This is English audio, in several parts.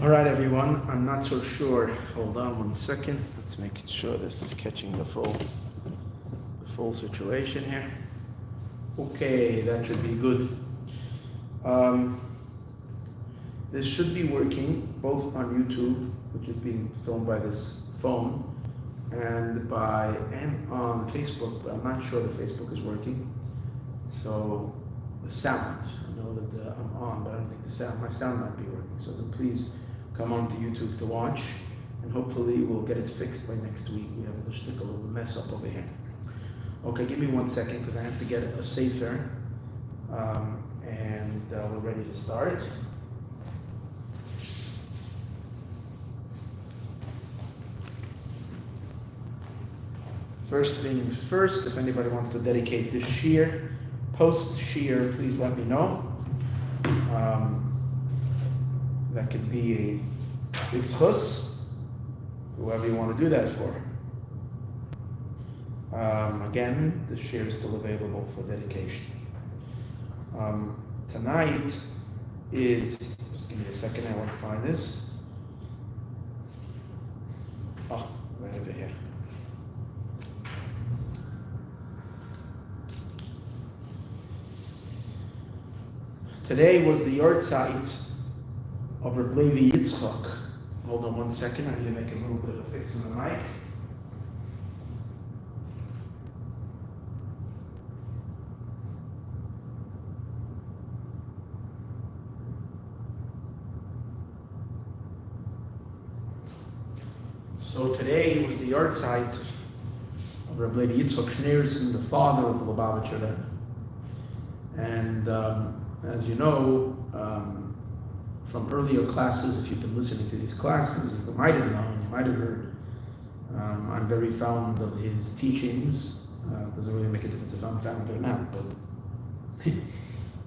All right, everyone. I'm not so sure. Hold on 1 second. Let's make sure this is catching the full situation here. Okay, that should be good. This should be working both on YouTube, which is being filmed by this phone, and on Facebook. But I'm not sure the Facebook is working. So the sound, I know that I'm on, but I don't think my sound might be working. So then please come on to YouTube to watch, and hopefully we'll get it fixed by next week. We have a little mess up over here. Okay, give me 1 second because I have to get a sefer, and we're ready to start. First thing first, if anybody wants to dedicate this shiur, post-shiur, please let me know. That could be a big zchus, whoever you want to do that for. Again, the shiur is still available for dedication. Tonight is, just give me a second, I want to find this. Oh, right over here. Today was the yahrzeit of Rabbi Yitzchak. Hold on 1 second, I need to make a little bit of a fix on the mic. So today was the yahrzeit of Rabbi Yitzchak Schneerson, the father of the Lubavitcher Rebbe. And as you know, from earlier classes, if you've been listening to these classes, you might have known, you might have heard, I'm very fond of his teachings. Doesn't really make a difference if I'm fond or not, but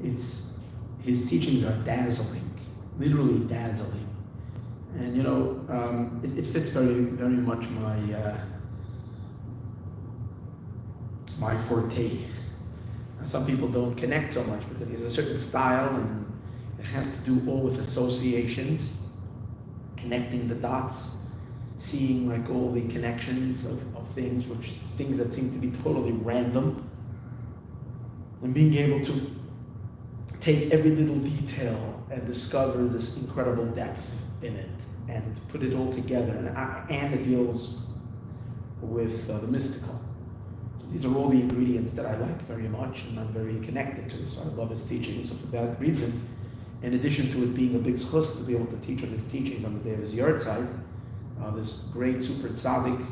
his teachings are dazzling, literally dazzling. And you know, it fits very, very much my forte. Some people don't connect so much because he has a certain style and it has to do all with associations, connecting the dots, seeing like all the connections of things that seem to be totally random, and being able to take every little detail and discover this incredible depth in it and put it all together, and it deals with the mystical. These are all the ingredients that I like very much and I'm very connected to, so I love his teachings. So for that reason, in addition to it being a big zchus to be able to teach of his teachings on the day of his yahrzeit, this great super tzaddik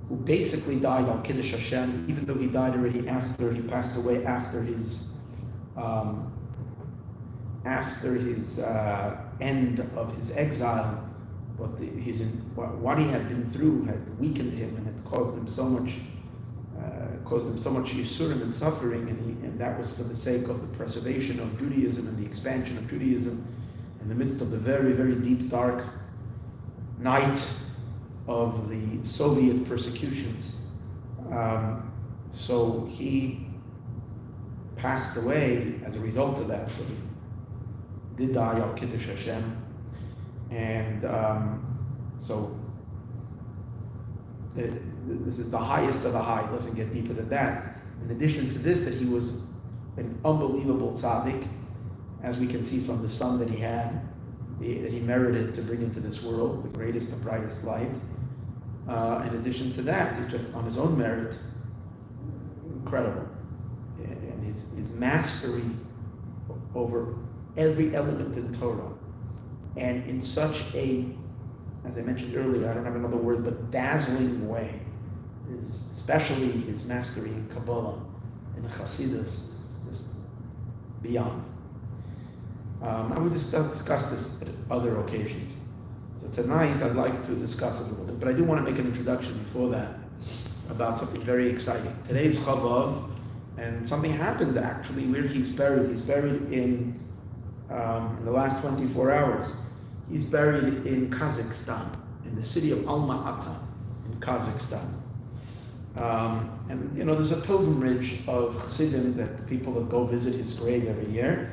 who basically died on Kiddush Hashem, even though he died already after he passed away, after his end of his exile, but what he had been through had weakened him and had caused him so much yisurim and suffering, and that was for the sake of the preservation of Judaism and the expansion of Judaism in the midst of the very, very deep, dark night of the Soviet persecutions. So he passed away as a result of that. So he did die al Kiddush Hashem, and so this is the highest of the high. It doesn't get deeper than that. In addition to this, that he was an unbelievable tzaddik, as we can see from the son that he had, that he merited to bring into this world, the greatest and brightest light. In addition to that, he's just on his own merit, incredible. And his mastery over every element in Torah, and in such a, as I mentioned earlier, I don't have another word, but dazzling way, especially his mastery in Kabbalah and Chassidus, is just beyond. I would discuss this at other occasions. So tonight I'd like to discuss it a little bit, but I do want to make an introduction before that about something very exciting. Today's Chavav, and something happened actually where he's buried. He's buried in the last 24 hours. He's buried in Kazakhstan, in the city of Alma-Ata in Kazakhstan. And you know, there's a pilgrimage of Chassidim that the people that go visit his grave every year.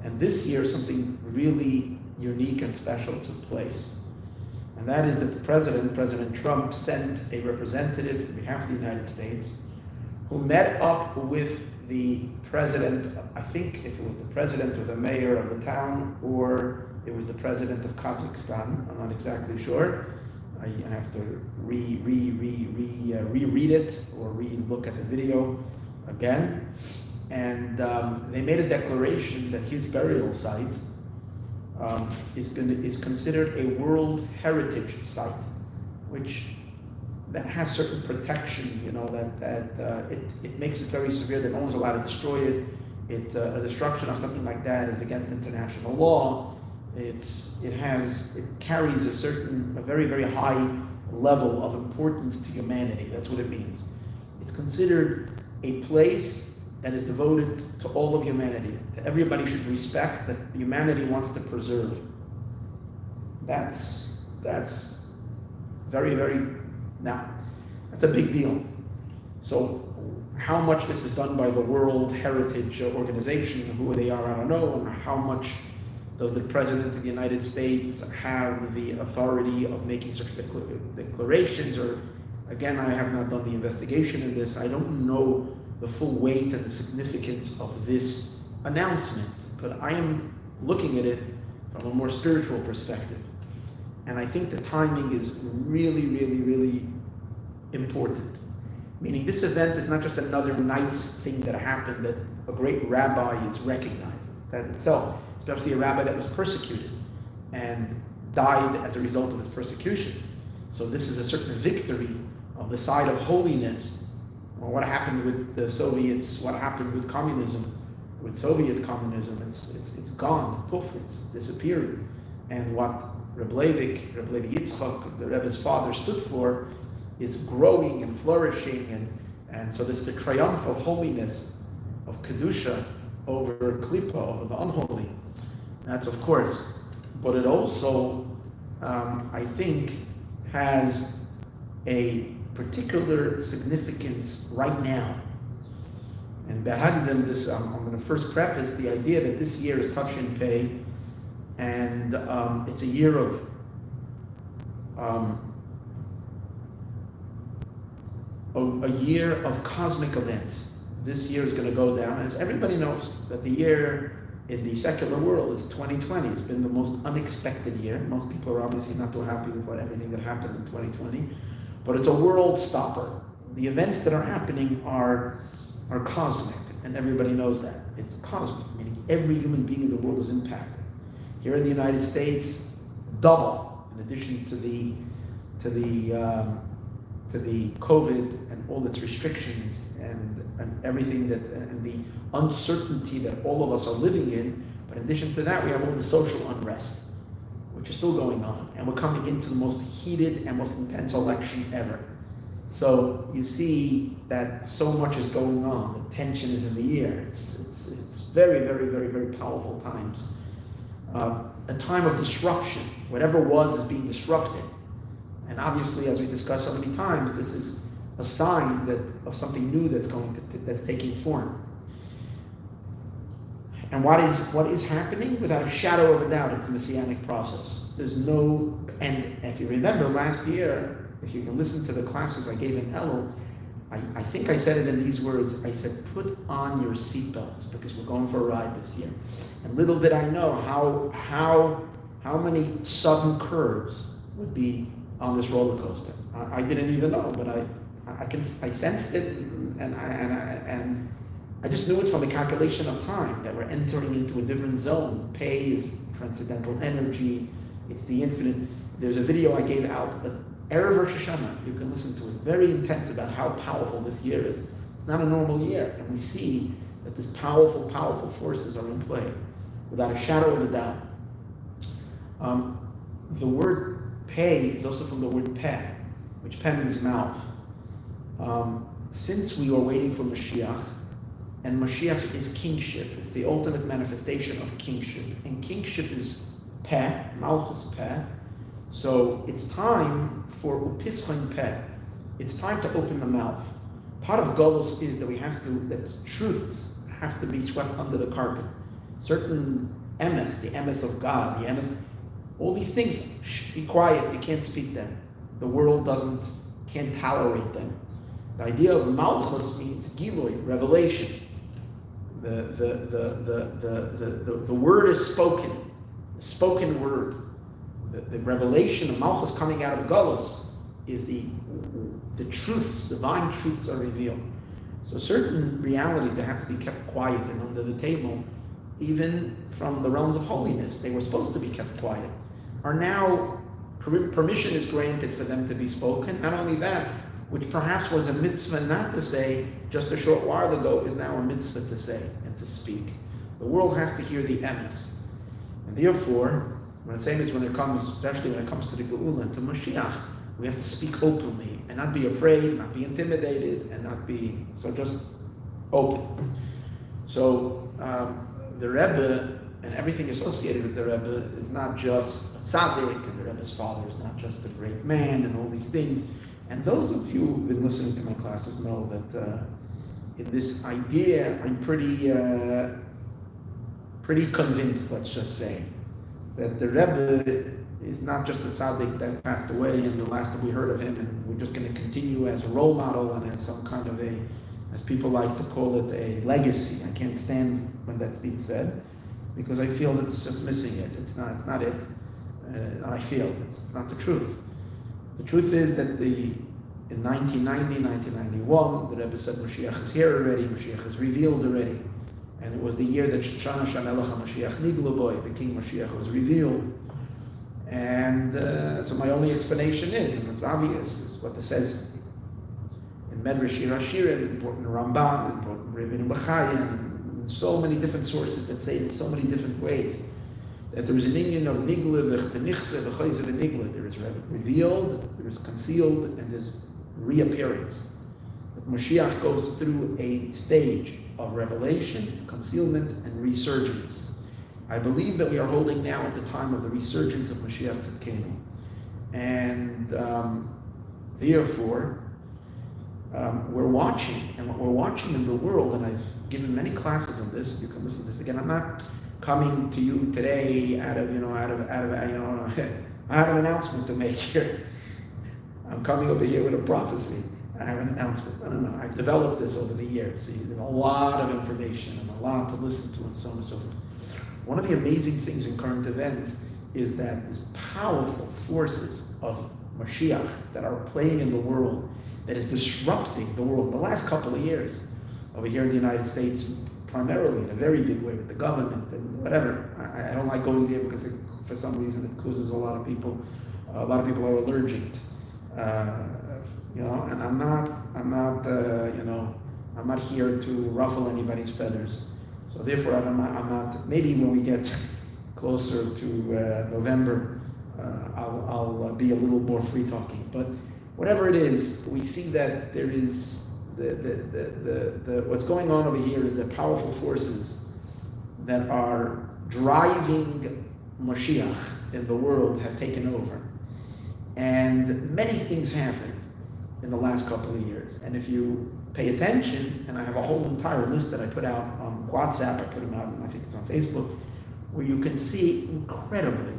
And this year, something really unique and special took place. And that is that the President Trump, sent a representative on behalf of the United States who met up with the president, I think if it was the president or the mayor of the town, or it was the president of Kazakhstan, I'm not exactly sure. I have to reread it or re-look at the video again. And they made a declaration that his burial site is considered a World Heritage Site, which that has certain protection, it makes it very severe that no one's allowed to destroy it. A destruction of something like that is against international law. It carries a very, very high level of importance to humanity. That's what it means. It's considered a place that is devoted to all of humanity, that everybody should respect, that humanity wants to preserve. That's very, very, now, that's a big deal. So how much this is done by the World Heritage Organization, who they are, I don't know, and how much does the President of the United States have the authority of making such declarations, or, again, I have not done the investigation in this, I don't know the full weight and the significance of this announcement, but I am looking at it from a more spiritual perspective. And I think the timing is really, really, really important. Meaning this event is not just another nice thing that happened, that a great rabbi is recognized. That itself, especially a rabbi that was persecuted and died as a result of his persecutions. So this is a certain victory of the side of holiness. Well, what happened with the Soviets, what happened with communism, with Soviet communism, it's gone, poof, it's disappeared. And what Rabbi Yitzchak, the Rebbe's father, stood for is growing and flourishing, and so this is the triumph of holiness, of Kedusha over Klippa, over the unholy. That's of course, but it also, I think, has a particular significance right now. And Behagdim, this, I'm going to first preface the idea that this year is Tafshin Pei, and it's a year of cosmic events. This year is going to go down, as everybody knows, that the year in the secular world is 2020. It's been the most unexpected year. Most people are obviously not too happy with everything that happened in 2020, but it's a world stopper. The events that are happening are cosmic, and everybody knows that. It's cosmic, meaning every human being in the world is impacted. Here in the United States, double, in addition to the COVID and all its restrictions and everything and the uncertainty that all of us are living in. But in addition to that, we have all the social unrest, which is still going on. And we're coming into the most heated and most intense election ever. So you see that so much is going on. The tension is in the air. It's very, very, very, very powerful times. A time of disruption. Whatever was is being disrupted. And obviously, as we discussed so many times, this is a sign of something new that's taking form. And what is happening? Without a shadow of a doubt, it's the Messianic process. And if you remember last year, if you can listen to the classes I gave in Elul, I think I said it in these words. I said, put on your seatbelts because we're going for a ride this year. And little did I know how many sudden curves would be on this roller coaster. I didn't even know, but I sensed it, and I just knew it from the calculation of time that we're entering into a different zone. Pei is transcendental energy. It's the infinite. There's a video I gave out, but Erev Rosh Hashanah, you can listen to it. Very intense about how powerful this year is. It's not a normal year, and we see that these powerful, powerful forces are in play, without a shadow of a doubt. The word Pei is also from the word peh, which peh means mouth. Since we are waiting for Mashiach, and Mashiach is kingship, it's the ultimate manifestation of kingship, and kingship is peh, mouth is peh, so it's time for upischon peh. It's time to open the mouth. Part of Golus is that truths have to be swept under the carpet. Certain emes, the emes of God, the emes, All these things, shh, be quiet, you can't speak them. The world can't tolerate them. The idea of Malchus means Giloy, revelation. The word is spoken, the spoken word. The revelation of Malchus coming out of Galus is the truths, divine truths are revealed. So certain realities that have to be kept quiet and under the table, even from the realms of holiness, they were supposed to be kept quiet, are now, permission is granted for them to be spoken. Not only that, which perhaps was a mitzvah not to say just a short while ago, is now a mitzvah to say and to speak. The world has to hear the emes. And therefore, what I'm saying is especially when it comes to the Geula and to Mashiach, we have to speak openly and not be afraid, not be intimidated, and just open. So the Rebbe and everything associated with the Rebbe is not just a tzaddik, and the Rebbe's father is not just a great man, and all these things. And those of you who've been listening to my classes know that in this idea, I'm pretty convinced, let's just say, that the Rebbe is not just a tzaddik that passed away and the last that we heard of him, and we're just going to continue as a role model and as some kind of as people like to call it, a legacy. I can't stand when that's being said, because I feel it's just missing it. It's not it. I feel it's not the truth. The truth is that in 1990, 1991, the Rebbe said Mashiach is here already, Mashiach is revealed already. And it was the year that Shoshana Shamelech HaMashiach Nigla Boy, the King Mashiach, was revealed. And so my only explanation is, and it's obvious, is what it says in Medrash Shir HaShirim, important Ramban, important Reuven and so many different sources that say it in so many different ways, that there is an union of Nigla, V'chenichse, V'chayze, V'nigla. There is revealed, there is concealed, and there's reappearance. But Mashiach goes through a stage of revelation, concealment, and resurgence. I believe that we are holding now at the time of the resurgence of Mashiach Tzidkenu. And therefore, we're watching, and what we're watching in the world, and I've given many classes on this, you can listen to this again. I'm not coming to you today out of I have an announcement to make here. I'm coming over here with a prophecy. I have an announcement. I don't know. I've developed this over the years. So you have a lot of information and a lot to listen to and so on and so forth. One of the amazing things in current events is that these powerful forces of Mashiach that are playing in the world, that is disrupting the world the last couple of years, over here in the United States, primarily in a very big way with the government and whatever. I don't like going there because for some reason it causes a lot of people are allergic. And I'm not here to ruffle anybody's feathers. So therefore, I'm not. Maybe when we get closer to November, I'll be a little more free talking. But whatever it is, we see that there is the what's going on over here is the powerful forces that are driving Mashiach in the world have taken over, and many things happened in the last couple of years. And if you pay attention, and I have a whole entire list that I put out on WhatsApp, I put them out, and I think it's on Facebook, where you can see incredibly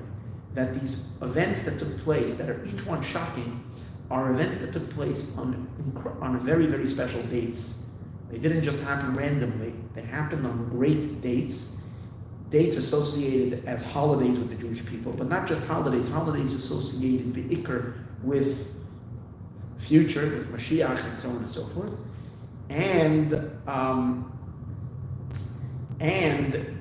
that these events that took place, that are each one shocking, are events that took place on very, very special dates. They didn't just happen randomly. They happened on great dates associated as holidays with the Jewish people, but not just holidays associated be'ikr with future, with Mashiach and so on and so forth, and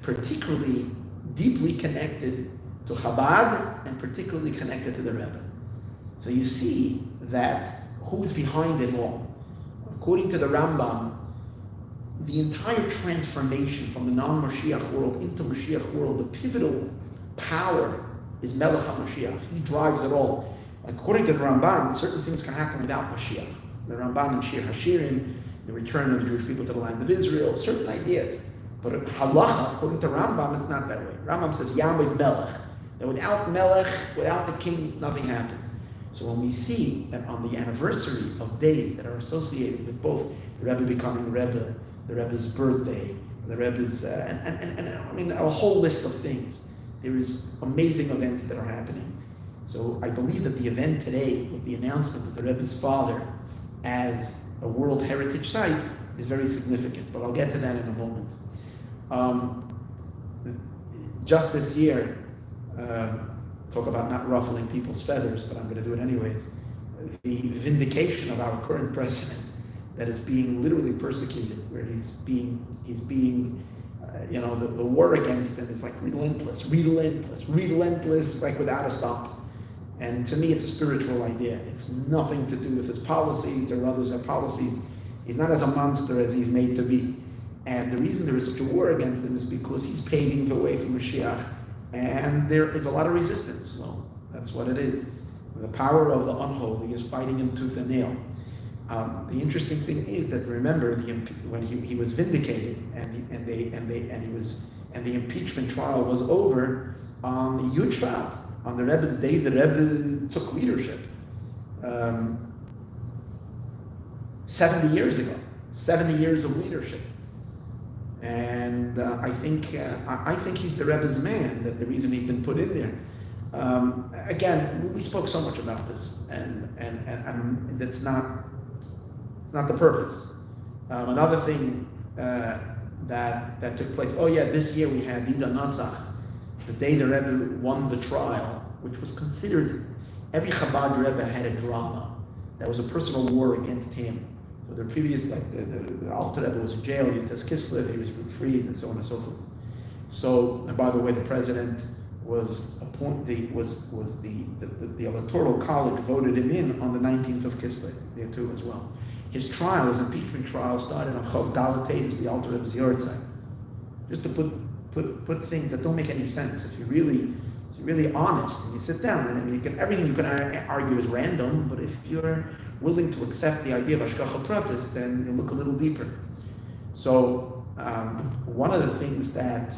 particularly deeply connected to Chabad and particularly connected to the Rebbe. So you see that who's behind it all. According to the Rambam, the entire transformation from the non-Mashiach world into Mashiach world, the pivotal power is Melech HaMashiach. He drives it all. According to the Ramban, certain things can happen without Mashiach. The Ramban in Shir HaShirim, the return of the Jewish people to the land of Israel, certain ideas. But halacha, according to Rambam, it's not that way. Rambam says, Yamid Melech. That without Melech, without the king, nothing happens. So when we see that on the anniversary of days that are associated with both the Rebbe becoming Rebbe, the Rebbe's birthday, the Rebbe's, and I mean, a whole list of things, There is amazing events that are happening. So I believe that the event today, with the announcement of the Rebbe's father as a World Heritage Site, is very significant, but I'll get to that in a moment. Just this year, talk about not ruffling people's feathers, but I'm going to do it anyways, the vindication of our current president that is being literally persecuted, where he's being the war against him is like relentless, like without a stop. And to me, it's a spiritual idea. It's nothing to do with his policies. There are others have policies. He's not as a monster as he's made to be. And the reason there is such a war against him is because he's paving the way for Mashiach. And there is a lot of resistance. Well, that's what it is. The power of the unholy is fighting him tooth and nail. The interesting thing is that, remember, when he was vindicated and the impeachment trial was over on the Yud Shvat, on the Rebbe, the day the Rebbe took leadership, 70 years ago, 70 years of leadership. And I think he's the Rebbe's man, that the reason he's been put in there. Again, we spoke so much about this, and that's not the purpose. Another thing that took place, this year we had Dida Natzach, the day the Rebbe won the trial, which was considered, every Chabad Rebbe had a drama. That was a personal war against him. So the previous, like the Alter Rebbe was in jail, Yitz Kislev, he was freed, and so on and so forth. So, and by the way, the president was appointed, the Electoral College voted him in on the 19th of Kislev, there too as well. His trial, his impeachment trial, started on Chav Dalatavis, the Alter Rebbe's Yortzeit. Just to put things that don't make any sense. If you're really honest and you sit down, and everything you can argue is random, but if you're willing to accept the idea of Hashgacha Pratis, then you look a little deeper. So one of the things that,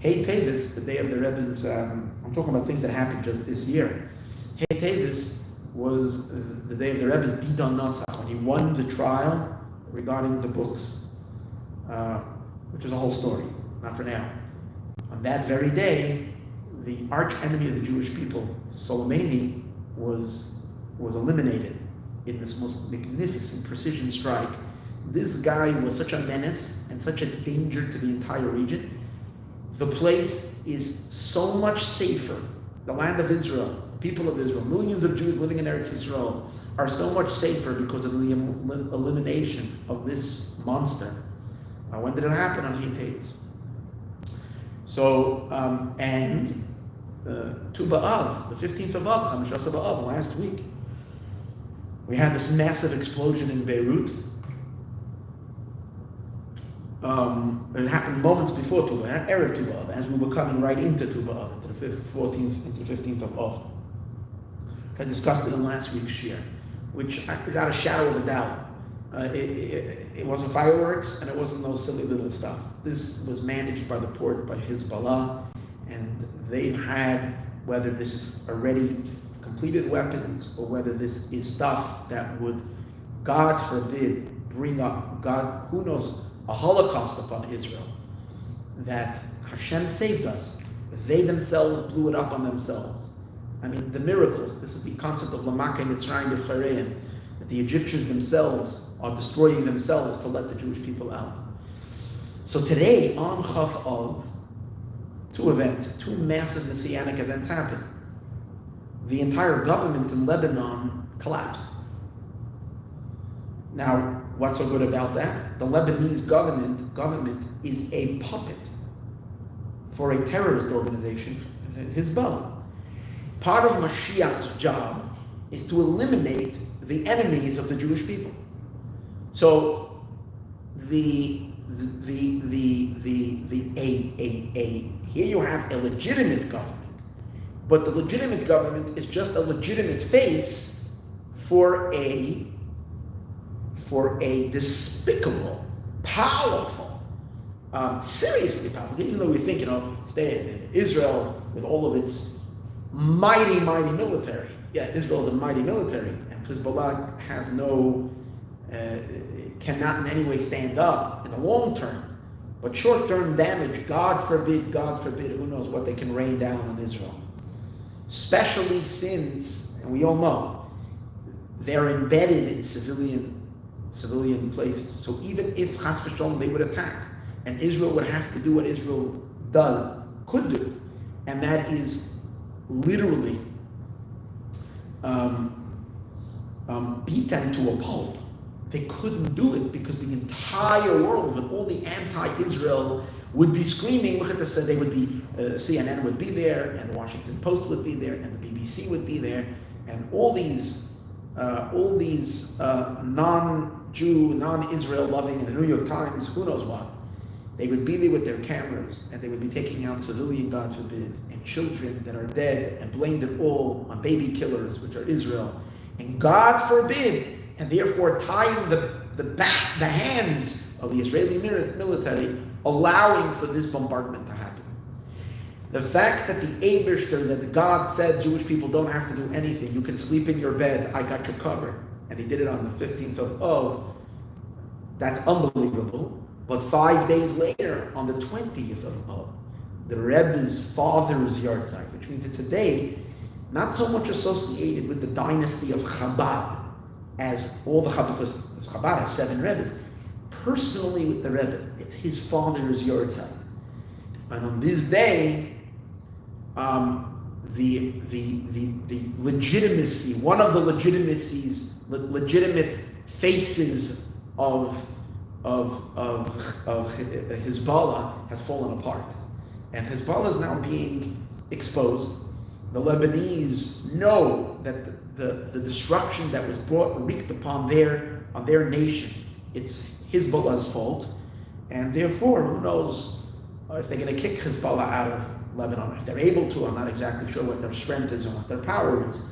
Hey Tavis, the day of the Rebbe's, I'm talking about things that happened just this year. Hey Tavis was the day of the Rebbe's Bidon Natzach, when he won the trial regarding the books, which is a whole story, not for now. On that very day, the arch enemy of the Jewish people, Soleimani, was eliminated in this most magnificent precision strike. This guy was such a menace and such a danger to the entire region. The place is so much safer. The land of Israel, people of Israel, millions of Jews living in Eretz Yisrael are so much safer because of the elimination of this monster. When did it happen? On Hittites. So, Tu B'Av, the 15th of Av, Chamishas B'Av, last week, we had this massive explosion in Beirut. It happened moments before Tu B'Av, Erev Tu B'Av, as we were coming right into Tu B'Av, into the 15th of Av. I discussed it in last week's shir, which, without a shadow of a doubt, it wasn't fireworks and it wasn't those silly little stuff. This was managed by the port, by Hezbollah, and they've had, whether this is already completed weapons or whether this is stuff that would, God forbid, bring up, God, who knows, a Holocaust upon Israel, that Hashem saved us. They themselves blew it up on themselves. I mean, the miracles, this is the concept of Lamaka Mitzrayim B'Chareim, that the Egyptians themselves are destroying themselves to let the Jewish people out. So today, on Chaf Av, two massive messianic events happened. The entire government in Lebanon collapsed. Now, what's so good about that? The Lebanese government is a puppet for a terrorist organization, Hezbollah. Part of Mashiach's job is to eliminate the enemies of the Jewish people. So here you have a legitimate government, but the legitimate government is just a legitimate face for a despicable, powerful, seriously powerful. Even though we think, Israel with all of its mighty military. Yeah, Israel is a mighty military, and Hezbollah has cannot in any way stand up in the long term But short-term damage, God forbid, who knows what they can rain down on Israel. Especially since, and we all know, they're embedded in civilian places. So even if Chas v'Shalom they would attack, and Israel would have to do what Israel could do, and that is literally beat them to a pulp. They couldn't do it because the entire world, with all the anti-Israel, would be screaming. Look at this. They would be CNN would be there, and the Washington Post would be there, and the BBC would be there, and all these non-Jew, non-Israel loving, and the New York Times, who knows what. They would be there with their cameras, and they would be taking out civilian, God forbid, and children that are dead, and blamed it all on baby killers, which are Israel. And God forbid, and therefore tying the hands of the Israeli military, allowing for this bombardment to happen. The fact that the Eibishter, that God said Jewish people don't have to do anything, you can sleep in your beds, I got you covered. And he did it on the 15th of Av. That's unbelievable. But 5 days later, on the 20th of Av, the Rebbe's father's yahrzeit, which means it's a day not so much associated with the dynasty of Chabad as all the Chabad, because Chabad has 7 Rebbes. Personally with the Rebbe, it's his father's yahrzeit. And on this day, the legitimacy, one of the legitimate faces of Hezbollah has fallen apart. And Hezbollah is now being exposed. The Lebanese know that the destruction that was wreaked upon their nation, it's Hezbollah's fault, and therefore, who knows if they're going to kick Hezbollah out of Lebanon. If they're able to, I'm not exactly sure what their strength is and what their power is.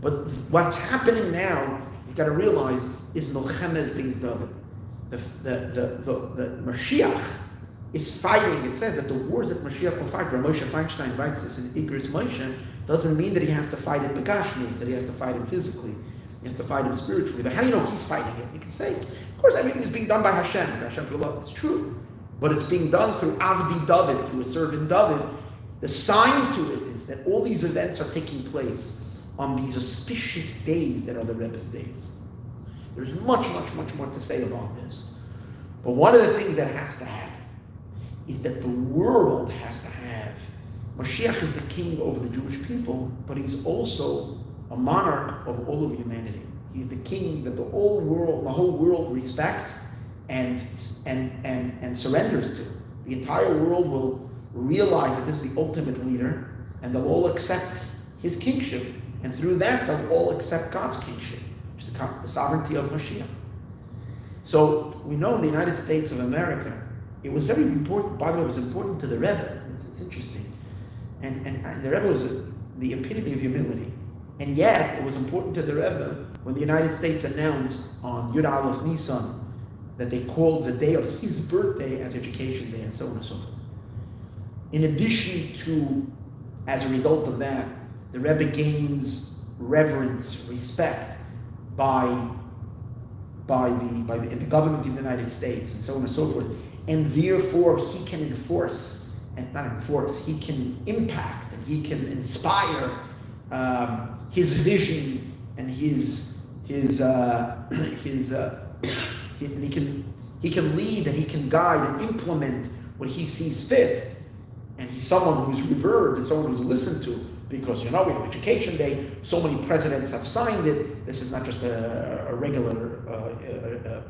But what's happening now, you've got to realize, is Milchemes Beis David. The Mashiach is fighting. It says that the wars that Mashiach will fight, Moshe Feinstein writes this in Igris Moshe, doesn't mean that he has to fight it begashmis, that he has to fight him physically. He has to fight him spiritually. But how do you know he's fighting it? You can say, of course, everything is being done by Hashem. Hashem for love. It's true. But it's being done through Avdi David, through a servant David. The sign to it is that all these events are taking place on these auspicious days that are the Rebbe's days. There's much, much, much more to say about this. But one of the things that has to happen is that the world has to have. Mashiach is the king over the Jewish people, but he's also a monarch of all of humanity. He's the king that the whole world respects and surrenders to. The entire world will realize that this is the ultimate leader, and they'll all accept his kingship, and through that they'll all accept God's kingship, which is the sovereignty of Mashiach. So we know in the United States of America, it was very important. By the way, it was important to the Rebbe. It's interesting, and the Rebbe was the epitome of humility, and yet it was important to the Rebbe when the United States announced on Yud Aleph Nisan that they called the day of his birthday as Education Day, and so on and so forth. In addition to, as a result of that, the Rebbe gains reverence, respect by the government of the United States, and so on and so forth, and therefore he can enforce, and not enforce, he can impact, and he can inspire his vision and he can lead and he can guide and implement what he sees fit. And he's someone who's revered and someone who's listened to, because we have Education Day, so many presidents have signed it. This is not just a regular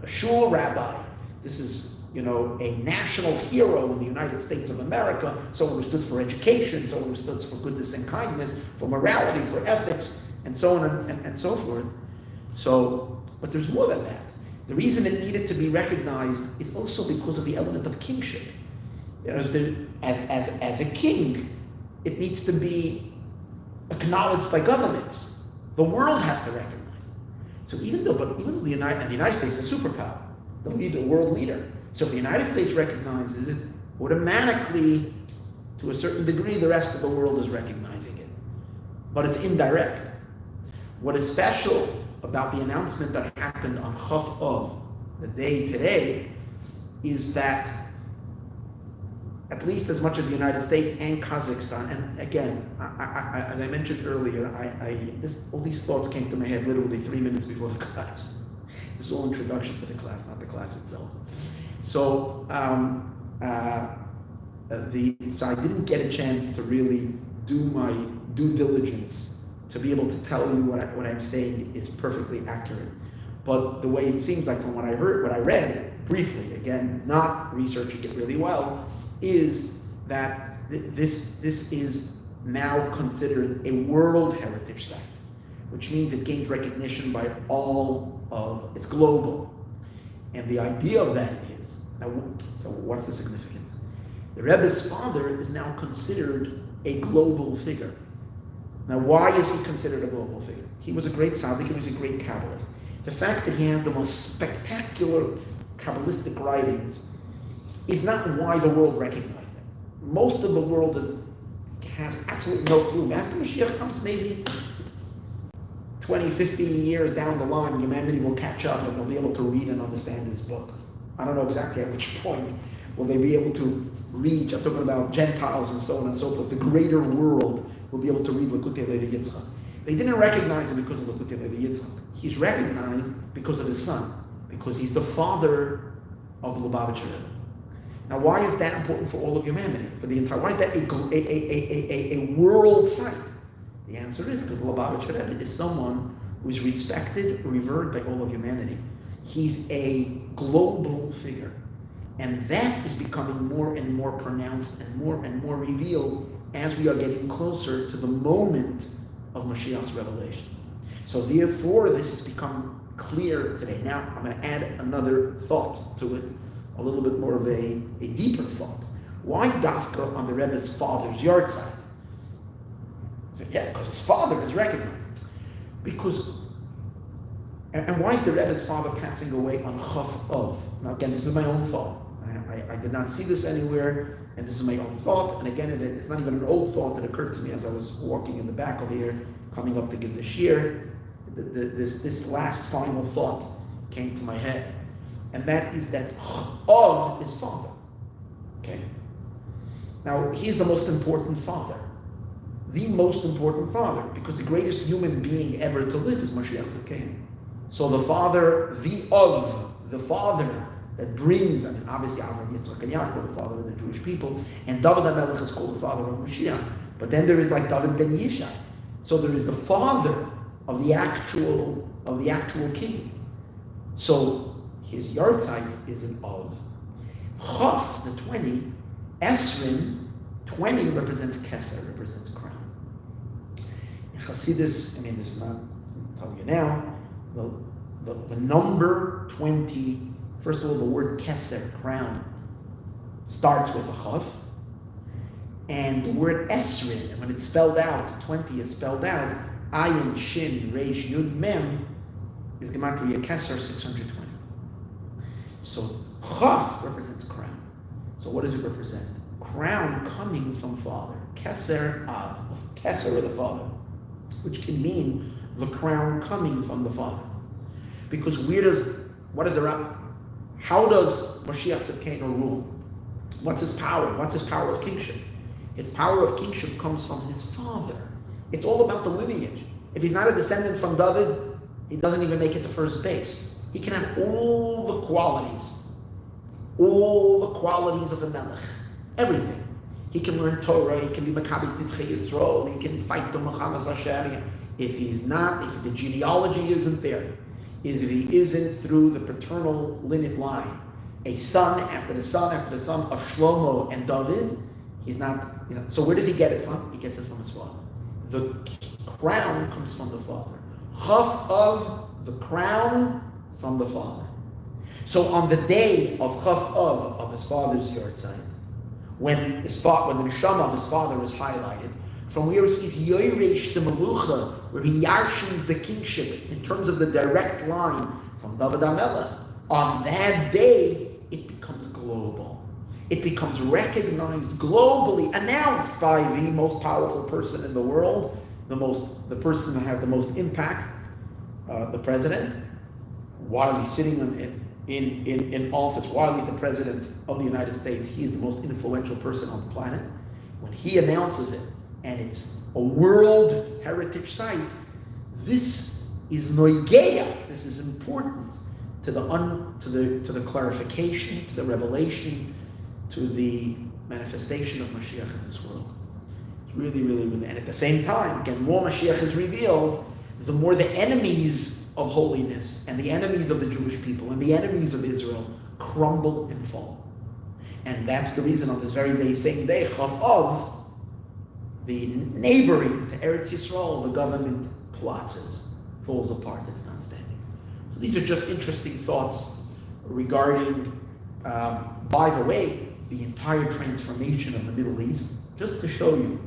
shul rabbi. This is a national hero in the United States of America, someone who stood for education, someone who stood for goodness and kindness, for morality, for ethics, and so on and so forth. So, but there's more than that. The reason it needed to be recognized is also because of the element of kingship. As a king, it needs to be acknowledged by governments. The world has to recognize it. So even though the United States is a superpower, the world leader. So if the United States recognizes it, automatically, to a certain degree, the rest of the world is recognizing it. But it's indirect. What is special about the announcement that happened on Chaf Av, the day today, is that at least as much as the United States and Kazakhstan. And again, as I mentioned earlier, all these thoughts came to my head literally 3 minutes before the class. This is all introduction to the class, not the class itself. So, so I didn't get a chance to really do my due diligence to be able to tell you what I'm saying is perfectly accurate. But the way it seems like from what I read, briefly, again, not researching it really well, is that this is now considered a World Heritage Site, which means it gains recognition by all of, it's global. And the idea of that is, now, so what's the significance? The Rebbe's father is now considered a global figure. Now, why is he considered a global figure? He was a great tzaddik, he was a great Kabbalist. The fact that he has the most spectacular Kabbalistic writings is not why the world recognized him. Most of the world has absolutely no clue. After Mashiach comes, maybe 20, 50 years down the line, humanity will catch up and they'll be able to read and understand his book. I don't know exactly at which point will they be able to reach. I'm talking about Gentiles and so on and so forth. The greater world will be able to read Likutei Levi Yitzchak. They didn't recognize him because of Likutei Levi Yitzchak. He's recognized because of his son, because he's the father of the Lubavitcher Rebbe. Now, why is that important for all of humanity? For the entire, why is that a world site? The answer is because the Lubavitcher Rebbe is someone who is respected, revered by all of humanity. He's a global figure. And that is becoming more and more pronounced and more revealed as we are getting closer to the moment of Mashiach's revelation. So therefore, this has become clear today. Now, I'm going to add another thought to it, a little bit more of a deeper thought. Why Dafka on the Rebbe's father's yard site? So, yeah, because his father is recognized. Because, and why is the Rebbe's father passing away on Chaf Av? Now again, this is my own thought. I did not see this anywhere, and this is my own thought. And again, it's not even an old thought that occurred to me as I was walking in the back of here, coming up to give the shiur. This last final thought came to my head, and that is that Av is father. Okay. Now he's the most important father, the most important father, because the greatest human being ever to live is Mashiach Tzidkenu. So the father, the father that brings, I mean, obviously Avraham, Yitzchak, and Yaakov, the father of the Jewish people, and David HaMelech is called the father of Mashiach. But then there is like David ben Yishai. So there is the father of the actual king. So his yard site is an Av. Chaf, the 20, Esrin, 20 represents Keser, represents crown. In Chassidus, I mean, this is not, I'll tell you now, the number 20, first of all, the word Keser, crown, starts with a Chaf. And the word Esrin, when it's spelled out, 20 is spelled out, Ayin, Shin, Reish, Yud, Mem, is Gematria Keser 620. So Chaf represents crown. So what does it represent? Crown coming from father. Keser Av, Keser of the father, which can mean the crown coming from the father. Because how does Mashiach Tzidkenu rule? What's his power? What's his power of kingship? Its power of kingship comes from his father. It's all about the lineage. If he's not a descendant from David, he doesn't even make it to first base. He can have all the qualities of a melech, everything. He can learn Torah, he can be Maccabis Nidchei Yisroel, he can fight the Muhammad Hashem. If the genealogy isn't there, if he isn't through the paternal lineage line, a son after the son after the son of Shlomo and David, he's not, so where does he get it from? He gets it from his father. The crown comes from the father. Chaf of the crown from the father. So on the day of Chaf of his father's yard site, when the neshama of his father is highlighted, from where he's yoresh the melucha, where he yarshins the kingship in terms of the direct line from David HaMelech, on that day it becomes global. It becomes recognized globally, announced by the most powerful person in the world, the person that has the most impact, the president, while he's sitting in office, while he's the president of the United States, he's the most influential person on the planet. When he announces it, and it's a World Heritage Site, this is noigeya. This is important to the clarification, to the revelation, to the manifestation of Mashiach in this world. It's really, really, really, and at the same time, again, more Mashiach is revealed, the more the enemies of holiness and the enemies of the Jewish people and the enemies of Israel crumble and fall. And that's the reason on this very day, same day, Chav Av, the neighboring to Eretz Yisrael, the government collapses, falls apart, it's not standing. So these are just interesting thoughts regarding, by the way, the entire transformation of the Middle East. Just to show you,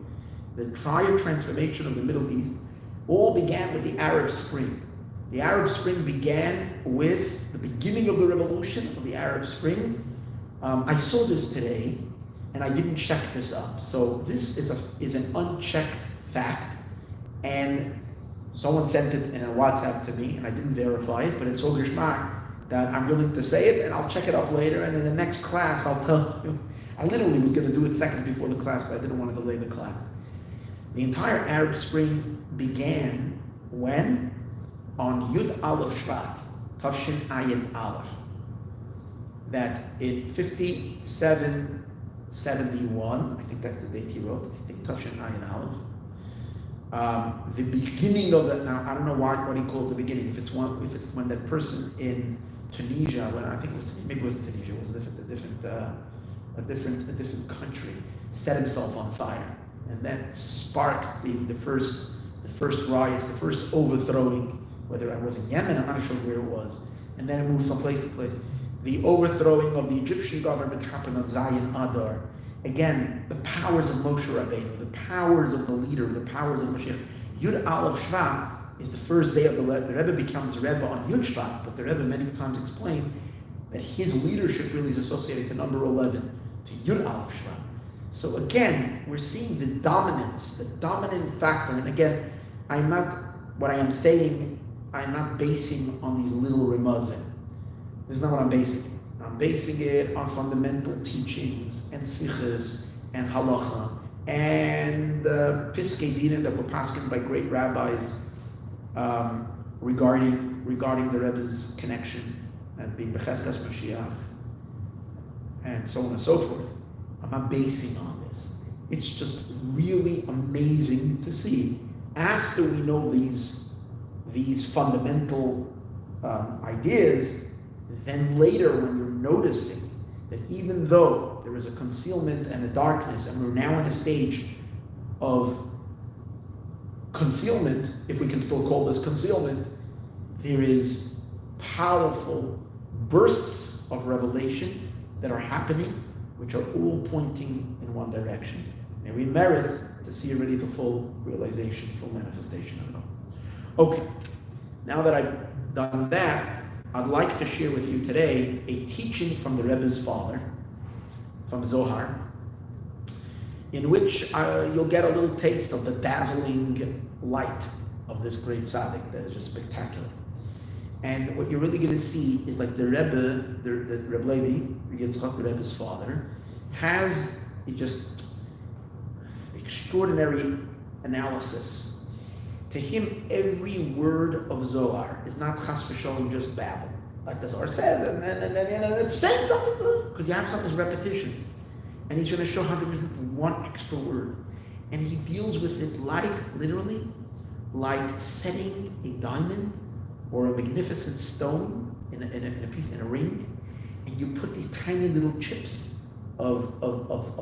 the entire transformation of the Middle East all began with the Arab Spring. The Arab Spring began with the beginning of the revolution of the Arab Spring. I saw this today, and I didn't check this up. So this is an unchecked fact, and someone sent it in a WhatsApp to me, and I didn't verify it, but it's so geschmack that I'm willing to say it, and I'll check it up later, and in the next class I'll tell you. I literally was going to do it seconds before the class, but I didn't want to delay the class. The entire Arab Spring began when? On Yud Aleph Shvat, Tafshin Ayin Aleph, that in 5771, I think that's the date he wrote, I think Tafshin Ayin Aleph, the beginning of that. Now I don't know what he calls the beginning. If it's when that person in Tunisia, when I think it was, maybe it wasn't Tunisia, it was a different country, set himself on fire, and that sparked the first riots, the first overthrowing. Whether I was in Yemen, I'm not sure where it was, and then it moved from place to place. The overthrowing of the Egyptian government happened on Zayin Adar. Again, the powers of Moshe Rabbeinu, the powers of the leader, the powers of Mashiach. Yud Aleph Shvat is the first day of the Rebbe. The Rebbe becomes Rebbe on Yud Shvat, but the Rebbe many times explained that his leadership really is associated to number 11, to Yud Aleph Shvat. So again, we're seeing the dominance, the dominant factor. And again, what I am saying, I'm not basing on these little remazim. This is not what I'm basing it. I'm basing it on fundamental teachings and sichos and halacha and piskei dinim that were passed by great rabbis regarding the Rebbe's connection and being Becheskas Mashiach and so on and so forth. I'm not basing on this. It's just really amazing to see after we know these fundamental ideas, then later when you're noticing that even though there is a concealment and a darkness, and we're now in a stage of concealment, if we can still call this concealment, there is powerful bursts of revelation that are happening, which are all pointing in one direction. And we merit to see already the full realization, full manifestation of it all. Okay, now that I've done that, I'd like to share with you today a teaching from the Rebbe's father, from Zohar, in which you'll get a little taste of the dazzling light of this great tzaddik that is just spectacular. And what you're really going to see is like the Rebbe, the Rebbe Levi, Yitzchak, the Rebbe's father, has a just extraordinary analysis. To him, every word of Zohar is not chas v'sholom just babble, like the Zohar says, and it's saying something, because you have some of his repetitions. And he's going to show how there isn't one extra word. And he deals with it literally, like setting a diamond or a magnificent stone in a ring, and you put these tiny little chips of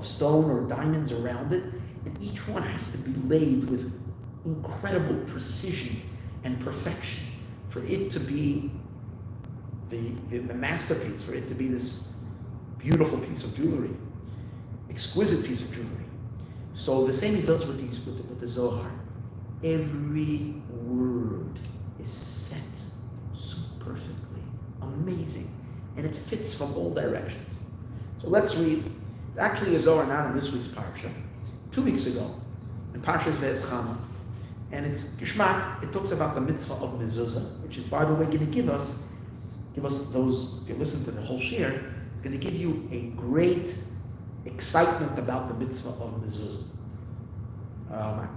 stone or diamonds around it, and each one has to be laid with incredible precision and perfection for it to be the masterpiece, for it to be this beautiful piece of jewelry, exquisite piece of jewelry. So the same he does with the Zohar. Every word is set so perfectly, amazing, and it fits from all directions. So let's read. It's actually a Zohar not in this week's parsha. 2 weeks ago, in Parshas Ve'eschama. And it's Gishmak, it talks about the Mitzvah of Mezuzah, which is, by the way, going to give us give us those, if you listen to the whole shir, it's going to give you a great excitement about the mitzvah of mezuzah.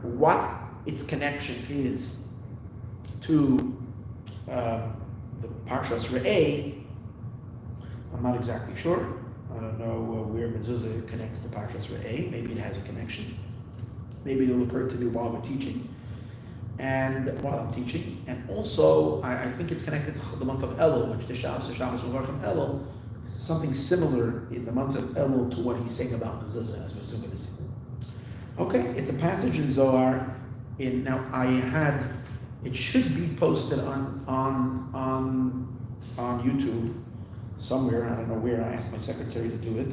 What its connection is to the Parshas Re'eh, I'm not exactly sure. I don't know where mezuzah connects to Parshas Re'eh. Maybe it has a connection. Maybe it'll occur to me while we're teaching. And while I'm teaching, and also I think it's connected to the month of Elul, which the Shabbos Mavar from Elul, something similar in the month of Elul to what he's saying about mezuzah, as we're soon going to see. Okay, it's a passage in Zohar. It should be posted on YouTube somewhere. I don't know where. I asked my secretary to do it.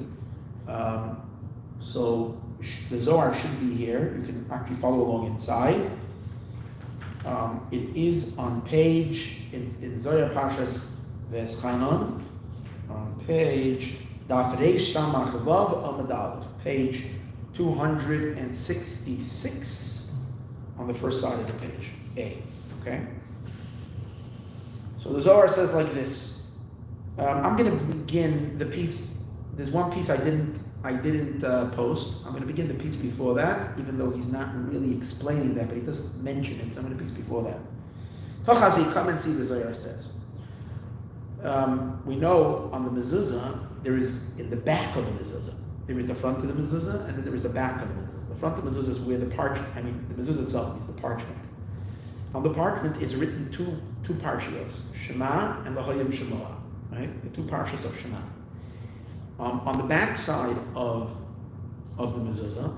So the Zohar should be here. You can actually follow along inside. It is on page, in Zohar Parshas V'Eschanon, on page Daf Reish Samach Vav Amud Aleph, page 266 on the first side of the page, A. Okay? So the Zohar says like this. I'm going to begin the piece. There's one piece I didn't post. I'm going to begin the piece before that, even though he's not really explaining that, but he does mention it. So I'm going to piece before that. Tochazi, come and see, the Zohar says. We know on the mezuzah, there is in the back of the mezuzah. There is the front of the mezuzah, and then there is the back of the mezuzah. The front of the mezuzah is where the mezuzah itself is the parchment. On the parchment is written two parshios, Shema and V'Hayim Shemoah, right? The two parshas of Shema. On the back side of the mezuzah,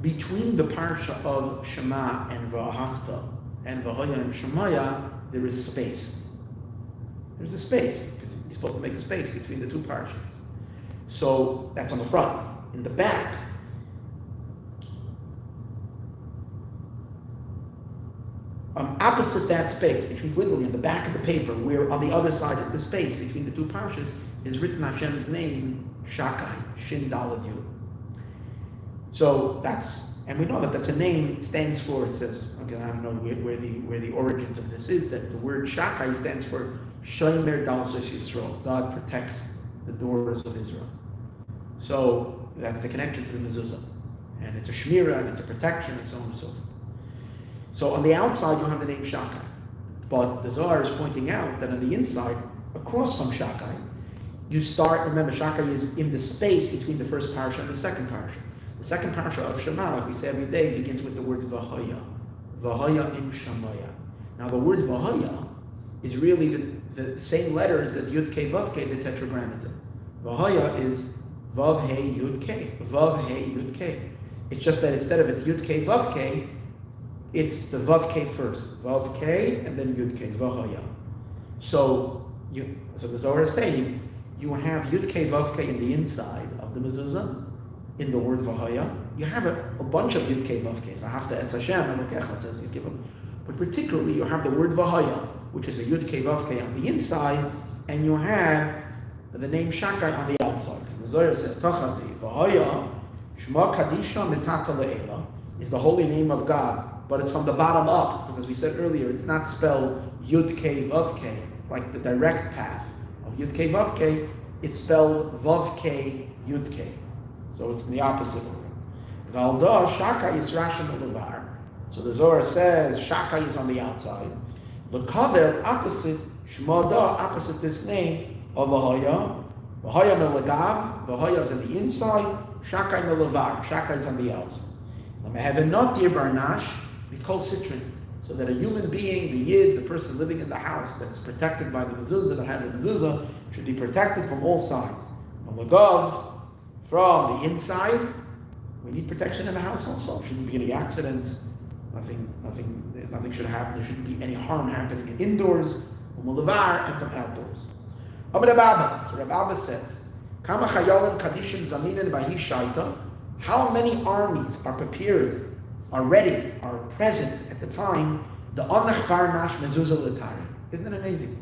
between the parsha of Shema and V'Ahavta and V'Hayim Shemoah, there is space. There's a space, because you're supposed to make a space between the two parshas. So that's on the front. In the back, opposite that space, which is literally in the back of the paper, where on the other side is the space between the two parshas, is written Hashem's name, Shakai, Shin Daled Yud. So and we know that that's a name. It stands for. It says, again, I don't know where the origins of this is. That the word Shakai stands for Shomer Dalsos Yisroel. God protects the doors of Israel. So that's the connection to the mezuzah, and it's a shmira, and it's a protection, and so on and so forth. So on the outside you have the name Shakai, but the Zohar is pointing out that on the inside, across from Shakai, you start. Remember, Shakai is in the space between the first parsha and the second parsha. The second parsha of Shema, like we say every day, begins with the word V'Haya. V'Haya im Shamaya. Now the word V'Haya is really the same letters as Yud Kei Vav Kei, the Tetragrammaton. V'Haya is Vav Hey Yud Kei. Vav Hey Yud Kei. It's just that instead of it's Yud Kei Vav Kei, it's the Vav Kei first. Vav Kei and then Yud Kei. V'Haya. So the Zohar is saying you have Yud Kei Vav Kei in the inside of the mezuzah, in the word V'Haya. You have a bunch of Yud Kei Vav Kei. V'Hafta Es Hashem Elokecha, it says you give them. But particularly you have the word V'Haya, which is a Yud Kei Vav Kei on the inside, and you have the name Shakai on the outside. So the Zohar says, Tachazi, V'Haya, Shema Kadisha Mitaka Le'ela, is the holy name of God, but it's from the bottom up, because as we said earlier, it's not spelled Yud Kei Vav Kei, like the direct path of Yud Kei Vav Kei, it's spelled Vav Kei Yud Kei. So it's in the opposite order. Valda Shakai is Rashim Levar. So the Zohar says Shakai is on the outside. The kaver opposite Shmada, opposite this name of V'Haya. V'Haya Melagav. V'Haya is on the inside. Shakai Melevar. Shakai is on the outside. Let me have a not dear Barnash. We call Citrin. So that a human being, the Yid, the person living in the house that's protected by the mezuzah, that has a mezuzah, should be protected from all sides. Melagav, from the inside, we need protection in the house also. Shouldn't be any accidents. Nothing should happen. There shouldn't be any harm happening indoors, and from outdoors. So Rabbi says, Kama chayolim kadishin zaminin b'hi shaita. How many armies are prepared, are ready, are present at the time? The onach barnash mezuzah l'tari. Isn't it amazing?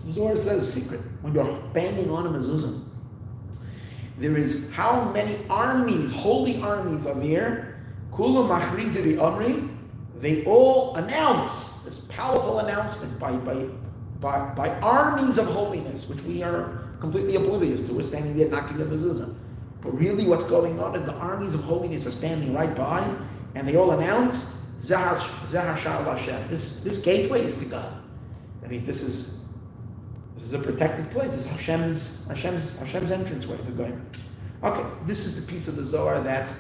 The Zohar says secret. When you're banging on a mezuzah, there is how many armies, holy armies are there. Kulu machrizi amri. They all announce this powerful announcement by by armies of holiness, which we are completely oblivious to. We're standing there knocking a mezuzah. But really what's going on is the armies of holiness are standing right by, and they all announce, Zahar Sha'al Hashem. This gateway is to God. That means this is a protected place. This is Hashem's entranceway for going. Okay, this is the piece of the Zohar that's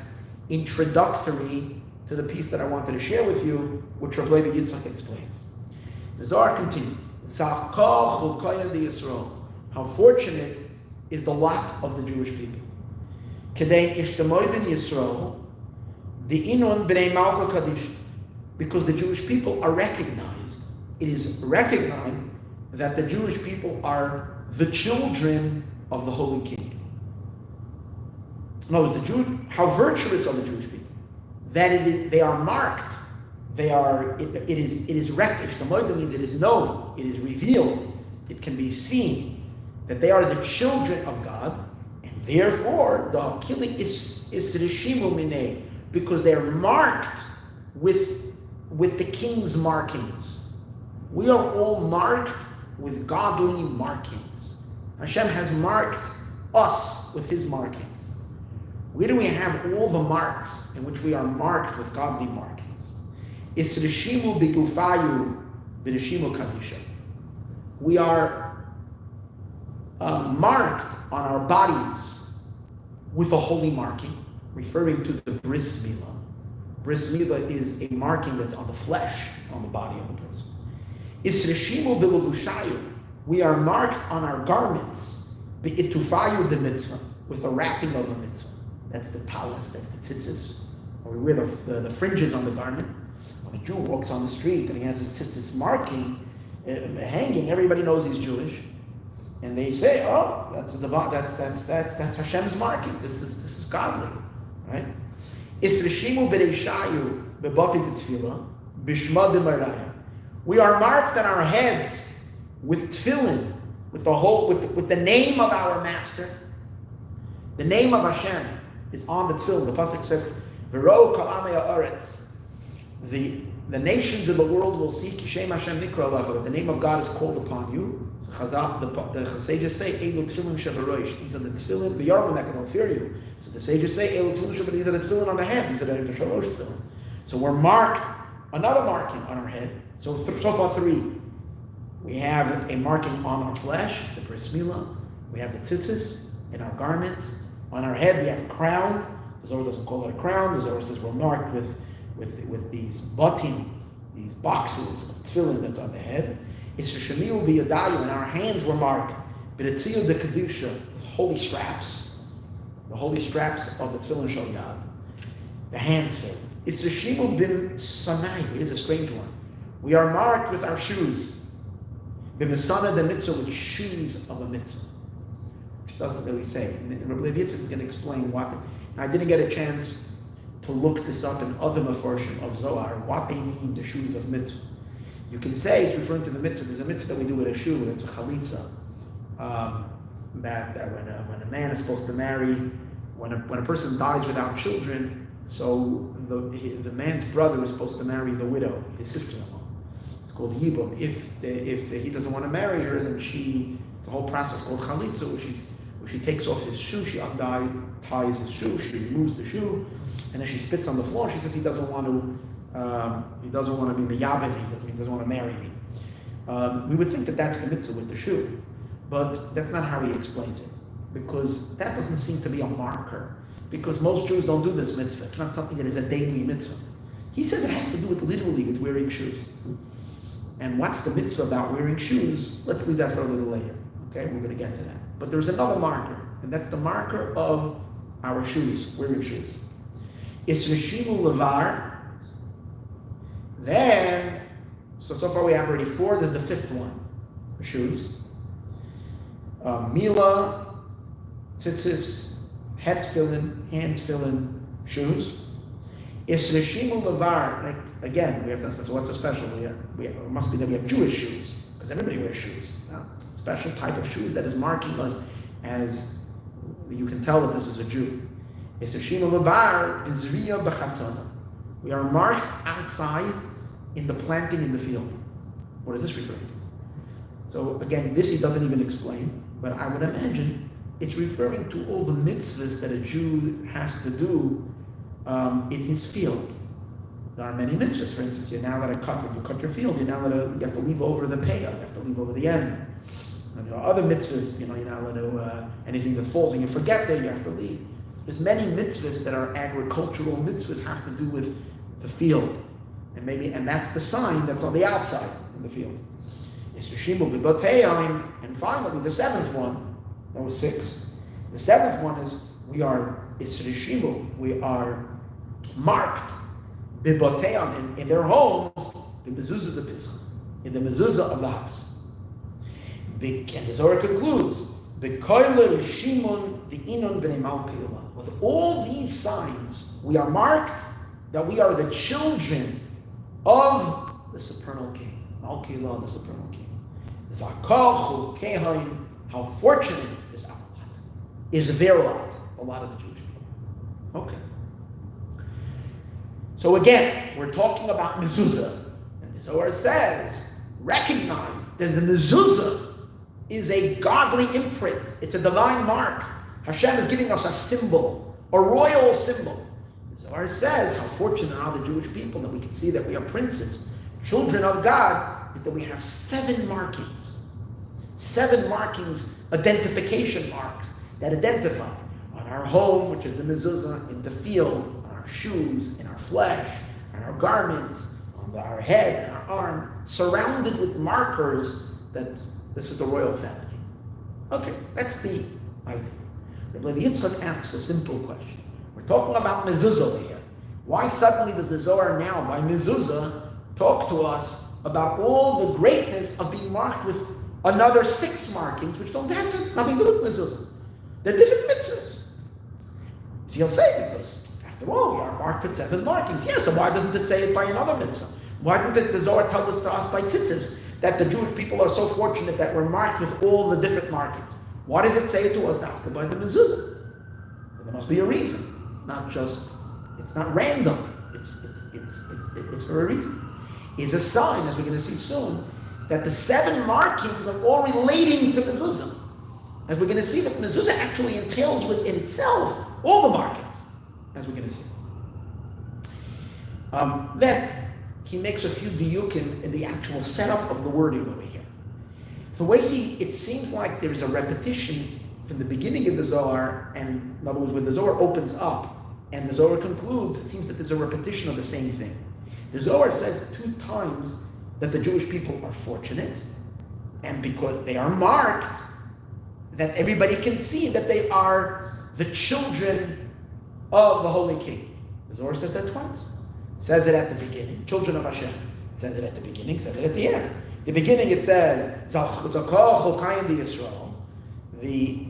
introductory to the piece that I wanted to share with you, which Rabbi Yitzchak explains. The Zohar continues. How fortunate is the lot of the Jewish people. Yisroel, the Inon b'nei Malka Kaddish, because the Jewish people are recognized. It is recognized that the Jewish people are the children of the Holy King. No, how virtuous are the Jewish people? That they are marked. It is recognized. The Moed means it is known, it is revealed, it can be seen that they are the children of God, and therefore the Hakili is Rishimu Minei, because they are marked with the king's markings. We are all marked with godly markings. Hashem has marked us with his markings. Where do we have all the marks in which we are marked with godly markings? It's Rishimu Bigufayu B'Rishimu Kadisha. We are marked on our bodies with a holy marking, referring to the Bris Milah. Bris Milah is a marking that's on the flesh, on the body of the person. It's Rishimu B'Levushayu. We are marked on our garments, B'Itufayu the mitzvah, with the wrapping of the mitzvah. That's the talis, that's the tzitzis. Or we wear the fringes on the garment. When a Jew walks on the street and he has his tzitzis marking, hanging, everybody knows he's Jewish. And they say, oh, that's Hashem's marking. This is godly. Right? Isrishimu b'reishayu b'bati t'tfilah b'shma d'maraya. We are marked on our heads with tefillin, with the name of our master. The name of Hashem is on the tefillin. The pasuk says, "V'ro kol amei haaretz." The nations of the world will see Kishem Hashem Nikra Alecha, that the name of God is called upon you. So the sages say, Eilu tefillin shebarosh. These are the tefillin, v'yarmim that can fear you. So the sages say, Eilu tefillin shebarosh. These are the tefillin on the head. These are the shalosh tefillin. So we're marked, another marking on our head. So far three. We have a marking on our flesh, the bris milah. We have the tzitzis in our garments. On our head we have a crown. The Zohar doesn't call it a crown. The Zohar says we're marked with these batim, these boxes of tefillin that's on the head. It's Shemiu b'yadayu, and our hands were marked. B'retziyu de kedusha, holy straps, the holy straps of the tefillin shel yad, the hand tefillin. It's Shimu bin Sanai. Here's a strange one. We are marked with our shoes. B'misana the mitzvah, with shoes of a mitzvah. Which doesn't really say. And Rabbi Yitzchak is going to explain what. I didn't get a chance to look this up in other mafarshim of Zohar, what they mean, the shoes of mitzvah. You can say it's referring to the mitzvah. There's a mitzvah that we do with a shoe, and it's a chalitza. That when a man is supposed to marry, when a person dies without children, so the man's brother is supposed to marry the widow, his sister-in-law. It's called yibum. If he doesn't want to marry her, then it's a whole process called chalitza, where she takes off his shoe, she ties his shoe, she removes the shoe, and then she spits on the floor. She says he doesn't want to be meyabed, he doesn't want to marry me. We would think that that's the mitzvah with the shoe, but that's not how he explains it, because that doesn't seem to be a marker, because most Jews don't do this mitzvah. It's not something that is a daily mitzvah. He says it has to do with wearing shoes. And what's the mitzvah about wearing shoes? Let's leave that for a little later. Okay, we're going to get to that. But there's another marker, and that's the marker of our shoes, wearing shoes. It's Rishimu Levar. Then, so far we have already four. There's the fifth one, the shoes. Mila, tzitzis, head tefillin, hand tefillin, shoes. It's Rishimu Levar. Again, we have to say, so what's so special? It must be that we have Jewish shoes, because everybody wears shoes. Special type of shoes that is marking us as you can tell that this is a Jew. It's a Shino Lebar Izriya B'chatzana. We are marked outside in the planting in the field. What does this refer to? So again, this he doesn't even explain, but I would imagine it's referring to all the mitzvahs that a Jew has to do in his field. There are many mitzvahs. For instance, you're now allowed to cut, when you cut your field, you have to leave over the payah, you have to leave over the end. And there are other mitzvahs, you're not allowed to, anything that falls and you forget there, you have to leave. There's many mitzvahs that are agricultural mitzvahs, have to do with the field. And that's the sign that's on the outside in the field. And finally, the seventh one, that was 6. The seventh one is we are marked in their homes, the Mezuzah the Pesach, in the Mezuzah of the house. And the Zohar concludes, with all these signs, we are marked that we are the children of the supernal king. Malkilah, the supernal king. How fortunate is our lot, is their lot, a lot of the Jewish people. Okay. So again, we're talking about mezuzah. And the Zohar says, recognize that the mezuzah is a godly imprint. It's a divine mark. Hashem is giving us a symbol, a royal symbol. The Zohar says, how fortunate are the Jewish people that we can see that we are princes, children of God, is that we have 7 markings. 7 markings, identification marks, that identify on our home, which is the mezuzah, in the field, on our shoes, in our flesh, on our garments, on our head, and our arm, surrounded with markers that this is the royal family. Okay, that's the idea. Rabbi Yitzchak asks a simple question. We're talking about mezuzah here. Why suddenly does the Zohar now, by mezuzah, talk to us about all the greatness of being marked with another 6 markings, which don't have nothing to do with mezuzah? They're different mitzvahs. So you'll say, because after all, we are marked with 7 markings. Yeah, so why doesn't it say it by another mitzvah? Why didn't the Zohar tell us to us by tzitzis that the Jewish people are so fortunate that we're marked with all the different markings? Why does it say it to us after by the mezuzah? There must be a reason. It's not random. It's for a reason. It's a sign, as we're going to see soon, that the 7 markings are all relating to mezuzah. As we're going to see that mezuzah actually entails within itself all the markings, as we're going to see. Then he makes a few diyukim in the actual setup of the wording over here. The way it seems like there's a repetition from the beginning of the Zohar, and in other words, when the Zohar opens up and the Zohar concludes, it seems that there's a repetition of the same thing. The Zohar says 2 times that the Jewish people are fortunate, and because they are marked, that everybody can see that they are the children of the Holy King. The Zohar says that twice. Says it at the beginning, children of Hashem. Says it at the beginning, says it at the end. The beginning it says, Yisroel, the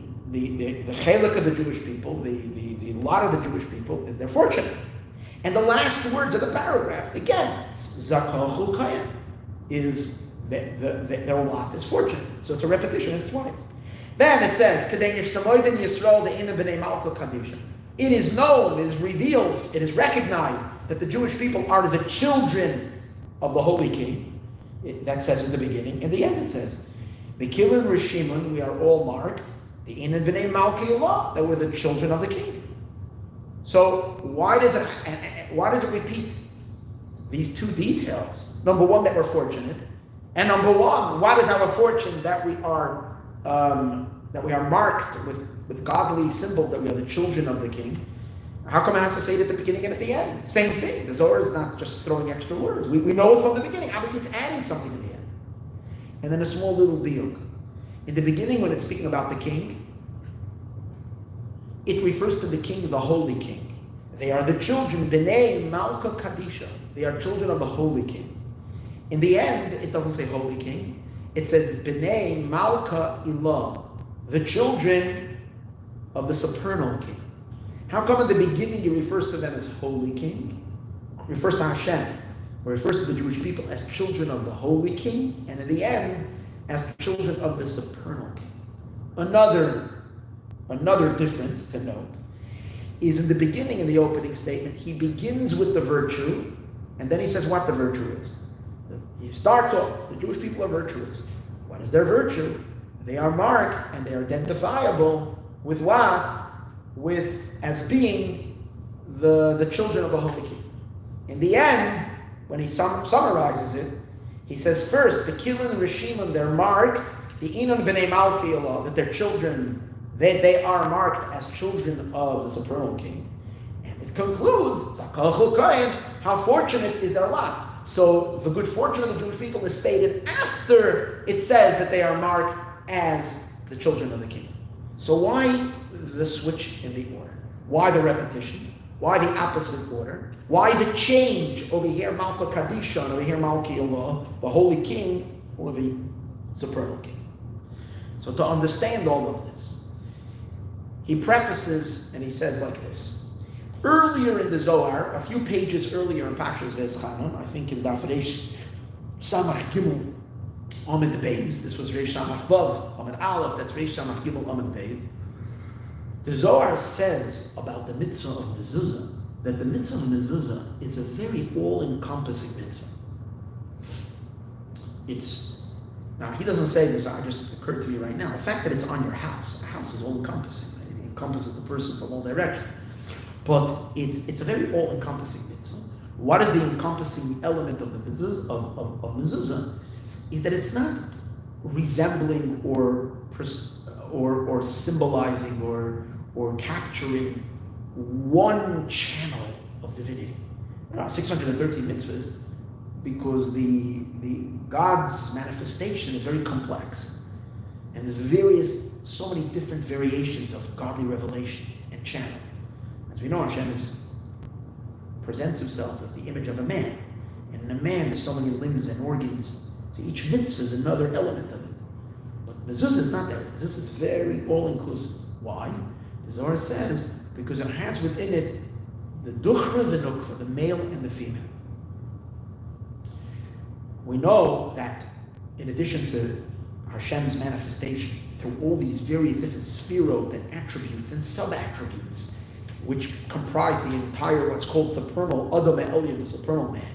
chelik of the Jewish people, the lot of the Jewish people is they're fortunate. And the last words of the paragraph, again, Zakochu Kayim, is their lot is fortunate. So it's a repetition, it's twice. Then it says, it is known, it is revealed, it is recognized that the Jewish people are the children of the Holy King. That says in the beginning. In the end it says, Bekilin Rishimun, we are all marked, the Inan B'nei Malkilah, that we're the children of the King. So why does it repeat these 2 details? Number 1, that we're fortunate, and number 1, what is our fortune that we are marked with godly symbols, that we are the children of the King? How come it has to say it at the beginning and at the end? Same thing. The Zohar is not just throwing extra words. We know it from the beginning. Obviously, it's adding something at the end. And then a small little diuk. In the beginning, when it's speaking about the king, it refers to the king, the holy king. They are the children, B'nai Malka Kadisha. They are children of the holy king. In the end, it doesn't say holy king. It says B'nai Malka Ilah, the children of the supernal king. How come in the beginning he refers to them as holy king? Refers to Hashem, or refers to the Jewish people as children of the holy king, and in the end, as children of the supernal king. Another difference to note is in the beginning, in the opening statement, he begins with the virtue, and then he says what the virtue is. He starts off, the Jewish people are virtuous. What is their virtue? They are marked and they are identifiable with what? With as being the children of the Holy King. In the end, when he summarizes it, he says first, the Kilin and Rishimon, they're marked, the Inon B'nai Malki Allah, that their children, they are marked as children of the supernal King. And it concludes, how fortunate is their lot. So the good fortune of the Jewish people is stated after it says that they are marked as the children of the King. So why the switch in the order? Why the repetition? Why the opposite order? Why the change over here, Malka Kadisha, and over here, Malki Allah, the Holy King, or the Supernal King? So to understand all of this, he prefaces and he says like this. Earlier in the Zohar, a few pages earlier in Pashas V'eschanan, I think in Daf Reish Samach Gimel Amid Beis, this was Reish Samach Vav Amid Aleph, that's Reish Samach Gimel Amid Beis. The Zohar says about the Mitzvah of Mezuzah that the Mitzvah of Mezuzah is a very all-encompassing mitzvah. Now he doesn't say this, it just occurred to me right now. The fact that it's on your house, a house is all-encompassing. It encompasses the person from all directions. But it's a very all-encompassing mitzvah. What is the encompassing element of the mezuzah, of mezuzah? Is that it's not resembling or symbolizing or capturing one channel of divinity. There are 613 mitzvahs because the God's manifestation is very complex, and there's so many different variations of godly revelation and channels. As we know, Hashem presents himself as the image of a man, and in a man there's so many limbs and organs. So each mitzvah is another element of it. But mezuzah is not that. Mezuzah is very all-inclusive. Why? The Zohar says because it has within it the duchra, the nukva, the male and the female. We know that in addition to Hashem's manifestation through all these various different sphirot and attributes and sub-attributes, which comprise the entire what's called supernal Adam Elyon, the supernal man,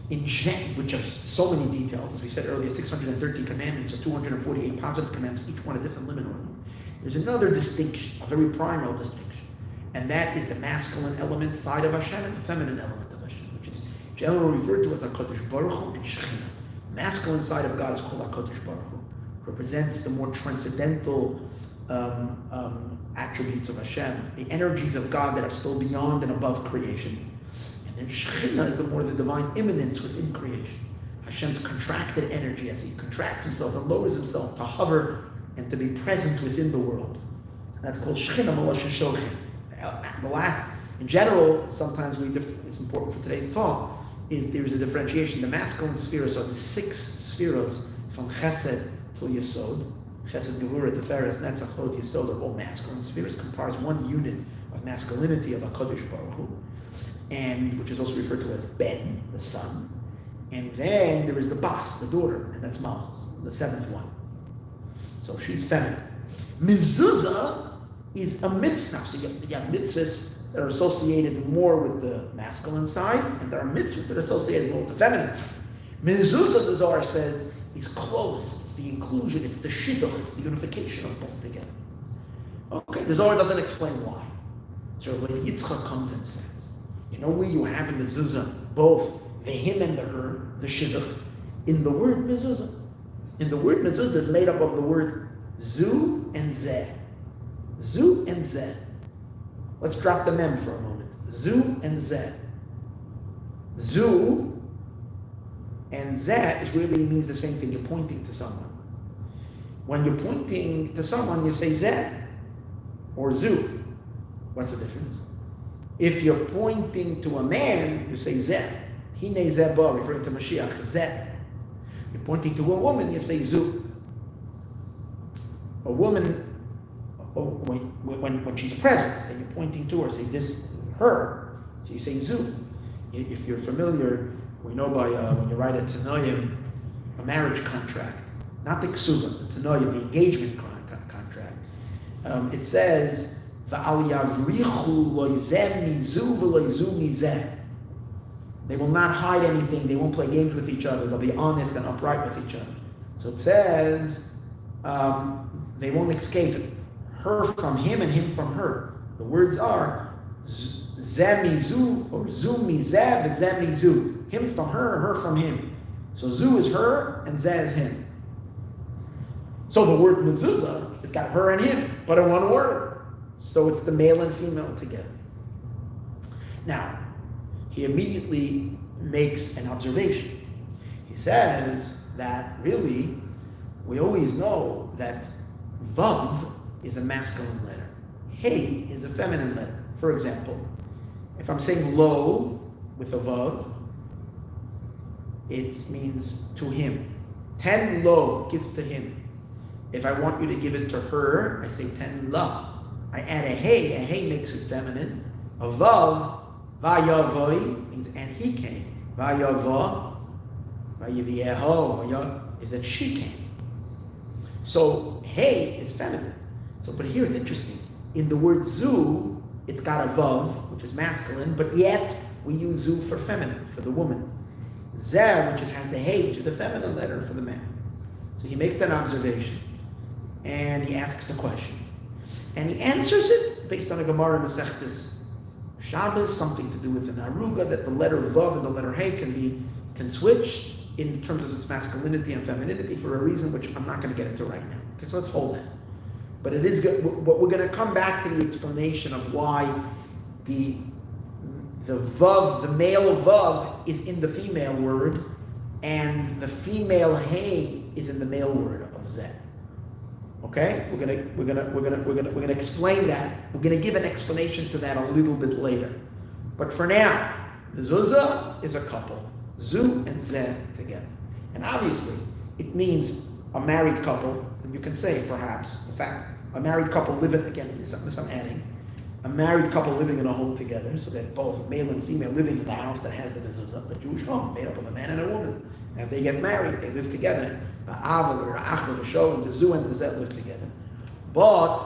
which has so many details, as we said earlier, 613 commandments or 248 positive commandments, each one a different limit on them. There's another distinction, a very primal distinction, and that is the masculine element side of Hashem and the feminine element of Hashem, which is generally referred to as HaKadosh Baruch Hu and Shechina. Masculine side of God is called HaKadosh Baruch Hu, represents the more transcendental attributes of Hashem, the energies of God that are still beyond and above creation. And then Shechina is the divine immanence within creation. Hashem's contracted energy as he contracts himself and lowers himself to hover and to be present within the world. And that's called Shechina Malashon Shochin. In general, sometimes it's important for today's talk, there's a differentiation. The masculine spheres are the 6 spheres from Chesed to Yesod. Chesed, Gevurah, Tiferes, Netzach, Hod, Yesod are all masculine spheres, comprise one unit of masculinity of HaKadosh Baruch Hu, and which is also referred to as Ben, the son. And then there is the Bas, the daughter, and that's Malchus, the 7th one. So she's feminine. Mezuzah is a mitzvah. So you have mitzvahs that are associated more with the masculine side, and there are mitzvahs that are associated more with the feminine side. Mezuzah, the Zohar says, is close. It's the inclusion, it's the shidduch, it's the unification of both together. Okay, the Zohar doesn't explain why. So Rabbi Yitzchak comes and says, you know where you have in mezuzah both the him and the her, the shidduch, in the word mezuzah. In the word mezuzah is made up of the word zu and zeh. Zu and zeh. Let's drop the mem for a moment. Zu and zeh. Zu and zeh is really means the same thing. You're pointing to someone. When you're pointing to someone, you say zeh or zu. What's the difference? If you're pointing to a man, you say zeh. Hine zeh ba, referring to Mashiach, zeh. You're pointing to a woman, you say zu. A woman, when she's present and you're pointing to her, say this, her. So you say zu. If you're familiar, we know by when you write a Tanoim, a marriage contract, not the ksuba, the Tanoim, the engagement contract, it says, V'al yavrichu loizem mizu v'loizu mizeh. They will not hide anything. They won't play games with each other. They'll be honest and upright with each other. So it says they won't escape her from him and him from her. The words are zemizu or zu mizeh v'zemizu. Him from her from him. So zu is her and zeh is him. So the word mezuzah has got her and him, but in one word. So it's the male and female together. Now, he immediately makes an observation. He says that really, we always know that vav is a masculine letter. Hey is a feminine letter. For example, if I'm saying lo with a vav, it means to him. 10 lo, give to him. If I want you to give it to her, I say 10 la. I add a hey makes it feminine. A vav, vayavoi, means and he came. Vayava, vayavieho, is that she came. So hey is feminine. So, but here it's interesting. In the word zu, it's got a vav, which is masculine, but yet we use zu for feminine, for the woman. Zeh, which has the hey, which is the feminine letter for the man. So he makes that observation, and he asks the question. And he answers it based on a Gemara in Masechtas Shabbos, something to do with an aruga, that the letter vav and the letter hey can switch in terms of its masculinity and femininity for a reason which I'm not going to get into right now. Okay, so let's hold that. But it is good. But we're going to come back to the explanation of why the vav, the male vav, is in the female word, and the female hey is in the male word of zeh. Okay, we're gonna explain that. We're gonna give an explanation to that a little bit later. But for now, the zuzah is a couple, zu and zeh together, and obviously it means a married couple. And you can say perhaps, in fact, a married couple living again. This I'm adding. A married couple living in a home together, so that both male and female living in the house that has the mezuzah, the Jewish home made up of a man and a woman. As they get married, they live together. The Av or Ach or the Show and the Zu and the Zet live together. But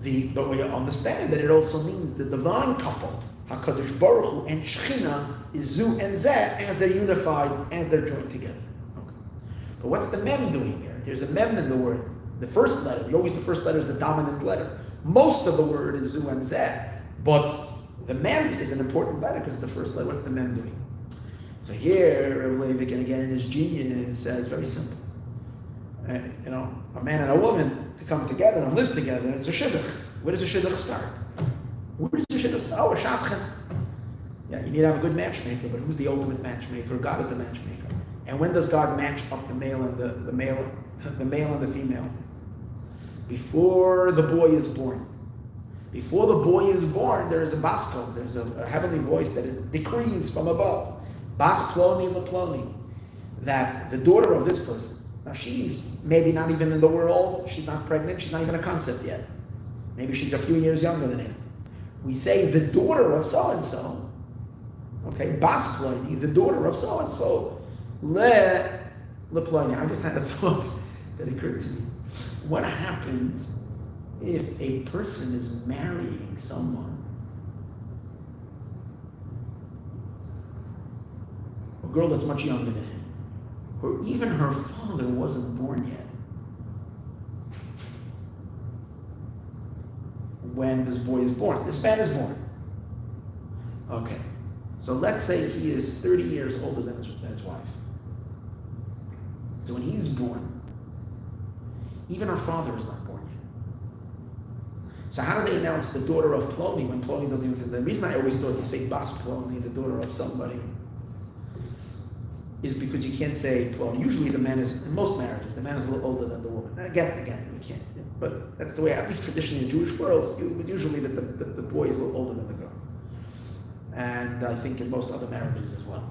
we understand that it also means the divine couple, HaKadosh Baruch Hu and Shechina, is Zu and Zet as they're unified, as they're joined together. Okay. But what's the mem doing here? There's a mem in the word. The first letter, the first letter is the dominant letter. Most of the word is Zu and Zet, but the mem is an important letter because it's the first letter. What's the mem doing? So here, Rabbi again in his genius says very simple. A man and a woman to come together and live together, it's a shidduch. Where does a shidduch start? Where does the shidduch start? Oh, a shadchan. Yeah, you need to have a good matchmaker, but who's the ultimate matchmaker? God is the matchmaker. And when does God match up the male and the male and the female? Before the boy is born. Before the boy is born, there is a baskol, there's a heavenly voice that it decrees from above. Bas ploni leploni, that the daughter of this person, now she's maybe not even in the world, she's not pregnant, she's not even a concept yet. Maybe she's a few years younger than him. We say the daughter of so-and-so, okay, bas ploni, the daughter of so-and-so, leploni. I just had a thought that occurred to me. What happens if a person is marrying someone, a girl that's much younger than him, or even her father wasn't born yet when this boy is born? This man is born. Okay, so let's say he is 30 years older than his wife. So when he's born, even her father is not born yet. So how do they announce the daughter of Ploni when Ploni doesn't even say? The reason I always thought you say Bas Ploni, the daughter of somebody, is because you can't say Ploni. Usually the man is, in most marriages, the man is a little older than the woman. Again, we can't. But that's the way, at least traditionally in Jewish worlds, usually the boy is a little older than the girl. And I think in most other marriages as well.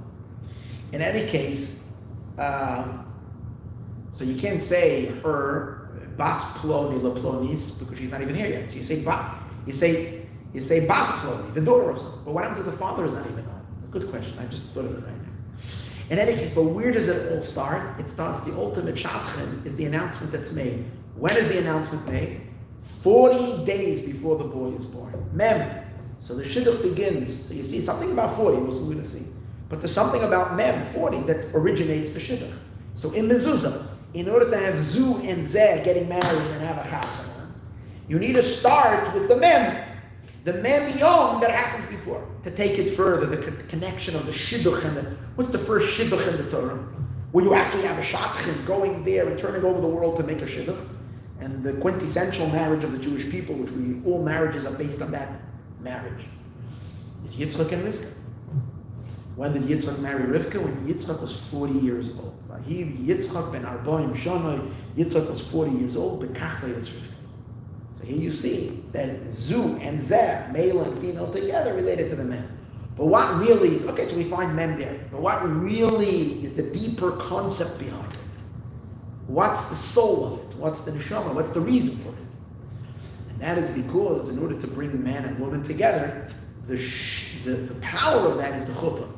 In any case, so you can't say her Bas Ploni Le Plonis because she's not even here yet. So you say Bas Ploni, the daughter of someone. But what happens if the father is not even on? Good question. I just thought of it right now. In any case, but where does it all start? It starts, the ultimate shadchan is the announcement that's made. When is the announcement made? 40 days before the boy is born. Mem. So the shidduch begins. So you see something about 40, we're going to see. But there's something about mem, 40, that originates the shidduch. So in mezuzah, in order to have zu and zeh getting married and have a chasana, you need to start with the mem yom that happens before. To take it further, the connection of the shidduch and what's the first shidduch in the Torah? Where you actually have a shadchan going there and turning over the world to make a shidduch. And the quintessential marriage of the Jewish people, which all marriages are based on that marriage, is Yitzchak and Rivka. When did Yitzchak marry Rivka? When Yitzchak was 40 years old. Yitzchak ben Arbaim Shanai, Yitzchak was 40 years old, Bekachta is Rivka. So here you see that Zu and Zeh, male and female together, related to the men. But what really is, okay, so we find men there, but what really is the deeper concept behind it? What's the soul of it? What's the neshama? What's the reason for it? And that is because in order to bring man and woman together, the power of that is the chuppah.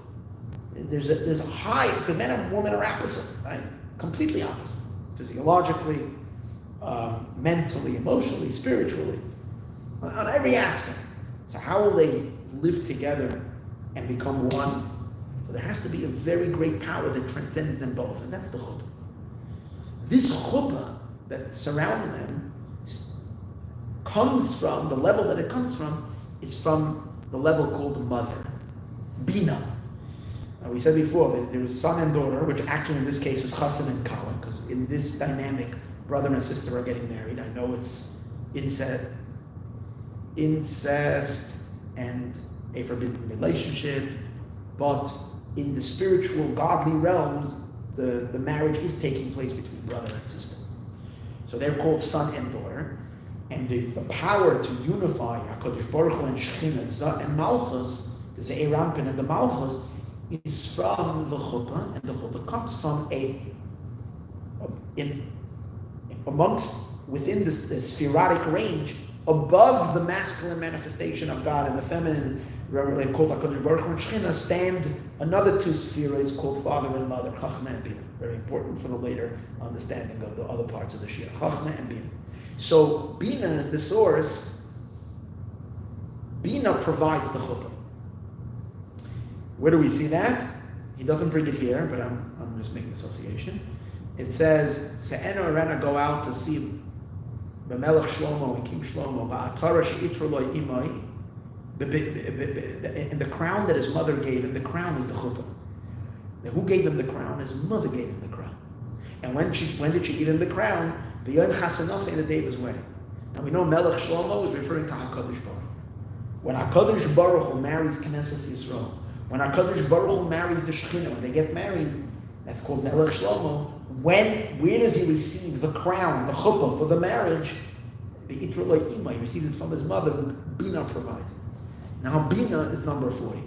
There's a high, because men and women are opposite, right? Completely opposite. Physiologically, mentally, emotionally, spiritually, on every aspect. So how will they live together and become one? So there has to be a very great power that transcends them both, and that's the chuppah. This chuppah that surrounds them comes from, the level that it comes from is from the level called mother, bina. Now we said before that there is son and daughter, which actually in this case is chassan and kala, because in this dynamic, brother and sister are getting married. I know it's incest and a forbidden relationship, but in the spiritual, godly realms, the marriage is taking place between brother and sister. So they're called son and daughter. And the power to unify HaKadosh Baruch Hu and Shekhinah and Malchus, the Ze'er Rampin and the Malchus, is from the chuppah, and the chuppah comes from within the spherotic range, above the masculine manifestation of God and the feminine, called HaKadosh Baruch Hu and Shekhinah, stand another two spheres called father and mother, Chachma and Bina. Very important for the later understanding of the other parts of the Shia, Chachma and Bina. So Bina is the source. Bina provides the chuppah. Where do we see that? He doesn't bring it here, but I'm just making association. It says, Se'ena Arena go out to see B'melech Shlomo and King Shlomo, Ba'atara she'itru lo imai, and the crown that his mother gave him, the crown is the chuppah. Now, who gave him the crown? His mother gave him the crown. And when did she give him the crown? The Yom Chasanasa in the day of his wedding. Now we know Melech Shlomo is referring to HaKadosh Baruch Hu. When HaKadosh Baruch Hu marries Knesset Yisroel, when HaKadosh Baruch Hu marries the Shekhinah, when they get married, that's called Melech Shlomo. Where does he receive the crown, the chuppah for the marriage? The Yitro Lo Ima, he receives it from his mother, Bina provides it. Now Bina is number 40.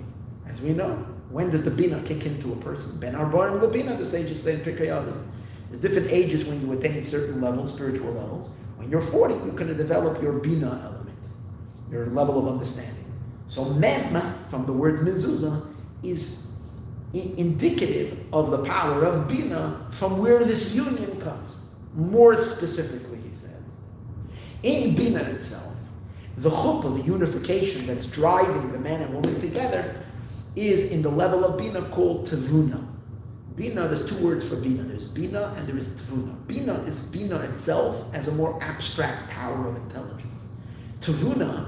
As we know, when does the Bina kick into a person? Ben Arbaim Bina, the sages say in Pirkei Avos. There's different ages when you attain certain levels, spiritual levels. When you're 40, you're going to develop your Bina element, your level of understanding. So Mem, from the word Mezuzah, is indicative of the power of Bina from where this union comes. More specifically, he says, in Bina itself, the chuppah, the unification that's driving the man and woman together, is in the level of Bina called Tevuna. Bina, there's two words for Bina. There's Bina and there is Tevuna. Bina is Bina itself as a more abstract power of intelligence. Tevuna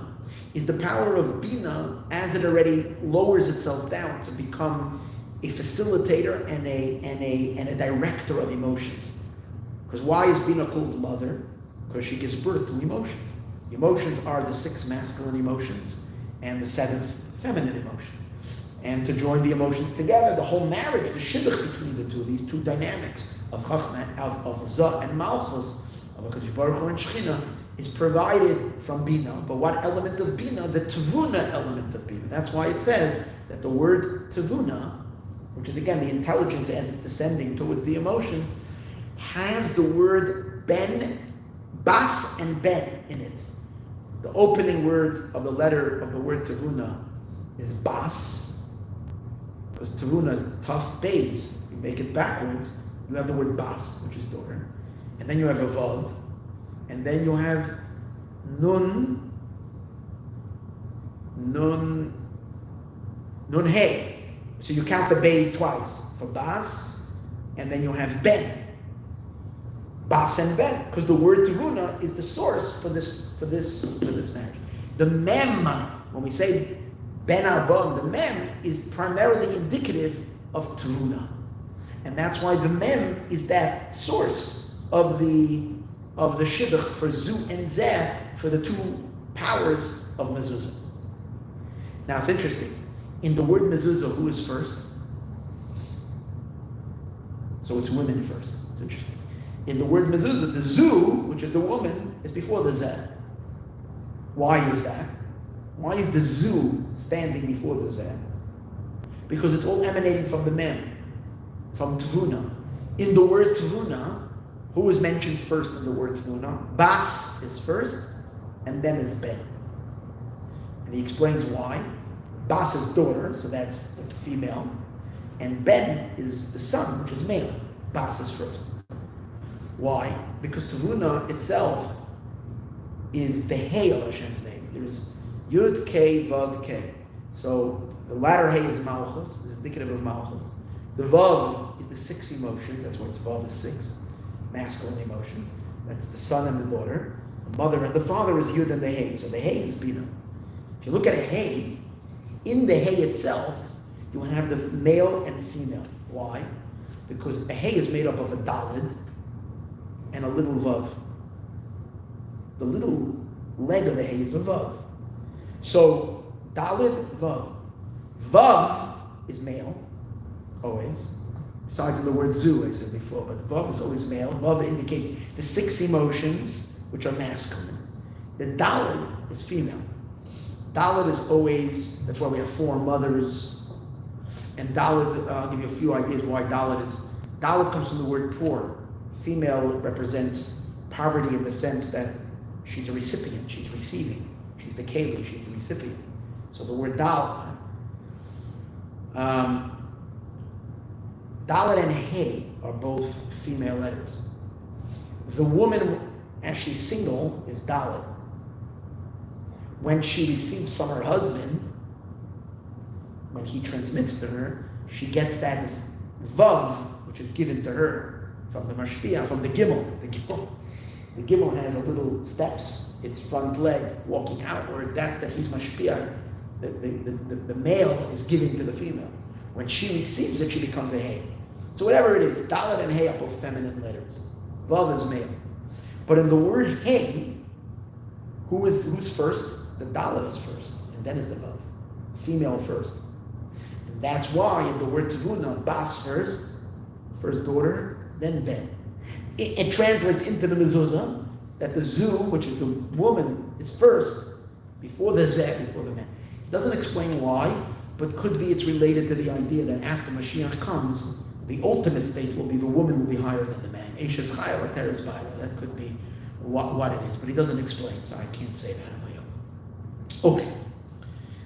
is the power of Bina as it already lowers itself down to become a facilitator and a director of emotions. Because why is Bina called mother? Because she gives birth to emotions. The emotions are the 6 masculine emotions and the 7th feminine emotion. And to join the emotions together, the whole marriage, the shidduch between the two, these two dynamics of Chachma, of Zah and Malchus, of HaKadosh Baruch Hu and Shekhinah, is provided from Bina. But what element of Bina? The Tevuna element of Bina. That's why it says that the word Tevuna, which is again the intelligence as it's descending towards the emotions, has the word Ben, Bas and Ben in it. The opening words of the letter of the word Tevuna is Bas, because Tevuna is tough base. You make it backwards, you have the word Bas, which is daughter, and then you have a Vav, and then you have Nun Hey. So you count the bays twice for bas, and then you have ben. Bas and ben, because the word tevuna is the source for this marriage. The mem, when we say ben arbon, the mem is primarily indicative of tevuna, and that's why the mem is that source of the shidduch for zu and zeh, for the two powers of mezuzah. Now it's interesting. In the word mezuzah, who is first? So it's women first. It's interesting. In the word mezuzah, the zu, which is the woman, is before the zeh. Why is that? Why is the zu standing before the zeh? Because it's all emanating from the mem, from tevuna. In the word tevuna, who is mentioned first in the word tevuna? Bas is first, and then is ben. And he explains why. Bas is daughter, so that's the female, and ben is the son, which is male. Bas is first. Why? Because tevuna itself is the hey of Hashem's name. There's Yud, K, Vav, K. So the latter hey is Malchus, is indicative of Malchus. The Vav is the 6 emotions, that's why it's Vav is 6, masculine emotions. That's the son and the daughter. The mother and the father is Yud and the hey. So the hey is Bina. If you look at a hey, in the hey itself, you have the male and female. Why? Because a hey is made up of a dalid and a little vav. The little leg of the hay is a vav. So dalid, vav. Vav is male, always. Besides in the word zu, I said before, but vav is always male. Vav indicates the 6 emotions, which are masculine. The dalid is female. Dalid is always, that's why we have 4 mothers. And dalid, I'll give you a few ideas why dalid is. Dalid comes from the word poor. Female represents poverty in the sense that she's a recipient, she's receiving. She's the keli, she's the recipient. So the word dalid. Dalid and hey are both female letters. The woman, as she's single, is dalid. When she receives from her husband, when he transmits to her, she gets that vav, which is given to her from the mashpia, from the gimel. The gimel has a little steps, its front leg walking outward. That's that he's mashpia. The male is giving to the female. When she receives it, she becomes a hey. So whatever it is, daled and hey are both feminine letters. Vav is male. But in the word hey, who's first? The daled is first, and then is the vav. Female first. And that's why in the word tevuna, bas first daughter, then ben. It translates into the mezuzah that the zu, which is the woman, is first, before the zeh, before the man. He doesn't explain why, but could be it's related to the idea that after Mashiach comes, the ultimate state will be the woman will be higher than the man. Eishes chayil ateres b'ayla. That could be what it is, but he doesn't explain, so I can't say that on my own. Okay,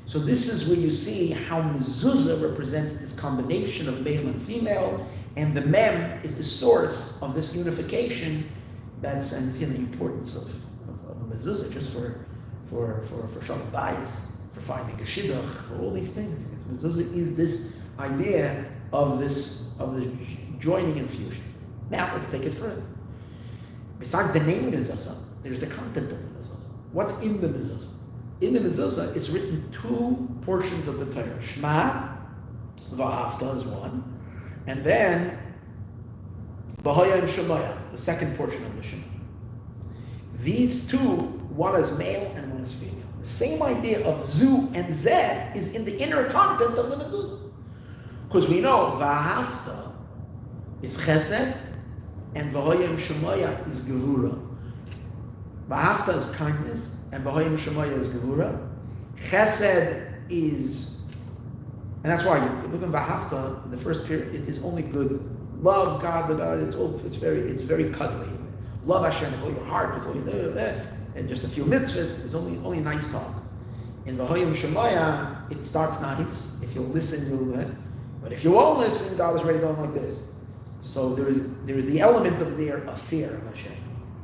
so this is where you see how mezuzah represents this combination of male and female, and the mem is the source of this unification. That's and see the importance of mezuzah just for shalom bayis, for finding a shidduch, for all these things. Mezuzah is this idea of the joining and fusion. Now let's take it further. Besides the name of the mezuzah, there's the content of the mezuzah. What's in the mezuzah? In the mezuzah, it's written 2 portions of the Torah. Shema, v'ahavta is one, and then Maayon and Shemaya, the second portion of the Shema. These 2, one is male and one is female. The same idea of zu and zeh is in the inner content of the mezuzah. Because we know v'ahavta is chesed and Maayon and Shemaya is gevura. V'ahavta is kindness and Maayon and Shemaya is gevura. Chesed is, and that's why you look at v'ahavta in the first period, it is only good. Love God, it's very cuddly. Love Hashem with all your heart, with all your and just a few mitzvahs is only nice talk. In the Maayon Shemaya, it starts nice. If you'll listen, you'll. But if you won't listen, God is already going like this. So there is the element of fear of Hashem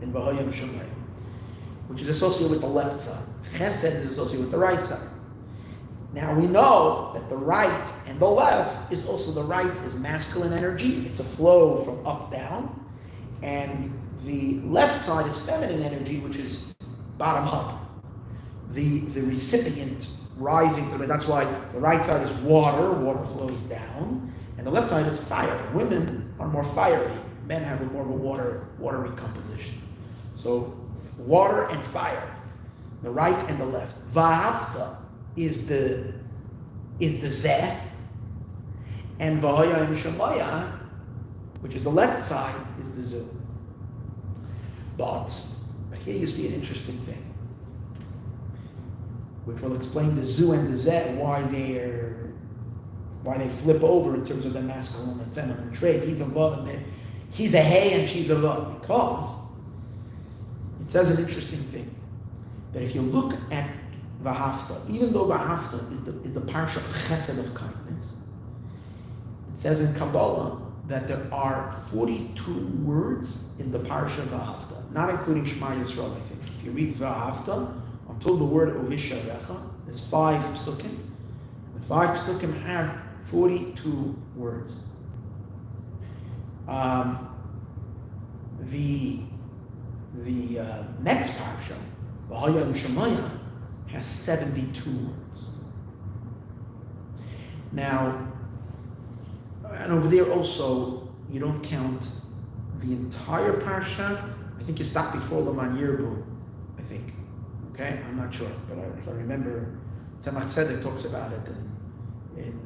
in Maayon Shemaya, which is associated with the left side. Chesed is associated with the right side. Now we know that the right and the left is also, the right is masculine energy. It's a flow from up down. And the left side is feminine energy, which is bottom up. The recipient rising to the, that's why the right side is water flows down. And the left side is fire. Women are more fiery. Men have more of a watery composition. So water and fire, the right and the left. Va'afta is the zeh, and v'haya shemaya, which is the left side, is the zu. But here you see an interesting thing, which will explain the zu and the zeh, why they flip over in terms of their masculine and feminine trait. He's a vav and he's a hey and she's a vav, because it says an interesting thing, that if you look at V'hafta, even though V'hafta is the parsha of chesed, of kindness, it says in Kabbalah that there are 42 words in the parsha of V'hafta, not including Shema Yisroel, I think. If you read V'hafta, until the word Uvisharecha, there's 5 psukim. The 5 psukim have 42 words. The next parsha, V'haya Shemaya, has 72 words. Now, and over there also, you don't count the entire parsha. I think you stop before Laman Yirbu, I think. Okay, I'm not sure, but if I remember, Tzemach Tzedek talks about it in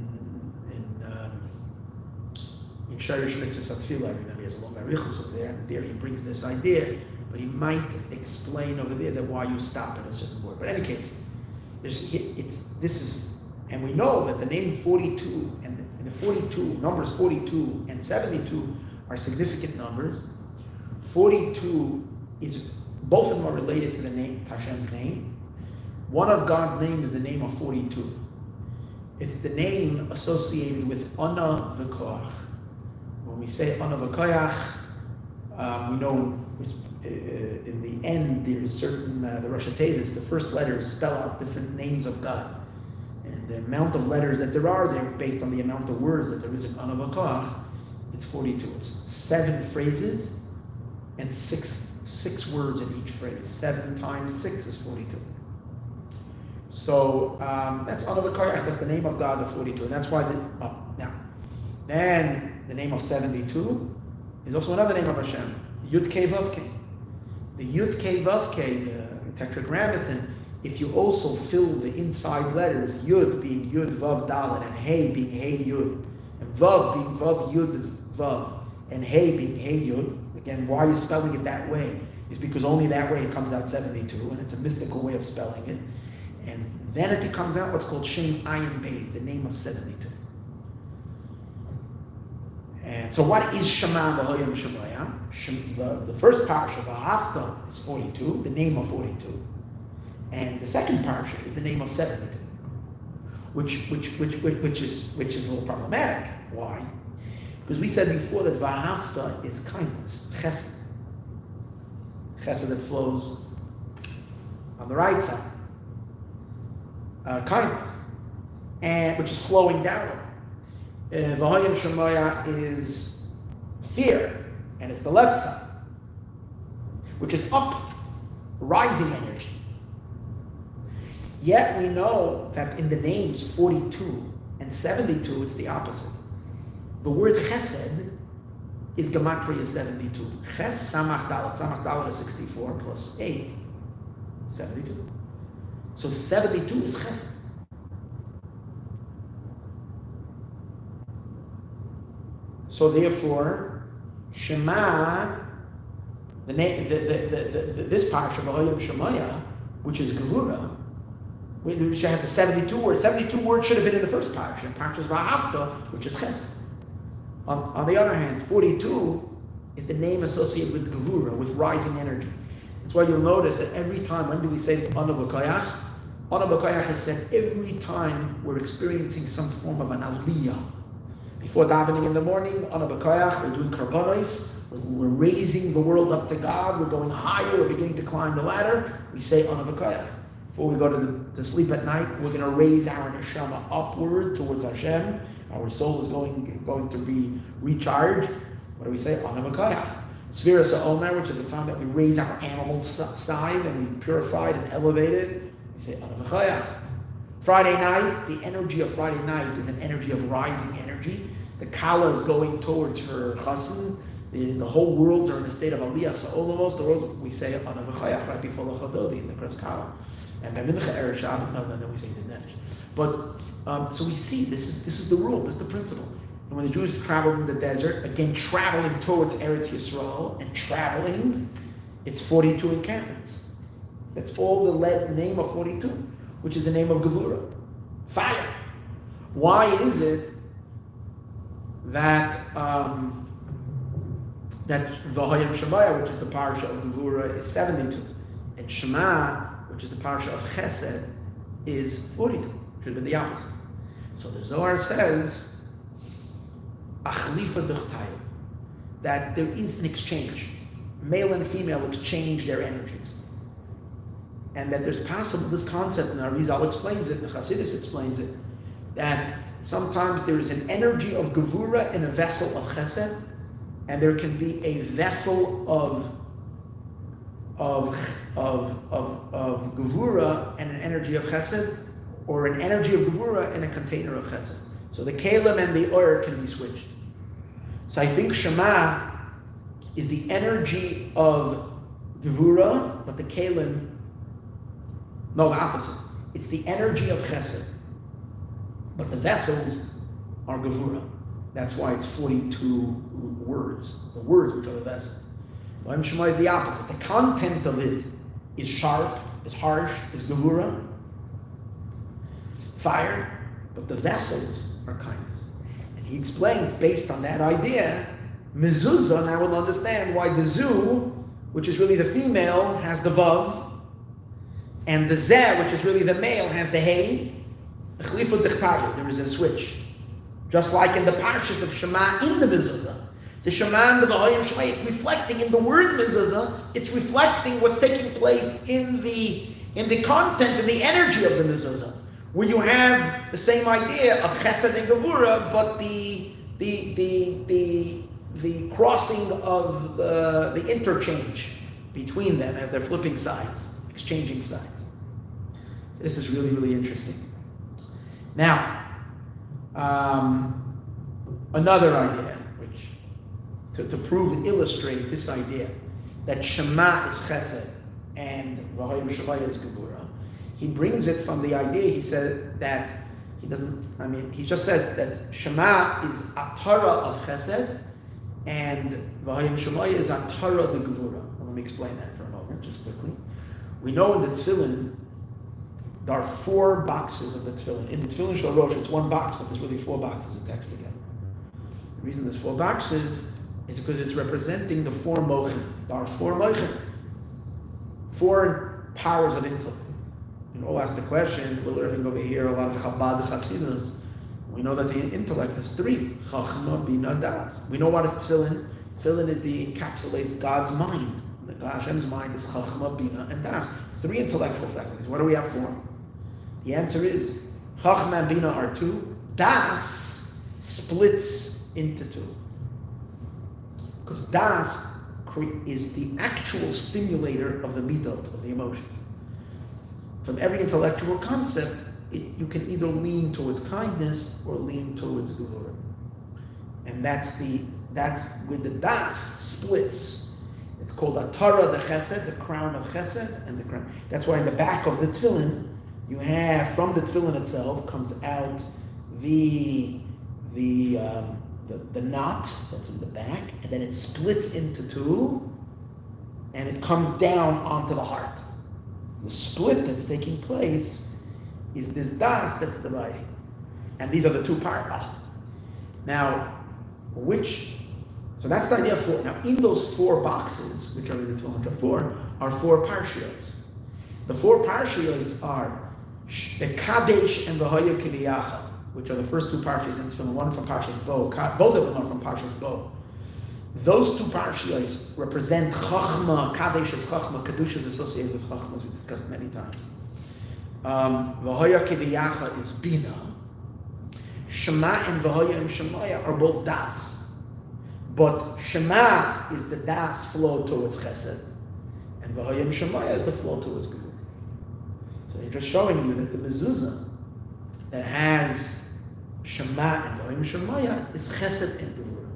Sharish Mitzvah Tefillah. I remember he has a long Arichos over there, and there he brings this idea. But he might explain over there that why you stop at a certain word. But in any case, and we know that the name 42 and the 42, numbers 42 and 72 are significant numbers. 42 is, both of them are related to the name, Hashem's name. One of God's name is the name of 42. It's the name associated with Ana V'Koach. When we say Ana V'Koach, we know in the end there is certain, the Rosh Hashanah, the first letters spell out different names of God. And the amount of letters that there are there, based on the amount of words that there is in Ana V'Koach, it's 42. It's 7 phrases and six words in each phrase. 7 times 6 is 42. So that's Ana V'Koach, that's the name of God of 42. And that's why now, then the name of 72 is also another name of Hashem, Yud Kei Vav Kei. The Yud Kei Vav Kei, the Tetragrammaton, if you also fill the inside letters, Yud being Yud Vav Dalet, and Hey being Hey Yud, and Vav being Vav Yud Vav, and Hey being Hey Yud, again, why are you spelling it that way? Is because only that way it comes out 72, and it's a mystical way of spelling it. And then it becomes out what's called Shem Ayin Beis, the name of 72. And so what is Shema V'Hoyam Shemaya? The first parsha, V'Hafta, is 42, the name of 42. And the second parsha is the name of 72, which is a little problematic. Why? Because we said before that V'Hafta is kindness, chesed. Chesed that flows on the right side. Kindness, and which is flowing downward. V'Hoyam Shemaya is fear, and it's the left side, which is up, rising energy. Yet we know that in the names 42 and 72, it's the opposite. The word chesed is gematria 72. Ches samach dalet is 64 plus 8, 72. So 72 is chesed. So therefore, Shema, this parsha, V'Hoyam Shemaya, which is Gevura, which has the 72 words. 72 words should have been in the first parsha. And parsha is V'Hafta, which is Chesed. On the other hand, 42 is the name associated with Gevura, with rising energy. That's why you'll notice that every time, when do we say Ana B'Koach? Ana B'Koach is said every time we're experiencing some form of an aliyah. Before davening in the morning, Ana B'Koach, we're doing karbanos, we're raising the world up to God, we're going higher, we're beginning to climb the ladder, we say Ana B'Koach. before we go to sleep at night, we're going to raise our neshama upward towards Hashem. Our soul is going to be recharged. What do we say? Anavakayach. Svira Sa'omer, which is a time that we raise our animal side and we purify it and elevate it. We say Anavakayach. Friday night, the energy of Friday night is an energy of rising energy. The Kala is going towards her chassan. The whole worlds are in a state of aliyah. So almost the world, we say Anavachayach right before the Chadodi in the Kras Kala. And by Mincha Erev Shabbat, no, we say the Nefesh. But so we see this is the rule, this is the principle. And when the Jews traveled in the desert, again traveling towards Eretz Yisroel and traveling, it's 42 encampments. That's all the name of 42, which is the name of Gevurah, fire. Why is it that that V'hayim Shemaya, which is the parsha of Gevurah, is 72, and Shema, which is the parsha of Chesed, is 42. Should have been the opposite. So the Zohar says, Achlifa d'chtayu, that there is an exchange. Male and female exchange their energies. And that there's possible, this concept, and Arizal explains it, the Chassidus explains it, that sometimes there is an energy of Gevurah in a vessel of Chesed, and there can be a vessel of Gevurah and an energy of Chesed, or an energy of Gevurah and a container of Chesed. So the Kalim and the Ur can be switched. So I think Shema is the energy of Gevurah, but the Kalim, no, the opposite. It's the energy of Chesed, but the vessels are Gevurah. That's why it's 42 words, the words which are the vessels. V'hayim Shema is the opposite. The content of it is sharp, is harsh, is Gevurah, fire, but the vessels are kindness. And he explains, based on that idea, Mezuzah, now we'll understand why the Zu, which is really the female, has the Vav, and the Zeh, which is really the male, has the Hey. There is a switch. Just like in the parshas of Shema in the Mezuzah. The Shema and the V'hayim Shema, it's reflecting in the word Mezuzah, it's reflecting what's taking place in the content and the energy of the Mezuzah. Where you have the same idea of Chesed and Gevurah, but the crossing of the interchange between them as they're flipping sides, exchanging sides. So this is really, really interesting. Now, another idea, which to prove and illustrate this idea that Shema is Chesed and V'hayim Shema is Gevurah, he brings it from the idea, he said that he just says that Shema is Atara of Chesed and V'hayim Shema is Atara de Gevurah. Let me explain that for a moment, just quickly. We know in the Tefillin, there are 4 boxes of the Tefillin. In the Tefillin Shalosh, it's 1 box, but there's really 4 boxes attached together. The reason there's 4 boxes is because it's representing the 4 mochim. There are 4 mochim, 4 powers of intellect. You know, we'll ask the question, we're learning over here a lot of Chabad Chasidus. We know that the intellect is 3. Chachma, Bina, Das. We know what is Tefillin. Tefillin encapsulates God's mind. Hashem's mind is Chachma, Bina, and Das. 3 intellectual faculties. What do we have 4? The answer is Chachma and Bina are 2. Das splits into 2. Because Das is the actual stimulator of the midot, of the emotions. From every intellectual concept, you can either lean towards kindness or lean towards Gevurah. And that's where the Das splits. It's called Atara the Chesed, the crown of Chesed, and the crown. That's why in the back of the Tefillin, you have, from the Tefillin itself, comes out the knot that's in the back, and then it splits into 2, and it comes down onto the heart. The split that's taking place is this Das that's dividing. And these are the 2 parts. Now, so that's the idea of 4. Now, in those 4 boxes, which are in the 204, are 4 parshios. The 4 parshios are the Kadesh and the V'haya Kiviyachal, which are the first 2 parshios in Tefillin, one from Parshas Bo. Both of them are from Parshas Bo. Those 2 parshios represent Chachma. Kadesh is Chachma. Kedusha is associated with Chachma, as we discussed many times. V'hoya kiviyacha is bina. Shema and V'hoya and Shemaya are both das. But Shema is the das flow towards chesed, and V'hoya and Shemaya is the flow towards gevura. So they're just showing you that the mezuzah that has Shema and V'hoya and Shemaya is chesed and gevura.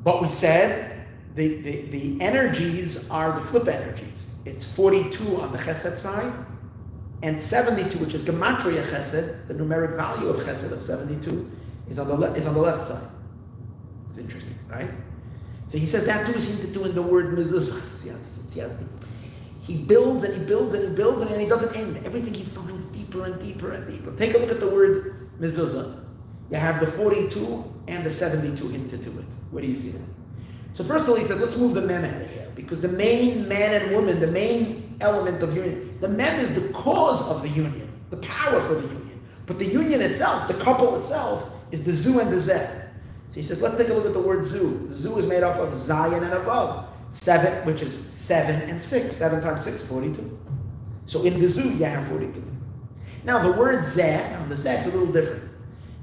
But we said the energies are the flip energies. It's 42 on the chesed side, and 72, which is gematria chesed, the numeric value of chesed of 72, is on the left side. It's interesting, right? So he says that too is him to do in the word mezuzah. He builds and he builds and he builds and he doesn't end. Everything he finds deeper and deeper and deeper. Take a look at the word mezuzah. You have the 42 and the 72 hinted to it. Where do you see that? So first of all, he said, let's move the mem out of here, because the main man and woman, the main element of union, the mem is the cause of the union, the power for the union. But the union itself, the couple itself, is the zu and the zeh. So he says, let's take a look at the word zu. The zu is made up of zayin and a vav. 7, which is 7 and 6. 7 times 6, 42. So in the zu, you have 42. Now the word zeh, now the zeh is a little different.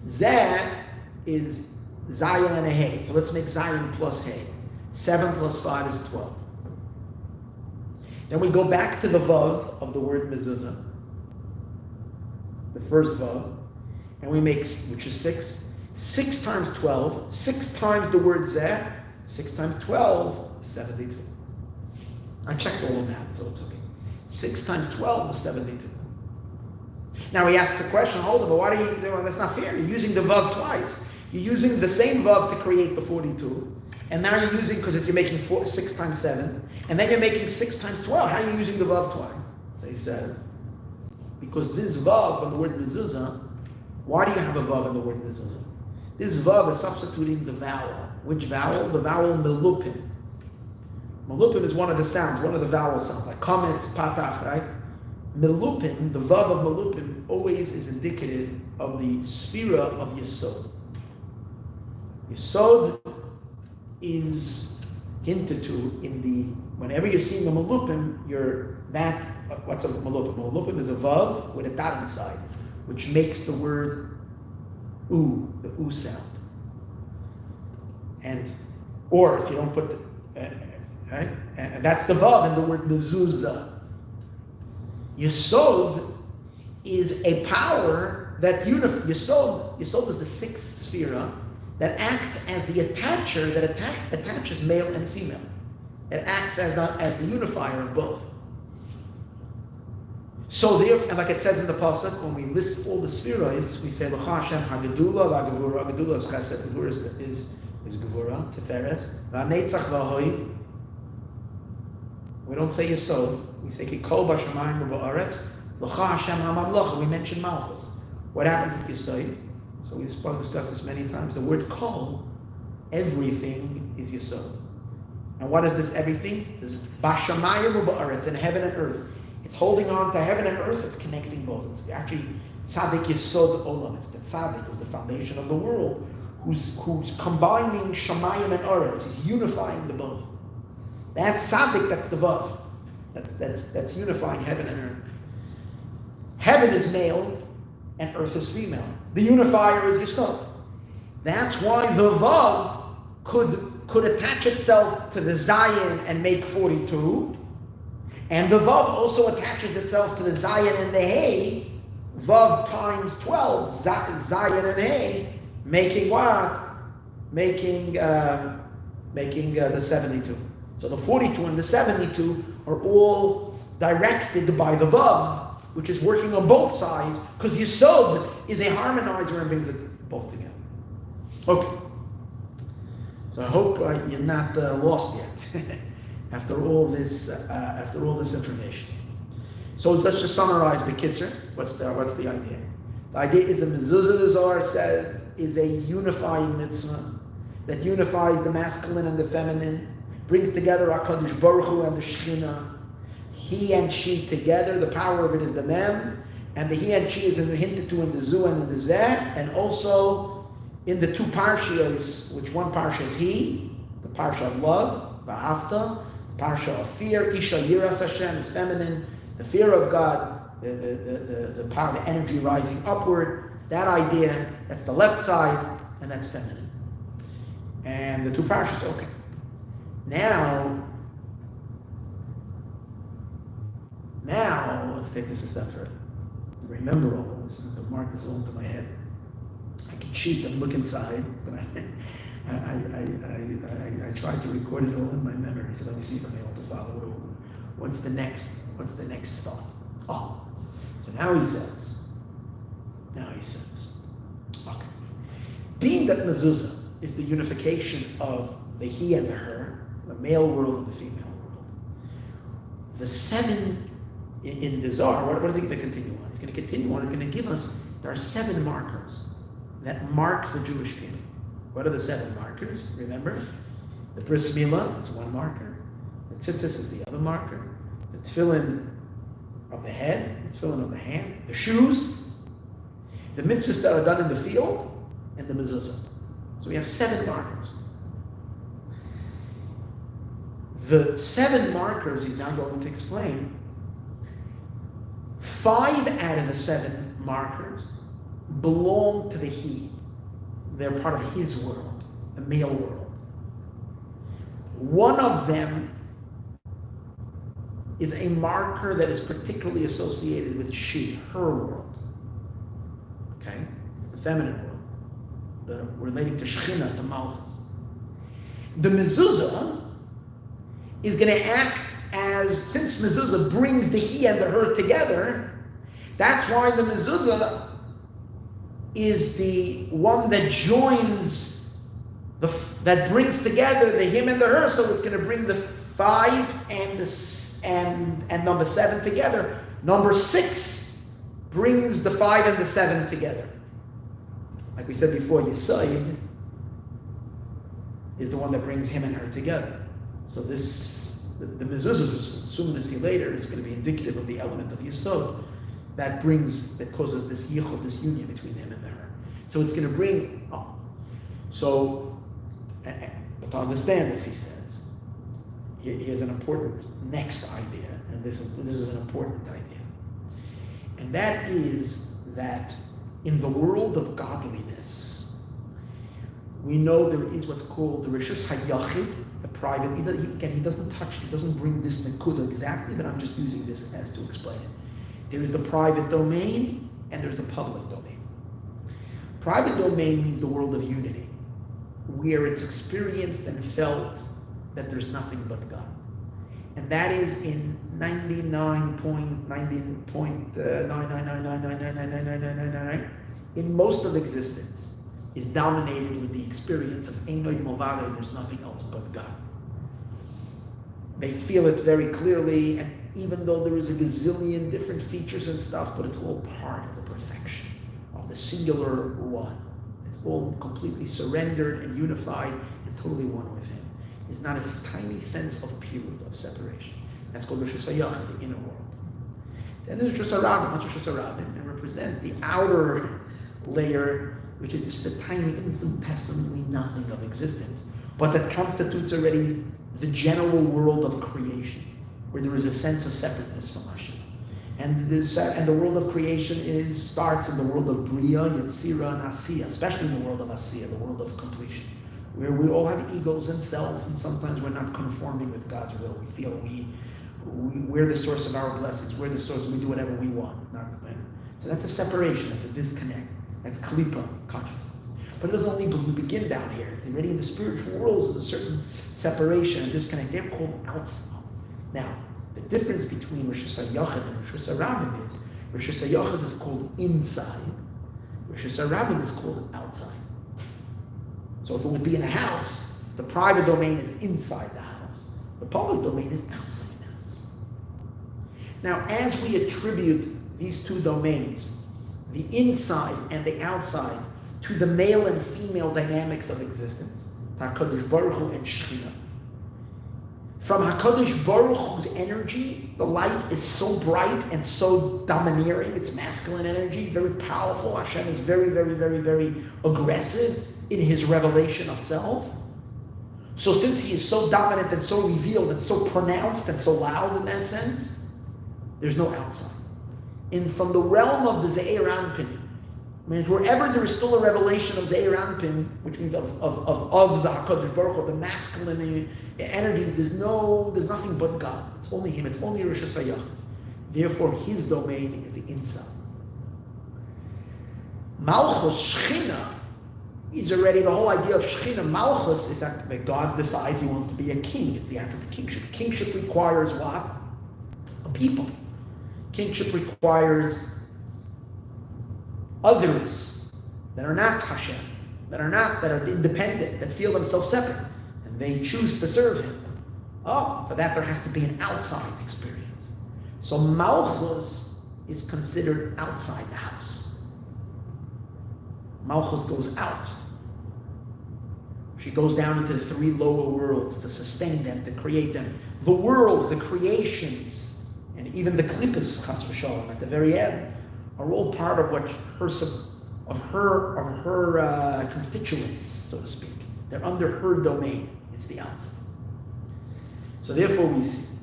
Zeh is zayin and a hey. So let's make zayin plus hey. 7 plus 5 is 12. Then we go back to the vav of the word mezuzah, the first vav, and we make, which is 6. 6 times 12, 6 times the word zeh, 6 times 12 is 72. I checked all of that, so it's okay. 6 times 12 is 72. Now he asks the question, hold on, but why do you, well, that's not fair. You're using the vav twice. You're using the same vav to create the 42. And now you're using, because if you're making 6 times 7, and then you're making 6 times 12, how are you using the vav twice? So he says, because this vav from the word mezuzah, why do you have a vav in the word mezuzah? This vav is substituting the vowel. Which vowel? The vowel melupim. Melupim is one of the sounds, one of the vowel sounds, like kametz, patach, right? Melupim, the vav of melupim, always is indicative of the sphera of Yisod. Yisod is hinted to in the, whenever you're seeing a malupim, what's a malupim? Malupim is a vav with a dot inside, which makes the word u, the u sound. And, or if you don't put the, right? And that's the vav in the word mezuzah. Yisod is a power that Yisod is the sixth sphera that acts as the attacher that attaches male and female. It acts as the unifier of both. So therefore, and like it says in the pasuk, when we list all the spheroids, we say L'cha Hashem Hagedula, La Gevura. Hagedula is Chesed, Gevura is Gevura, Tiferes. V'Netzach V'Hoid. We don't say Yisod. We say Kikol B'Shamayim U'Ba'aretz. L'cha Hashem HaMamlach. We mention Malchus. What happened with Yisod? So we've discussed this many times. The word Kol, everything is Yisod. And what is this everything? This is B'Shamayim U'Ba'aretz, in heaven and earth. It's holding on to heaven and earth. It's connecting both. It's actually Tzaddik Yisod Olam. It's the Tzaddik who's the foundation of the world, who's combining Shamayim and Eretz. He's unifying the both. That's Tzaddik. That's the Vav. That's unifying heaven and earth. Heaven is male and earth is female. The unifier is Yisod. That's why the Vav could attach itself to the Zayin and make 42. And the Vav also attaches itself to the Zayin and the Hey. Vav times 12, Zayin and Hey, making what? Making the 72. So the 42 and the 72 are all directed by the Vav, which is working on both sides, because Yisod is a harmonizer and brings it both together. Okay. So I hope you're not lost yet. After all this information. So let's just summarize B'Kitzur. What's the idea? The idea is the Mezuzah, the Zohar says, is a unifying mitzvah that unifies the masculine and the feminine, brings together HaKadosh Baruch Hu and the Shekhinah. He and she together, the power of it is the Mem, and the he and she is hinted to in the Zu and in the Zeh, and also in the two Parshias, which one Parsha is he, the Parsha of love, V'Afta, parsha of fear. Isha Yiras Hashem is feminine. The fear of God, the power, the energy rising upward. That idea, that's the left side, and that's feminine. And the two parshas, okay. Now, let's take this a step further. Remember all of this, and to mark this all into my head. I can cheat and look inside, but I tried to record it all in my memory, so let me see if I'm able to follow. What's the next thought? Oh, so now he says, okay. Being that mezuzah is the unification of the he and the her, the male world and the female world, the seven in the Zohar, what is he going to continue on? He's going to continue on, he's going to give us, there are 7 markers that mark the Jewish people. What are the 7 markers? Remember? The bris milah is one marker. The tzitzis is the other marker. The tefillin of the head, the tefillin of the hand, the shoes, the mitzvahs that are done in the field, and the mezuzah. So we have 7 markers. The 7 markers he's now going to explain. 5 out of the 7 markers belong to the he. They're part of his world, the male world. One of them is a marker that is particularly associated with she, her world. Okay? It's the feminine world, relating to Shechina, to Malchus. The mezuzah is going to act as, since mezuzah brings the he and the her together, that's why the mezuzah is the one that joins, that brings together the him and the her, so it's going to bring the 5 and number 7 together. Number 6 brings the 5 and the 7 together. Like we said before, Yisroel is the one that brings him and her together. So the mezuzah, soon to see later, is going to be indicative of the element of Yisod that causes this yichud, this union between him and her. So it's going to bring, but to understand this, he says, here's an important next idea, and this is an important idea. And that is that in the world of godliness, we know there is what's called the Rishis HaYachid, the private. He doesn't bring this nekuda exactly, but I'm just using this as to explain it. There is the private domain, and there's the public domain. Private domain means the world of unity, where it's experienced and felt that there's nothing but God. And that is in 99.99999999999 in most of existence, is dominated with the experience of Einod Movado, there's nothing else but God. They feel it very clearly, and even though there is a gazillion different features and stuff, but it's all part of the perfection of the singular one. It's all completely surrendered and unified and totally one with him. There's not a tiny sense of Pirut, of separation. That's called Rishis HaYachid, the inner world. Then there's Rishis HaRabim. What's Rishis HaRabim? It represents the outer layer, which is just a tiny, infinitesimally nothing of existence, but that constitutes already the general world of creation, where there is a sense of separateness from Hashem. And the world of creation starts in the world of Bria, Yetzira, and Asiya, especially in the world of Asiya, the world of completion, where we all have egos and self, and sometimes we're not conforming with God's will. We feel we're the source of our blessings, we're the source, we do whatever we want. So that's a separation, that's a disconnect, that's klipa, consciousness. But it doesn't only begin down here. It's already in the spiritual worlds, there's a certain separation and disconnect. They're called outside. Now, the difference between Rishis HaYachid and Rishis HaRabim is, Rishis HaYachid is called inside, Rishis HaRabim is called outside. So if it would be in a house, the private domain is inside the house. The public domain is outside the house. Now, as we attribute these two domains, the inside and the outside, to the male and female dynamics of existence, HaKadosh Baruch Hu and Shechina. From HaKadosh Baruch Hu's energy, the light is so bright and so domineering, it's masculine energy, very powerful. Hashem is very, very, very, very aggressive in his revelation of self. So since he is so dominant and so revealed and so pronounced and so loud in that sense, there's no outside. From the realm of the Ze'er Anpin, means wherever there is still a revelation of Ze'er Anpin, which means of the HaKadosh Baruch Hu, of the masculine energies, there's nothing but God. It's only Him. It's only Rishis Hayach. Therefore, His domain is the inside. Malchus, Shechina, is already the whole idea of Shechina. Malchus is that God decides He wants to be a king. It's the act of kingship. Kingship requires what? A people. Kingship requires others that are not Hashem, that are independent, that feel themselves separate, and they choose to serve Him. Oh, for that there has to be an outside experience. So Malchus is considered outside the house. Malchus goes out. She goes down into the three lower worlds to sustain them, to create them. The worlds, the creations, and even the klippas, chas v'shalom, at the very end, are all part of what her constituents, so to speak. They're under her domain. It's the outside. So therefore we see,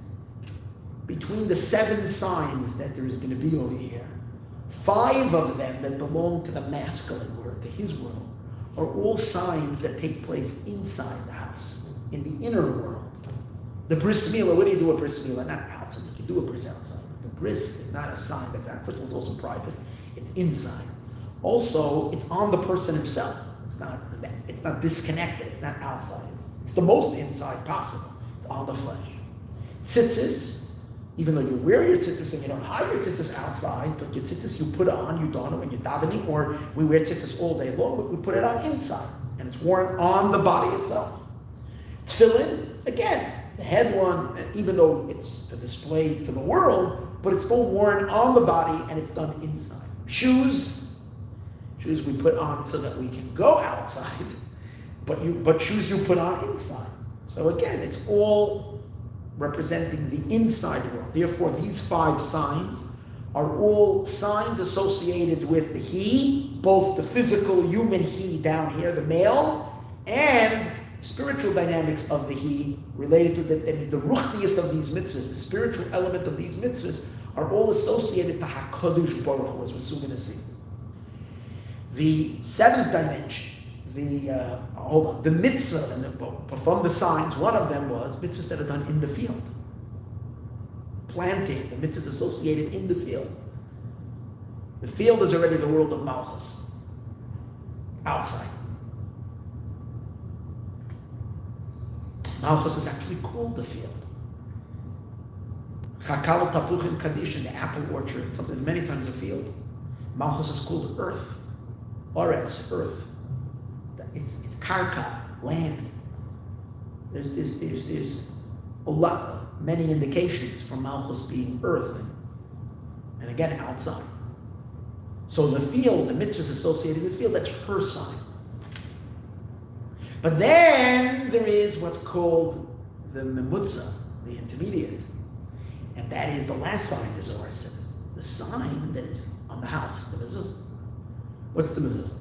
between the 7 signs that there is going to be over here, 5 of them that belong to the masculine world, to his world, are all signs that take place inside the house, in the inner world. The bris milah, what do you do a bris milah? Not outside. You can do a bris outside. The bris is not a sign that's out. First of all, it's also private. It's inside. Also, it's on the person himself. It's not disconnected. It's not outside. It's the most inside possible. It's on the flesh. Tzitzis, even though you wear your tzitzis and you don't hide your tzitzis outside, but your tzitzis you put on, you don't know when you're davening, or we wear tzitzis all day long, but we put it on inside, and it's worn on the body itself. Tefillin, again, the head one, even though it's a display to the world, but it's still worn on the body and it's done inside. Shoes we put on so that we can go outside, but shoes you put on inside. So again, it's all representing the inside world. Therefore, these 5 signs are all signs associated with the he, both the physical human he down here, the male, and spiritual dynamics of the he related to the ruchnius of these mitzvahs, the spiritual element of these mitzvahs, are all associated to HaKadosh Baruch Hu, as we're soon going to see. The 7th dimension, the mitzvah, and from the signs, one of them was mitzvahs that are done in the field. Planting, the mitzvahs associated in the field. The field is already the world of Malchus. Outside. Malchus is actually called the field. Chakal Tapuchim Kaddish, in the apple orchard, there's many times a field. Malchus is called earth. Oretz, earth. It's karka, land. There's a lot, many indications for Malchus being earth and again outside. So the field, the mitzvahs associated with the field, that's her sign. But then there is what's called the memutza, the intermediate. And that is the last sign the Zohar says. The sign that is on the house, the mezuzah. What's the mezuzah?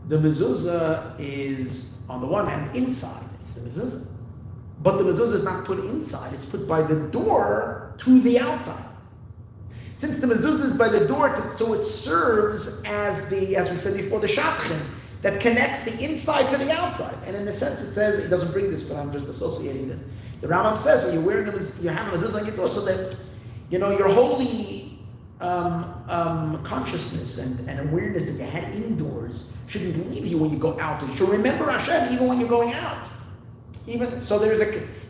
The mezuzah is, on the one hand, inside. It's the mezuzah. But the mezuzah is not put inside. It's put by the door to the outside. Since the mezuzah is by the door, so it serves as as we said before, the shatchin that connects the inside to the outside. And in a sense, it says, it doesn't bring this, but I'm just associating this. The Rambam says, so you have a mezuzah on your door so that, your holy consciousness and awareness that you had indoors shouldn't leave you when you go out. You should remember Hashem even when you're going out. So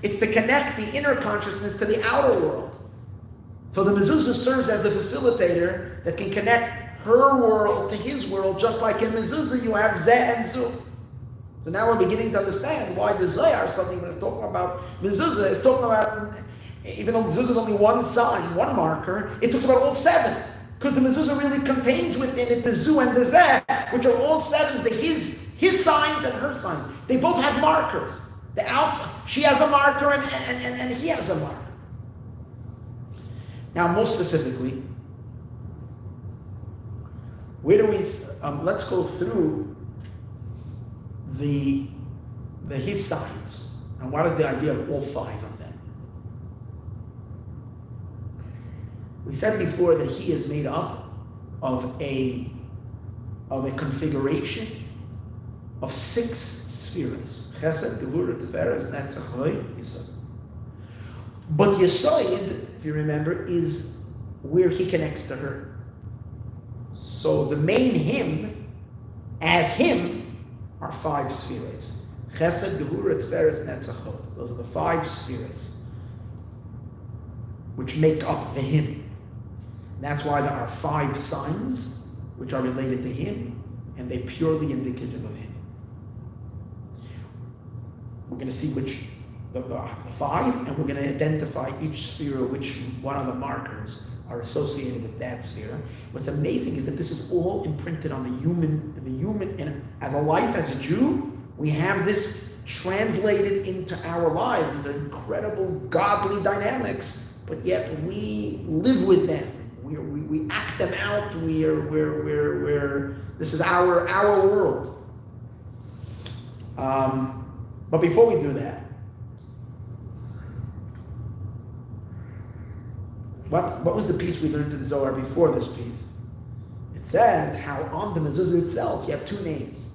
it's to connect the inner consciousness to the outer world. So the mezuzah serves as the facilitator that can connect her world to his world, just like in mezuzah you have zeh and zu. So now we're beginning to understand why the Zohar, something when it's talking about mezuzah, is talking about, even though mezuzah is only one sign, one marker, it talks about all 7. Because the mezuzah really contains within it the zu and the zeh, which are all 7s, his signs and her signs. They both have markers. The outside, she has a marker and he has a marker. Now, more specifically, where do we? Let's go through the his signs. And what is the idea of all 5 of them? We said before that he is made up of a configuration of 6 spheres. Chesed, Gevurah, Tiferes, Netzach, Hod, Yisod. But Yisod, if you remember, is where he connects to her. So the main him, as him, are 5 spheres. Chesed, Gevurah, Tiferes, Netzach, Hod. Those are the 5 spheres which make up the him. That's why there are 5 signs which are related to him, and they're purely indicative of him. We're going to see which the 5, and we're going to identify each sphere, which one of the markers are associated with that sphere. What's amazing is that this is all imprinted on the human, and as a life, as a Jew, we have this translated into our lives. These are incredible godly dynamics, but yet we live with them. We act them out. This is our world. But before we do that, what was the piece we learned in the Zohar before this piece? It says how on the mezuzah itself you have 2 names.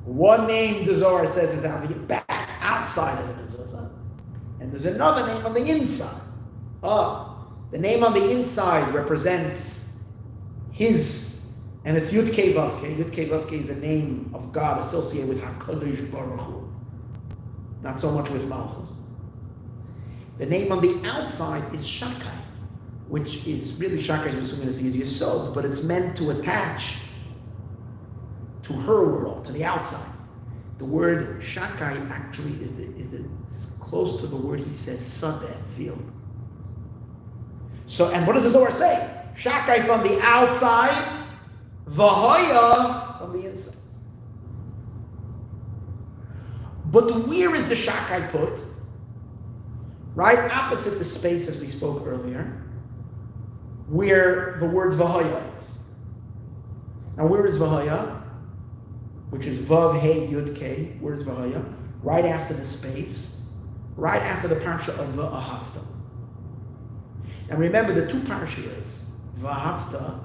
One name the Zohar says is on the back, outside of the mezuzah, and there's another name on the inside. The name on the inside represents his, and it's Yud Kei Vav Kei. Yud Kei Vav Kei is a name of God associated with HaKadosh Baruch Hu, not so much with Malchus. The name on the outside is Shakai, which is really Shakai is assuming is Yisod, but it's meant to attach to her world, to the outside. The word Shakai actually is close to the word he says Sadeh, field. So, and what does the Zohar say? Shakai from the outside, Vahaya from the inside. But where is the Shakai put? Right opposite the space as we spoke earlier, where the word Vahaya is. Now where is Vahaya? Which is Vav, Hey, Yud, Kei. Where is Vahaya? Right after the space, right after the parsha of V'ahavta. And remember the 2 parshas, V'ahavta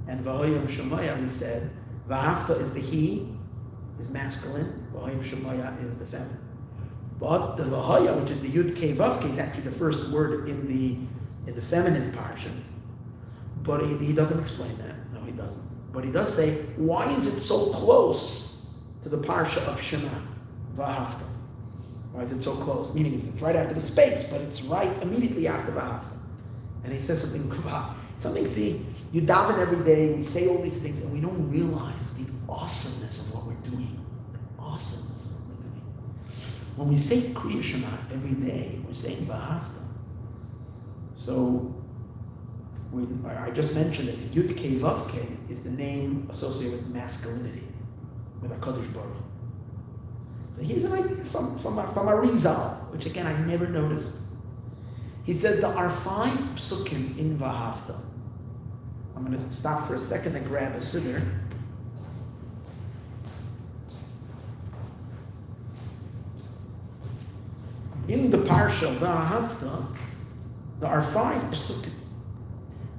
and V'hoyam Shemaya, we said, V'ahavta is the he, is masculine, V'hoyam Shemaya is the feminine. But the V'hoya, which is the Yud Kei Vav Kei, is actually the first word in the feminine parsha. But he doesn't explain that. No, he doesn't. But he does say, why is it so close to the parsha of Shema, V'ahavta? Why is it so close? Meaning it's right after the space, but it's right immediately after V'ahavta. And he says something, see, you daven every day, we say all these things, and we don't realize the awesomeness of what we're doing. The awesomeness of what we're doing. When we say Kriya Shema every day, we're saying V'ahavta. So, I just mentioned that the Yud Kei Vav Kei is the name associated with masculinity, with HaKadosh Baruch Hu. So here's an idea from a Rizal, which again I never noticed. He says there are 5 psukim in V'ahavta. I'm going to stop for a second and grab a siddur. In the parsha V'ahavta, there are 5 psukim.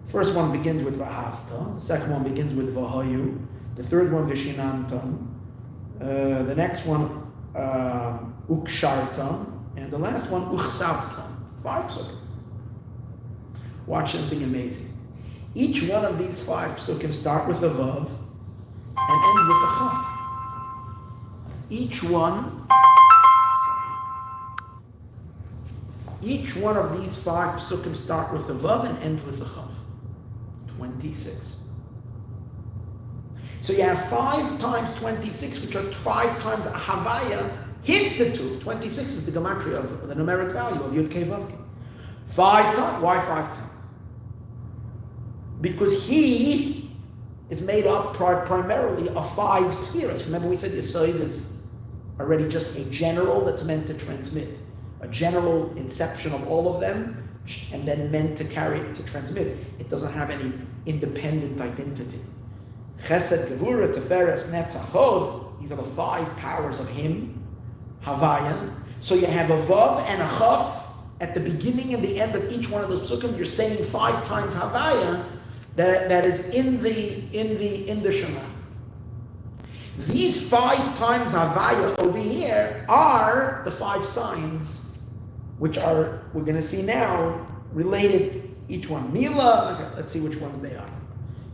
First one begins with V'ahavta. The second one begins with V'hayu. The third one Vishinantam. The next one Ukshartam. And the last one Uchsavtam. 5 psukim. Watch something amazing. Each one of these 5 psukim start with a vav and end with a chaf. Each one of these 5 psukim start with a vav and end with a chaf. 26. So you have 5 times 26, which are 5 times a havaya hinted to. 26 is the gematria of the numeric value of Yud Kei Vav Kei. 5 times. Why 5 times? Because he is made up primarily of 5 spheres. Remember we said Yisroel is already just a general that's meant to transmit. A general inception of all of them, and then meant to transmit. It doesn't have any independent identity. Chesed, Gevurah, Tiferes, Netzach, Hod, these are the 5 powers of him. Havaya. So you have a Vav and a Chaf at the beginning and the end of each one of those psukim. You're saying 5 times Havaya that is in the Shema. These 5 times Havaya over here are the 5 signs, which are, we're going to see now, related, each one. Mila, okay, let's see which ones they are.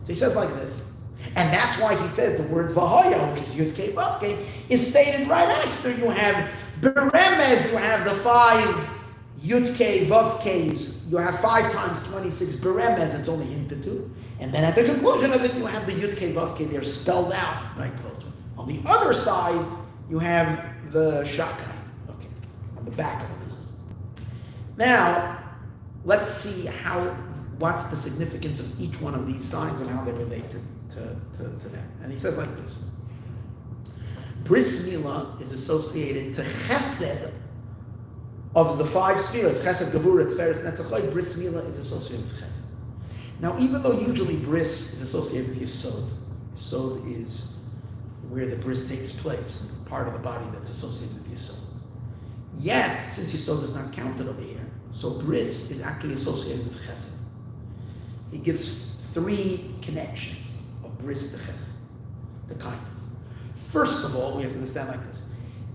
So he says like this. And that's why he says the word Vahaya, which is Yud Kei Vav Kei, is stated right after you have Beremez, you have the 5 Yud Kei Vav Keis. You have 5 times 26 Beremez, it's only into 2. And then at the conclusion of it, you have the Yud Kei Vav Kei, they're spelled out right close to it. On the other side, you have the Shakai, okay, on the back of the mezuzah. Now, let's see what's the significance of each one of these signs and how they relate to them. And he says like this. Bris Milah is associated to Chesed of the 5 spheres. Chesed, Gevurah, Tiferes, Netzach. Bris Milah is associated with Chesed. Now, even though usually Bris is associated with Yisod, Yisod is where the bris takes place, part of the body that's associated with Yisod. Yet, since Yisod is not counted over here, so bris is actually associated with Chesed. He gives 3 connections of bris to Chesed, the kindness. First of all, we have to understand like this.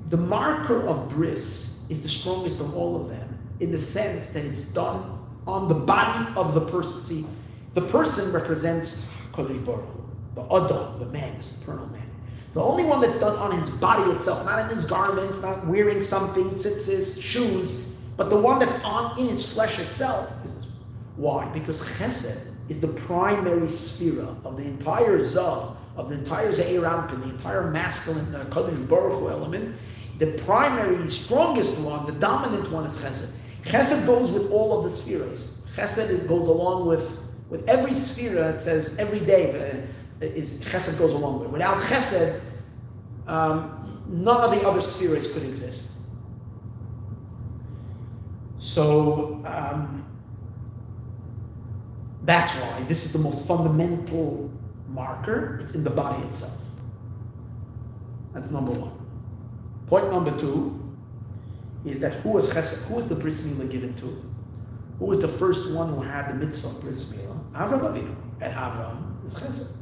The marker of bris is the strongest of all of them, in the sense that it's done on the body of the person. See, the person represents Kodesh Baruch Hu, the Adam, the man, the supernal man. The only one that's done on his body itself, not in his garments, not wearing something, tzitzis, shoes, but the one that's in his flesh itself is this. Why? Because Chesed is the primary sphera of the entire Zah, of the entire Ze'er Anpin, the entire masculine Kodesh Baruch Hu element. The primary, strongest one, the dominant one is Chesed. Chesed goes with all of the spheres. Chesed goes along with every sphera. It says every day. Is Chesed goes along with it. Without Chesed, none of the other spheres could exist. So that's why this is the most fundamental marker. It's in the body itself. That's number 1. Point number 2 is that who is Chesed? Who is the Bris Milah given to? Who was the first one who had the mitzvah of Bris Milah? Avram Avinu. And Avram is Chesed.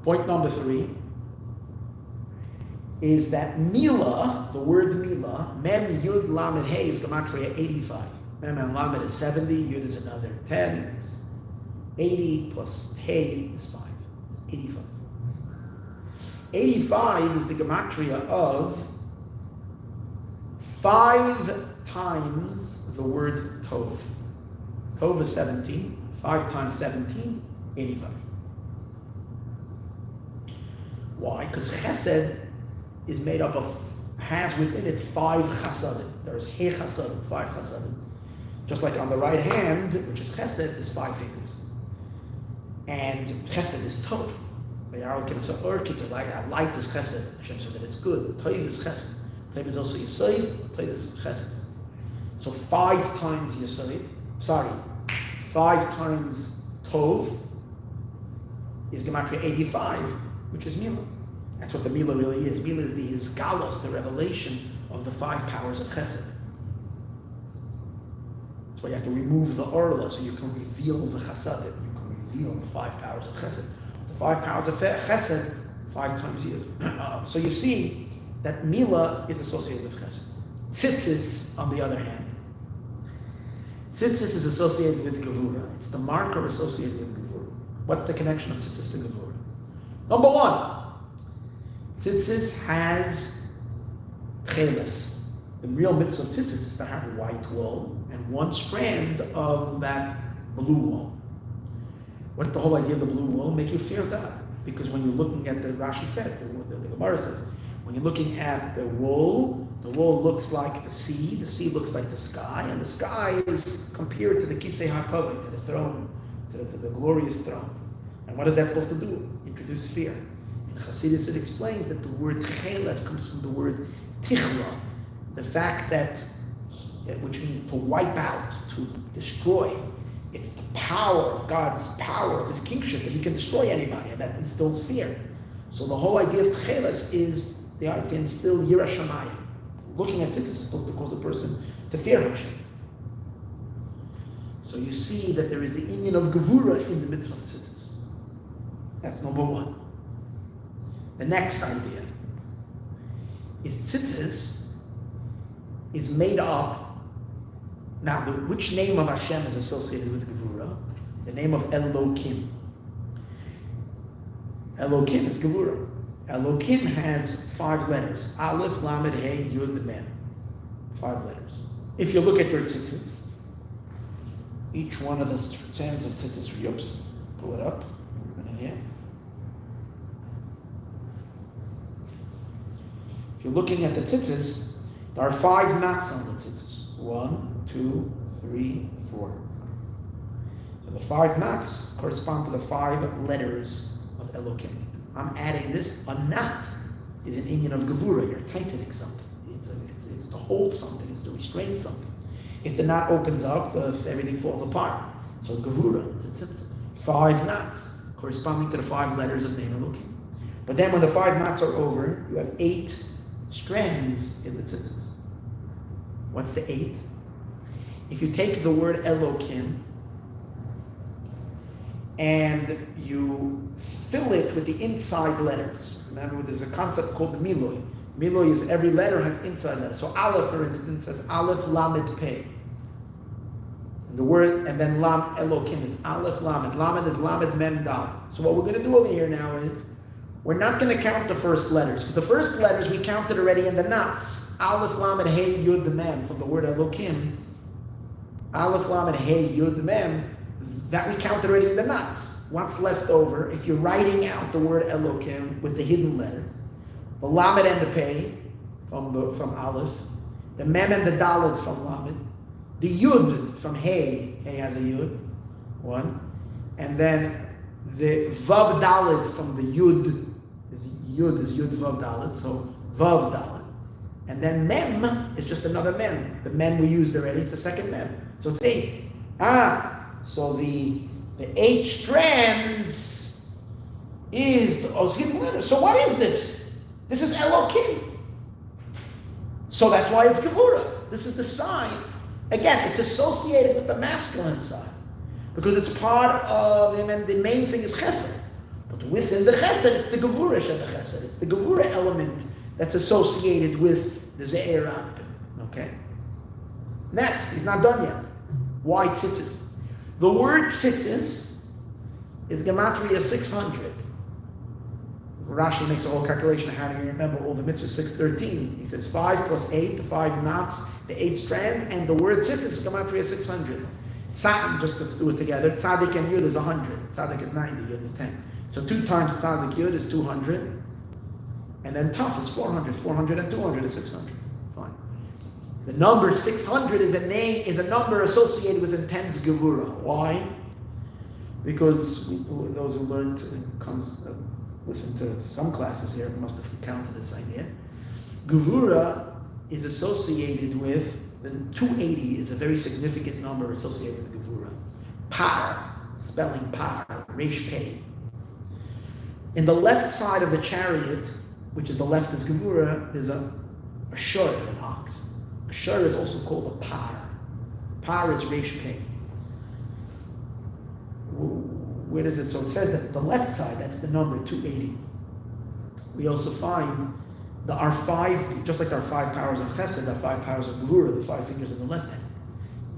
Point number 3 is that Milah, the word Milah, Mem, Yud, Lamed, Hey is Gematria 85. Mem and Lamed is 70, Yud is another 10, is 80 plus Hey is 5. It's 85. 85 is the Gematria of 5 times the word Tov. Tov is 17, 5 times 17, 85. Why? Because Chesed is made up of, has within it 5 chasadim. There's He chasadim, 5 chasadim. Just like on the right hand, which is Chesed, is 5 fingers. And Chesed is Tov. Light is Chesed. Hashem said that it's good. Tov is Chesed. Tov is also Yisod. Tov is Chesed. So 5 times Yisod, 5 times Tov is Gematria 85, which is Milah. That's what the Milah really is. Milah is the Izgalos, the revelation of the 5 powers of Chesed. That's why you have to remove the Orla so you can reveal the Chasadim. You can reveal the 5 powers of Chesed. The 5 powers of Chesed, 5 times Yisod. So you see that Milah is associated with Chesed. Tzitzis, on the other hand. Tzitzis is associated with Gevurah. It's the marker associated with Gevurah. What's the connection of Tzitzis to Gevurah? Number 1, Tzitzis has cheles. The real mitzvah of Tzitzis is to have white wool and 1 strand of that blue wool. What's the whole idea of the blue wool? Make you fear God. Because when you're looking at the Rashi says, the Gemara says, when you're looking at the wool looks like the sea looks like the sky, and the sky is compared to the Kisei HaKavod, to the throne, to the glorious throne. And what is that supposed to do? Introduce fear. In Chassidus it explains that the word cheles comes from the word tichla, the fact that, which means to wipe out, to destroy. It's the power of God's power, of His kingship, that He can destroy anybody, and that instills fear. So the whole idea of cheles is to instill Yira Shamayim. Looking at tzitzis is supposed to cause a person to fear Hashem. So you see that there is the inyan of Gevura in the mitzvah of tzitzis. That's number one. The next idea is tzitzis is made up. Now, which name of Hashem is associated with Gevura? The name of Elokim. Elokim is Gevura. Elokim has 5 letters. Aleph, Lamed, Hey, Yud, Mem. 5 letters. If you look at your tzitzis, each one of the strands of tzitzis riyups, pull it up. Here. If you're looking at the tzitzis, there are 5 knots on the tzitzis. 1, 2, 3, 4. So the 5 knots correspond to the 5 letters of Elokim. I'm adding this. A knot is an inyan of Gevura. You're tightening something. It's to hold something. It's to restrain something. If the knot opens up, everything falls apart. So Gevura, it's 5 knots corresponding to the 5 letters of name Elokim. But then when the 5 knots are over, you have 8 strands in the tzitzis. What's the 8? If you take the word Elokim and you fill it with the inside letters. Remember, there's a concept called the Miloy. Miloy is every letter has inside letters. So Aleph, for instance, has Aleph, Lamed, Pei. And the word, and then Lam, Elokim is Aleph, Lamed. Lamed is Lamed, Mem, Dal. So what we're going to do over here now is, we're not going to count the first letters, because the first letters we counted already in the knots. Aleph, Lamed, Hey, Yud, Mem, from the word Elokim. Aleph, Lamed, Hey, Yud, Mem, that we counted already in the knots. What's left over, if you're writing out the word Elokim with the hidden letters, the Lamed and the Pei from Aleph, the Mem and the Dalet from Lamed, the Yud from Hey has a Yud, 1, and then the Vav Dalet from the Yud is Yud Vav Dalet, so Vav Dalet, and then Mem is just another Mem. The Mem we used already, it's the second Mem, so it's 8. So the 8 strands is those hidden letters. So what is this? This is Elokim. So that's why it's Gevura. This is the sign. Again, it's associated with the masculine side because it's part of him, and the main thing is Chesed. But within the Chesed, it's the Gevura Shel Chesed. It's the Gevura element that's associated with the Ze'er Anpin. Okay. Next, he's not done yet. Why tzitzis? The word tzitzis is gematria 600. Rashi makes a whole calculation of how do you remember all the mitzvahs, 613. He says 5 plus 8, the 5 knots, the 8 strands, and the word tzitzis is gematria 600. Tzaddik, just let's do it together. Tzaddik and Yud is 100. Tzaddik is 90, Yud is 10. So 2 times Tzaddik Yud is 200. And then Taf is 400. 400 and 200 is 600. Fine. The number 600 is a number associated with intense Gevura. Why? Because those who learned, listen to some classes here, must have encountered this idea. Gevura is associated with, the 280 is a very significant number associated with Gevura. Par, spelling par, resh pei. In the left side of the chariot, which is the left is Gevura, there's a shor, an ox. A shor is also called a par. Par is resh pei. Where does it? So it says that the left side, that's the number 280. We also find there are 5, just like there are 5 powers of Chesed, there are 5 powers of Gevura, the 5 fingers in the left hand.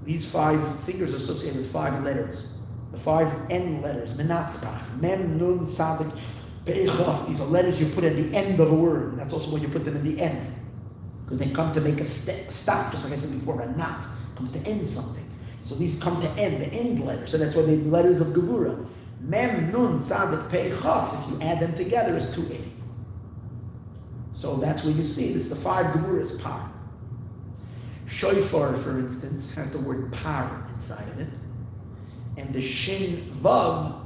These 5 fingers are associated with 5 letters, the 5 end letters, Menatzpach, Mem, Nun, Tzadik, Pei, Chaf. These are letters you put at the end of a word, and that's also when you put them in the end, because they come to make a stop, just like I said before, a knot comes to end something. So these come to end, the end letters, so that's why they're the letters of Gevura. Mem, Nun, Tzadik, Pei, Chaf, if you add them together, is 280. So that's where you see this. The 5 Gevuras, par. Shofar, for instance, has the word par inside of it. And the shin vav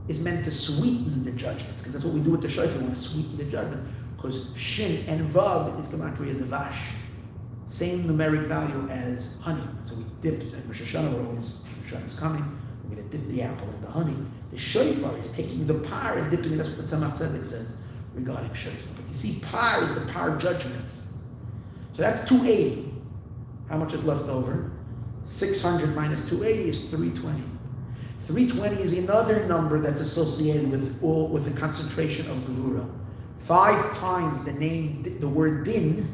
is meant to sweeten the judgments, because that's what we do with the shofar, we want to sweeten the judgments. Because shin and vav is gematria devash. Same numeric value as honey. So we dip, at Rosh Hashanah, Rosh Hashanah is coming, we're going to dip the apple in the honey. The shofar is taking the par and dipping it. That's what the Tzemach Tzedek says regarding shofar. You see, par is the par judgments. So that's 280. How much is left over? 600 minus 280 is 320. 320 is another number that's associated with the concentration of Gevura. 5 times the word din,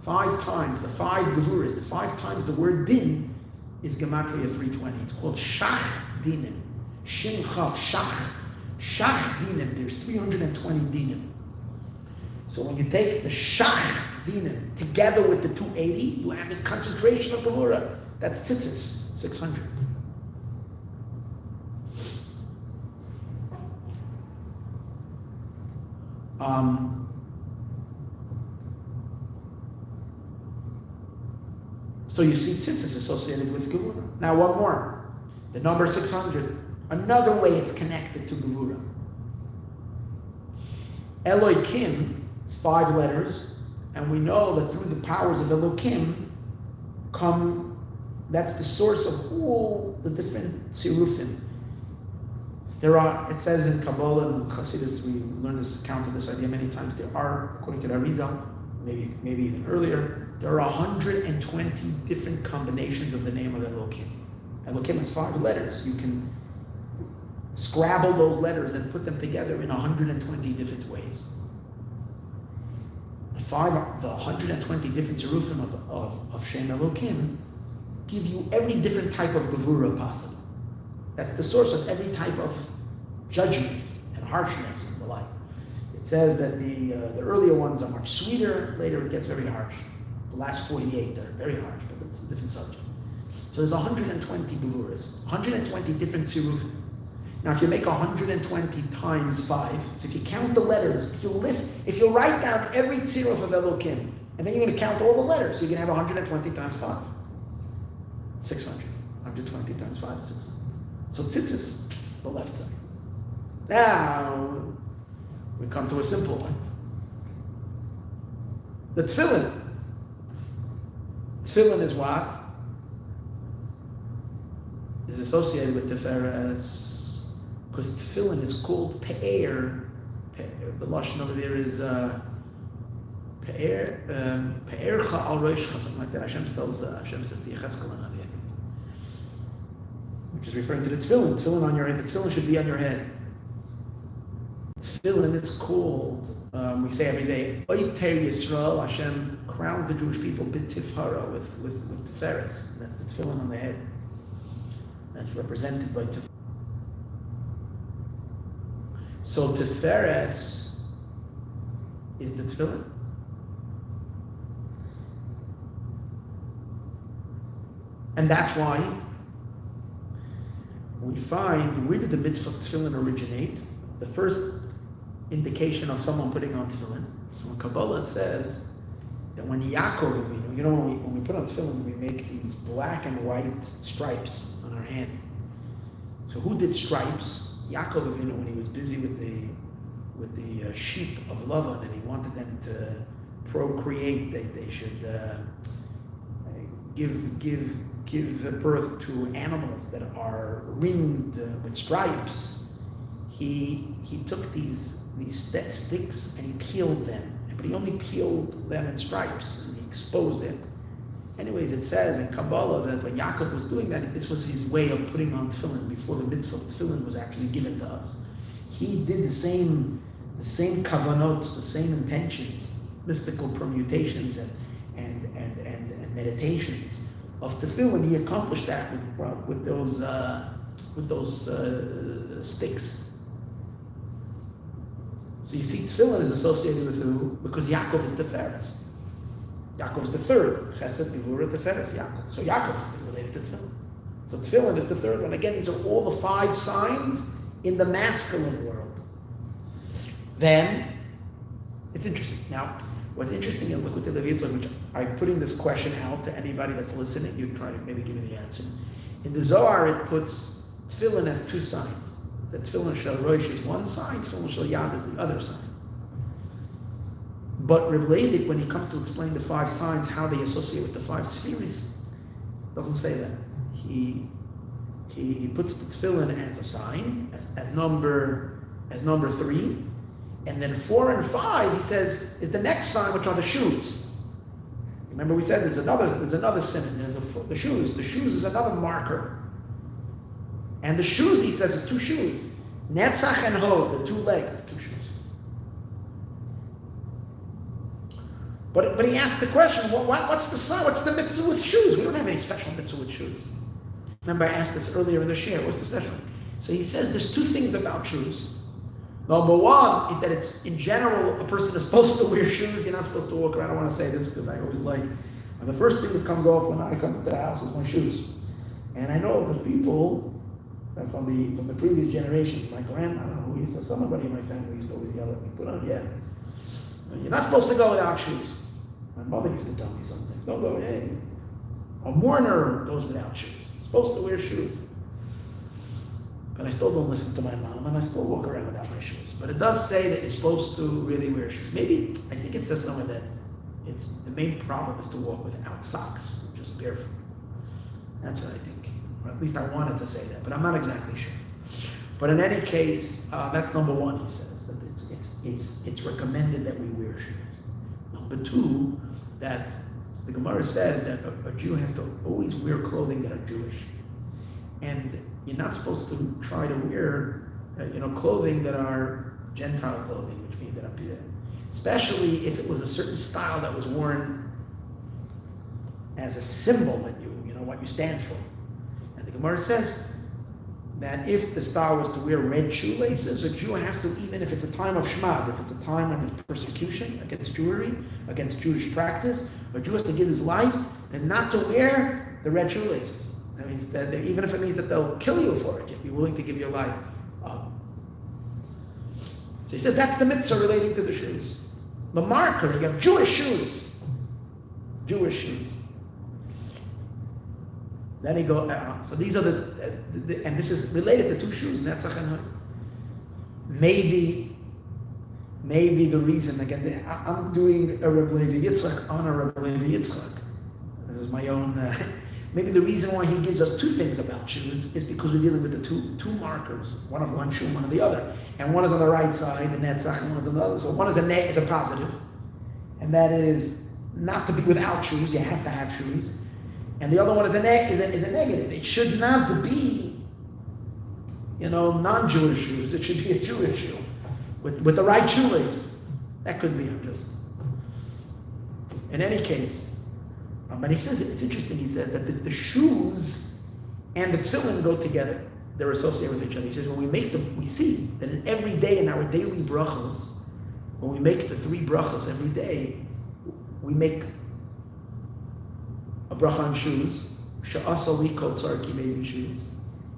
5 times, the 5 Gevuras, the 5 times the word din is Gematria 320. It's called Shach Dinim. Shin Chav, Shach. Shach Dinim, there's 320 Dinim. So when you take the Shach Dinim together with the 280, you have the concentration of Gevura. That's tzitzis, 600. So you see tzitzis associated with Gevura. Now one more. The number 600. Another way it's connected to Gevura. Elokim is 5 letters, and we know that through the powers of Elokim that's the source of all the different tzirufim. It says in Kabbalah and Chassidus, we learned this, counted this idea many times, there are, according to the Arizal, maybe even earlier, there are 120 different combinations of the name of Elokim. Elokim has 5 letters. You can scrabble those letters and put them together in 120 different ways. The 120 different tzirufim of Shem Elokim give you every different type of gevura possible. That's the source of every type of judgment and harshness and the like. It says that the earlier ones are much sweeter, later it gets very harsh. The last 48 are very harsh, but it's a different subject. So there's 120 gevuras, 120 different tzirufim. Now if you make 120 times 5, so if you count the letters, if you write down every tziruf of Elokim, and then you're going to count all the letters, so you can have 120 times 5. 600. 120 times 5 is 600. So tzitzis, the left side. Now, we come to a simple one. The tefillin. Tefillin is what? Is associated with Tiferes, because tefillin is called pe'er. The lashon over there is pe'ercha al roishcha, something like that. Hashem says to Yecheskel and Navi, I think, which is referring to the tefillin. Tefillin on your head. The tefillin should be on your head. Tefillin, it's called, we say every day, Oiter Yisroel, Hashem crowns the Jewish people b'tifhara, with tiferes. That's the tefillin on the head. That's represented by tiferes. So tiferes is the tefillin. And that's why we find, where did the mitzvah of tefillin originate? The first indication of someone putting on tefillin. So in Kabbalah it says that when Yaakov, when we put on tefillin, we make these black and white stripes on our hand. So who did stripes? Yaakov, when he was busy with the sheep of Lavan, and he wanted them to procreate, they should give birth to animals that are ringed with stripes. He took these sticks and he peeled them, but he only peeled them in stripes and he exposed it. Anyways, it says in Kabbalah that when Yaakov was doing that, this was his way of putting on tefillin before the mitzvah of tefillin was actually given to us. He did the same kavanot, the same intentions, mystical permutations and meditations of tefillin. He accomplished that with those sticks. So you see, tefillin is associated with who? Because Yaakov is Tiferes. Yaakov is the third. Chesed, Gevura, Tiferes, Yaakov. So Yaakov is related to tefillin. So tefillin is the third one. Again, these are all the 5 signs in the masculine world. Then, it's interesting. Now, what's interesting in Likutei Levitzah, which I'm putting this question out to anybody that's listening, you try to maybe give me the answer. In the Zohar, it puts tefillin as 2 signs. The tefillin shel rosh is one sign, tefillin shel yad is the other sign. But Reb Leivik, when he comes to explain the 5 signs, how they associate with the 5 spheres, doesn't say that. He puts the tefillin as a sign, as number 3, And then 4 and 5, he says, is the next sign, which are the shoes. Remember we said there's another sin. The shoes. The shoes is another marker. And the shoes, he says, is 2 shoes. Netzach and Hod, the 2 legs, the 2 shoes. But he asked the question, what's the sign? What's the mitzvah with shoes? We don't have any special mitzvah with shoes. Remember I asked this earlier in the share, what's the special? So he says there's 2 things about shoes. Number 1 is that it's, in general, a person is supposed to wear shoes. You're not supposed to walk around. I don't want to say this because I always like, and the first thing that comes off when I come into the house is my shoes. And I know that people from the previous generations, my grandma, I don't know who used to, somebody in my family used to always yell at me, put on, you're not supposed to go without shoes. My mother used to tell me something. Don't go, hey, a mourner goes without shoes. He's supposed to wear shoes. But I still don't listen to my mom, and I still walk around without my shoes. But it does say that you're supposed to really wear shoes. Maybe, I think it says somewhere that the main problem is to walk without socks, just barefoot. That's what I think. Or at least I wanted to say that, but I'm not exactly sure. But in any case, that's number 1, he says, that it's recommended that we wear shoes. Number 2, that the Gemara says that a Jew has to always wear clothing that are Jewish. And you're not supposed to try to wear, clothing that are Gentile clothing, which means that especially if it was a certain style that was worn as a symbol that what you stand for. And the Gemara says that if the style was to wear red shoelaces, a Jew has to, even if it's a time of Shmad, if it's a time of persecution against Jewry, against Jewish practice, a Jew has to give his life and not to wear the red shoelaces. That means that even if it means that they'll kill you for it, you have to be willing to give your life up. So he says that's the mitzvah relating to the shoes. The marker, you have Jewish shoes. Jewish shoes. Then he goes, so these are and this is related to 2 shoes, Netzach and Hod. Maybe the reason, again, I'm doing a Rabbi Yitzchak on a Rabbi Yitzchak. This is my own, maybe the reason why he gives us 2 things about shoes is because we're dealing with the two markers, one of one shoe, one of the other. And one is on the right side, the Netzach, and one is on the other. So one is a positive, and that is not to be without shoes, you have to have shoes. And the other one is a negative. It should not be, non-Jewish shoes. It should be a Jewish shoe with the right shoelaces. That could be, in any case. But he says, it's interesting, he says that the shoes and the tefillin go together. They're associated with each other. He says, when we make them, we see that in every day in our daily brachos, when we make the 3 brachos every day, we make a bracha on shoes, sha'asali kol tzarki baby shoes.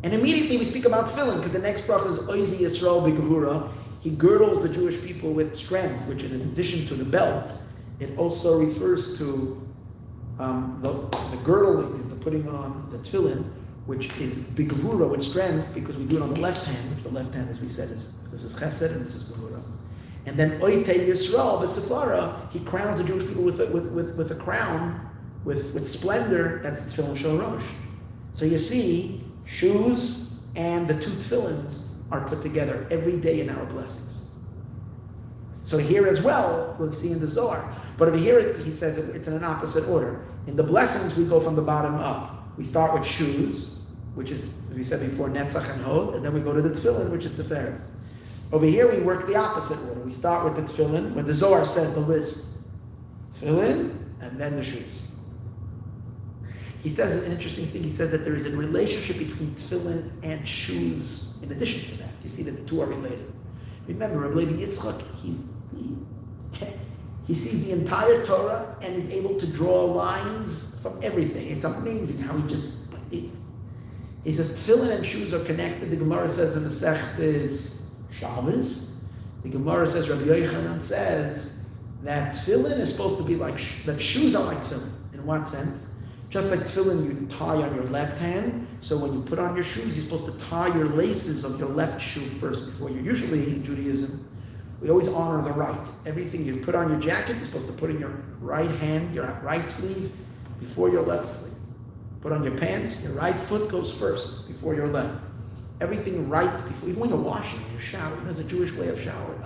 And immediately we speak about tefillin, because the next bracha is oizi Yisroel b'gevura. He girdles the Jewish people with strength, which in addition to the belt, it also refers to the girdling, is the putting on the tefillin, which is b'gevura, with strength, because we do it on the left hand, which the left hand, as we said, this is chesed and this is gevura. And then oite Yisroel b'sefara, he crowns the Jewish people with a crown, with splendor. That's the tefillin shel rosh. So you see, shoes and the 2 tefillins are put together every day in our blessings. So here as well, we'll see in the Zohar. But over here, he says it's in an opposite order. In the blessings, we go from the bottom up. We start with shoes, which is, as we said before, Netzach and Hod, and then we go to the tefillin, which is Tiferes. Over here, we work the opposite order. We start with the tefillin, when the Zohar says the list. Tefillin, and then the shoes. He says an interesting thing. He says that there is a relationship between tefillin and shoes in addition to that. You see that the 2 are related. Remember, Rabbi Yitzchak, he sees the entire Torah and is able to draw lines from everything. It's amazing how he says tefillin and shoes are connected. The Gemara says in the Sechtes Shabbos, the Gemara says, Rabbi Yochanan says that tefillin is supposed to be like, that shoes are like tefillin. In what sense? Just like tefillin, you tie on your left hand. So when you put on your shoes, you're supposed to tie your laces of your left shoe first before you. Usually in Judaism, we always honor the right. Everything you put on your jacket, you're supposed to put in your right hand, your right sleeve, before your left sleeve. Put on your pants, your right foot goes first, before your left. Everything right before, even when you're washing, when you shower, there's a Jewish way of showering.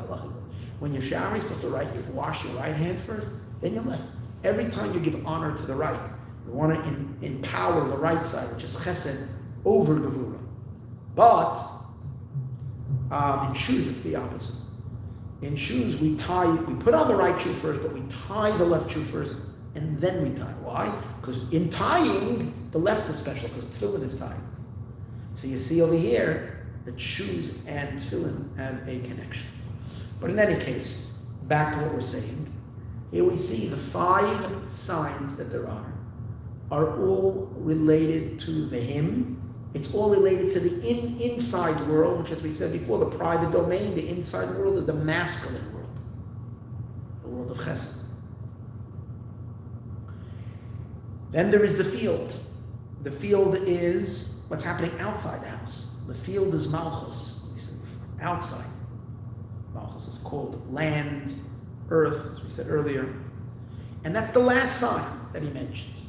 When you're showering, you're supposed to wash your right hand first, then your left. Every time you give honor to the right, you want to empower the right side, which is chesed, over gevura. But in shoes, it's the opposite. In shoes, we put on the right shoe first, but we tie the left shoe first, and then we tie. Why? Because in tying, the left is special, because tefillin is tied. So you see over here that shoes and tefillin have a connection. But in any case, back to what we're saying. Here we see the 5 signs that there are all related to the him. It's all related to the inside world, which, as we said before, the private domain. The inside world is the masculine world, the world of chesed. Then there is the field. The field is what's happening outside the house. The field is malchus. We said before, outside. Malchus is called land, earth, as we said earlier. And that's the last sign that he mentions.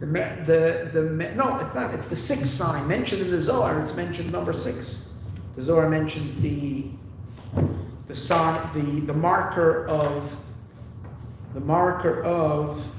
No, it's not. It's the 6th sign mentioned in the Zohar. It's mentioned number 6. The Zohar mentions the sign, the marker of the marker of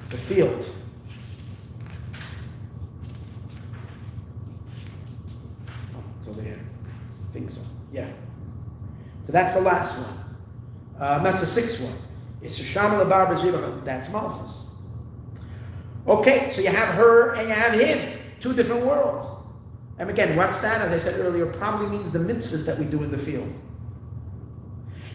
the field. Oh, it's over here. I think so. Yeah. So that's the last one. That's the 6th one. It's Shama Labar B'Zivach. That's Malchus. Okay, so you have her and you have him. 2 different worlds. And again, what's that? As I said earlier, probably means the mitzvahs that we do in the field.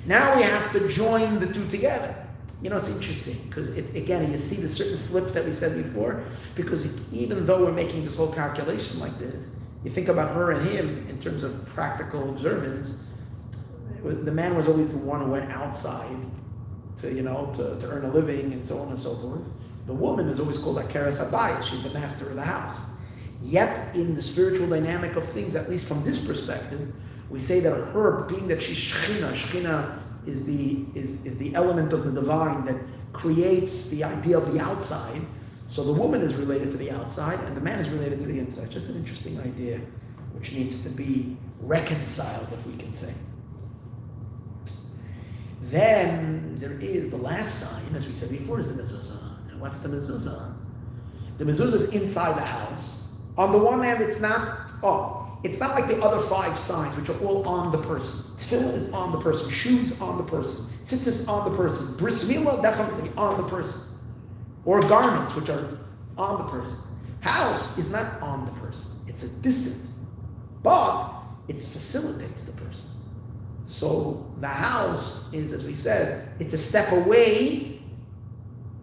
Now we have to join the 2 together. You know, it's interesting, because again, you see the certain flip that we said before, because even though we're making this whole calculation like this, you think about her and him in terms of practical observance, the man was always the one who went outside to earn a living and so on and so forth. The woman is always called Akeres Habayis. She's the master of the house. Yet, in the spiritual dynamic of things, at least from this perspective, we say that her, being that she's Shechina is the element of the divine that creates the idea of the outside. So the woman is related to the outside, and the man is related to the inside. Just an interesting idea, which needs to be reconciled, if we can say. Then there is the last sign, as we said before, is the mezuzah. And what's the mezuzah? The mezuzah is inside the house. On the one hand, it's not like the other 5 signs, which are all on the person. Tefillin is on the person. Shoes on the person. Tzitzis on the person. Bris milah definitely on the person. Or garments, which are on the person. House is not on the person. It's a distant. But it facilitates the person. So the house is, as we said, it's a step away.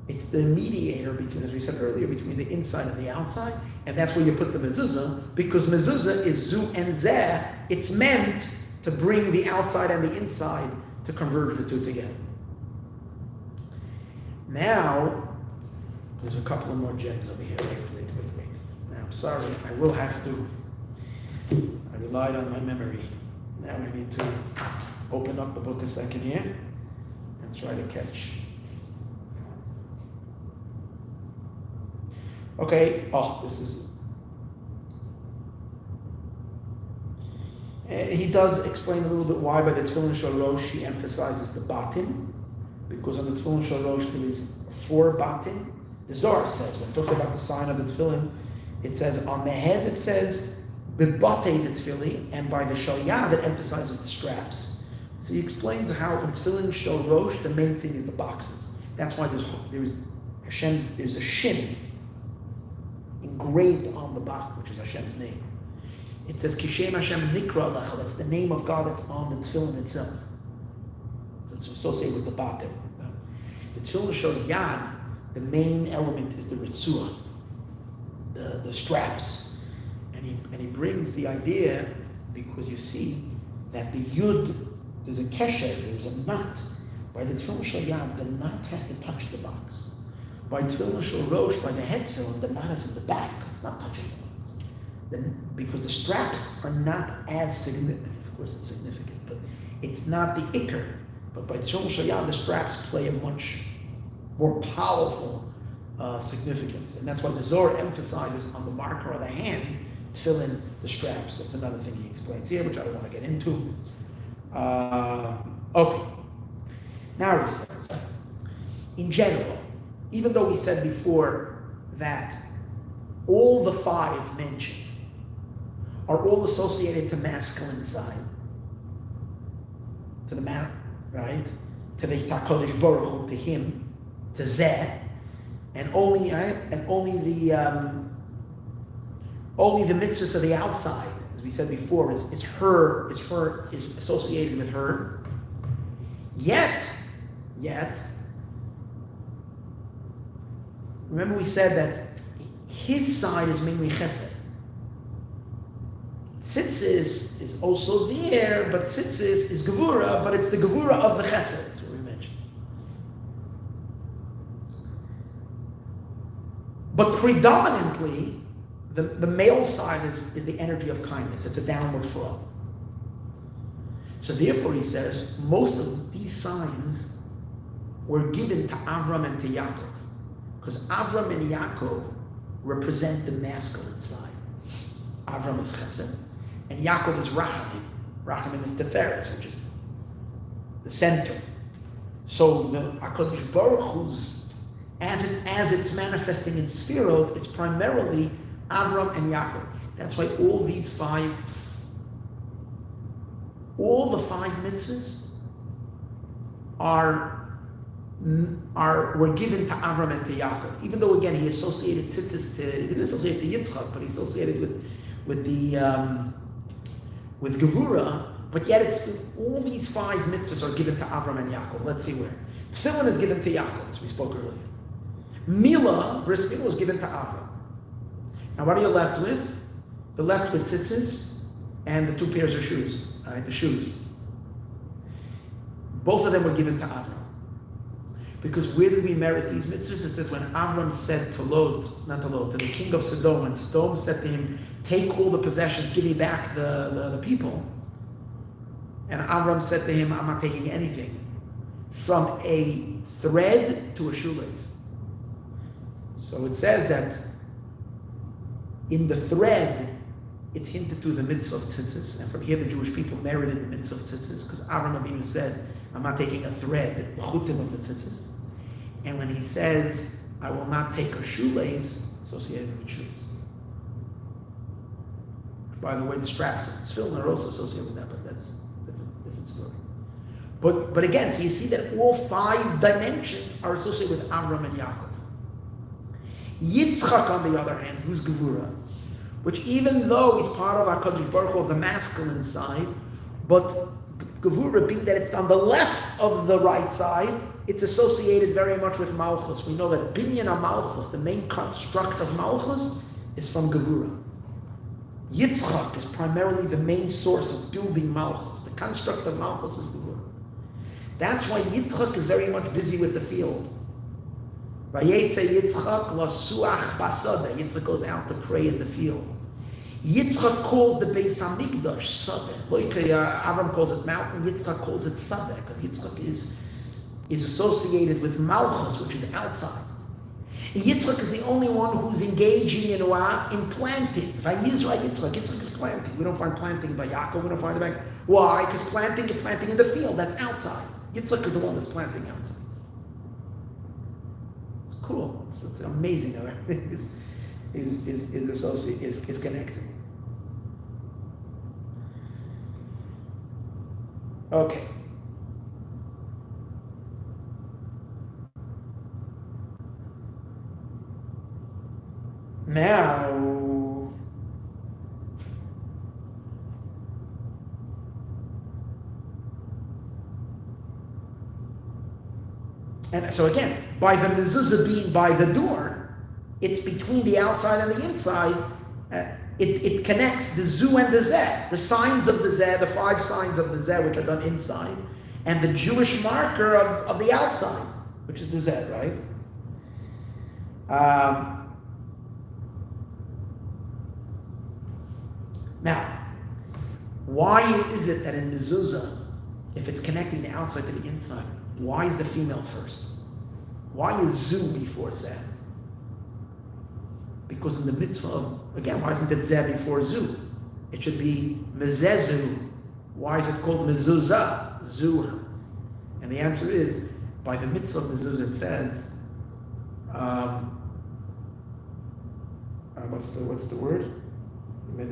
It's the mediator between, as we said earlier, between the inside and the outside. And that's where you put the mezuzah, because mezuzah is zu and zeh. It's meant to bring the outside and the inside to converge the 2 together. Now, there's a couple of more gems over here. Wait. Now, I'm sorry, I will have to. I relied on my memory. Now I need to open up the book a second here and try to catch. Okay, this is... he does explain a little bit why by the Tefillin Shel Rosh he emphasizes the batim, because on the Tefillin Shel Rosh there is 4 batim. The Zohar says, when it talks about the sign of the Tefillin, it says on the head it says B'batei the Tefillin, and by the Shel Yad it emphasizes the straps. So he explains how in Tefillin Shel Rosh the main thing is the boxes. That's why there's a shin engraved on the box, which is Hashem's name. It says Kishem Hashem Nikra Lecha. That's the name of God that's on the tefillin itself. So it's associated with the batim. The Tefillin Shel Yad, the main element is the ritzua, the straps, and he brings the idea because you see that the yud, there's a kesher, there's a knot By the tefillin shel yad, the knot has to touch the box. By tefillin shel rosh, by the head tefillin, the knot is in the back. It's not touching the box. Because the straps are not as significant. Of course, it's significant, but it's not the ikr. But by tefillin shel yad, the straps play a much more powerful significance. And that's why the Zohar emphasizes on the marker of the hand, tefillin, the straps. That's another thing he explains here, which I don't want to get into. Okay. Now he says, in general, even though we said before that all the five mentioned are all associated to masculine side, to the man, right? To the HaKadosh Baruch Hu, to him, to Zeh, and only the mitzvahs of the outside, as we said before, is associated with her. Yet, remember we said that his side is mainly chesed. Tzitzis is also there, but tzitzis is gevura, but it's the gevura of the chesed. That's what we mentioned. But predominantly, the male side is the energy of kindness. It's a downward flow. So therefore, he says, most of these signs were given to Avram and to Yaakov. Because Avram and Yaakov represent the masculine side. Avram is chesed, and Yaakov is rachamim. Rachamim is teferes, which is the center. So the HaKadosh Baruch Hu's, as it's manifesting in Sfirot, it's primarily Avram and Yaakov. That's why all the five mitzvahs were given to Avram and to Yaakov. Even though again he associated tzitzis he didn't associate to Yitzchak, but he associated with Gevura. But yet all these five mitzvahs are given to Avram and Yaakov. Let's see where. Tefillin is given to Yaakov, as we spoke earlier. Milah, bris milah, was given to Avram. Now what are you left with? You're left with tzitzis and the two pairs of shoes. All right, the shoes. Both of them were given to Avram. Because where did we merit these mitzvahs? It says when Avram said to the king of Sodom, when Sodom said to him, take all the possessions, give me back the people. And Avram said to him, I'm not taking anything. From a thread to a shoelace. So it says that in the thread, it's hinted to the mitzvah of tzitzis, and from here the Jewish people merited the mitzvah of tzitzis, because Avram Avinu said, I'm not taking a thread, the chutim of the tzitzis. And when he says, I will not take a shoelace, associated with shoes. By the way, the straps of tefillin are also associated with that, but that's a different story. But again, so you see that all five dimensions are associated with Avram and Yaakov. Yitzchak, on the other hand, who's Gevura, which even though he's part of HaKadosh Baruch Hu of the masculine side, but Gevura, being that it's on the left of the right side, it's associated very much with Malchus. We know that Binyan HaMalchus, the main construct of Malchus, is from Gevura. Yitzchak is primarily the main source of building Malchus. The construct of Malchus is Gevura. That's why Yitzchak is very much busy with the field. Vayetze Yitzchak lasuach basada. Yitzchak goes out to pray in the field. Yitzchak calls the Beis Hamikdash Sadeh. Avram calls it mountain. Yitzchak calls it Sadeh because Yitzchak is associated with Malchus, which is outside. Yitzchak is the only one who's engaging in what? In planting. Vayizra Yitzchak. Yitzchak is planting. We don't find planting by Yaakov. We don't find it by... Why? Because you're planting in the field. That's outside. Yitzchak is the one that's planting outside. It's cool. It's amazing how everything is associated, is connected. Okay. Now, and so again, by the mezuzah being by the door, it's between the outside and the inside. It connects the zu and the zeh, the signs of the zeh, the five signs of the zeh which are done inside, and the Jewish marker of the outside, which is the Zed, right? Now, why is it that in Mezuzah, if it's connecting the outside to the inside, why is the female first? Why is Zu before Zed? Because in the mitzvah of, again, why isn't it Zed before Zu? It should be Mezezu. Why is it called Mezuzah? Zu. And the answer is, by the mitzvah of Mezuzah it says, what's the word? You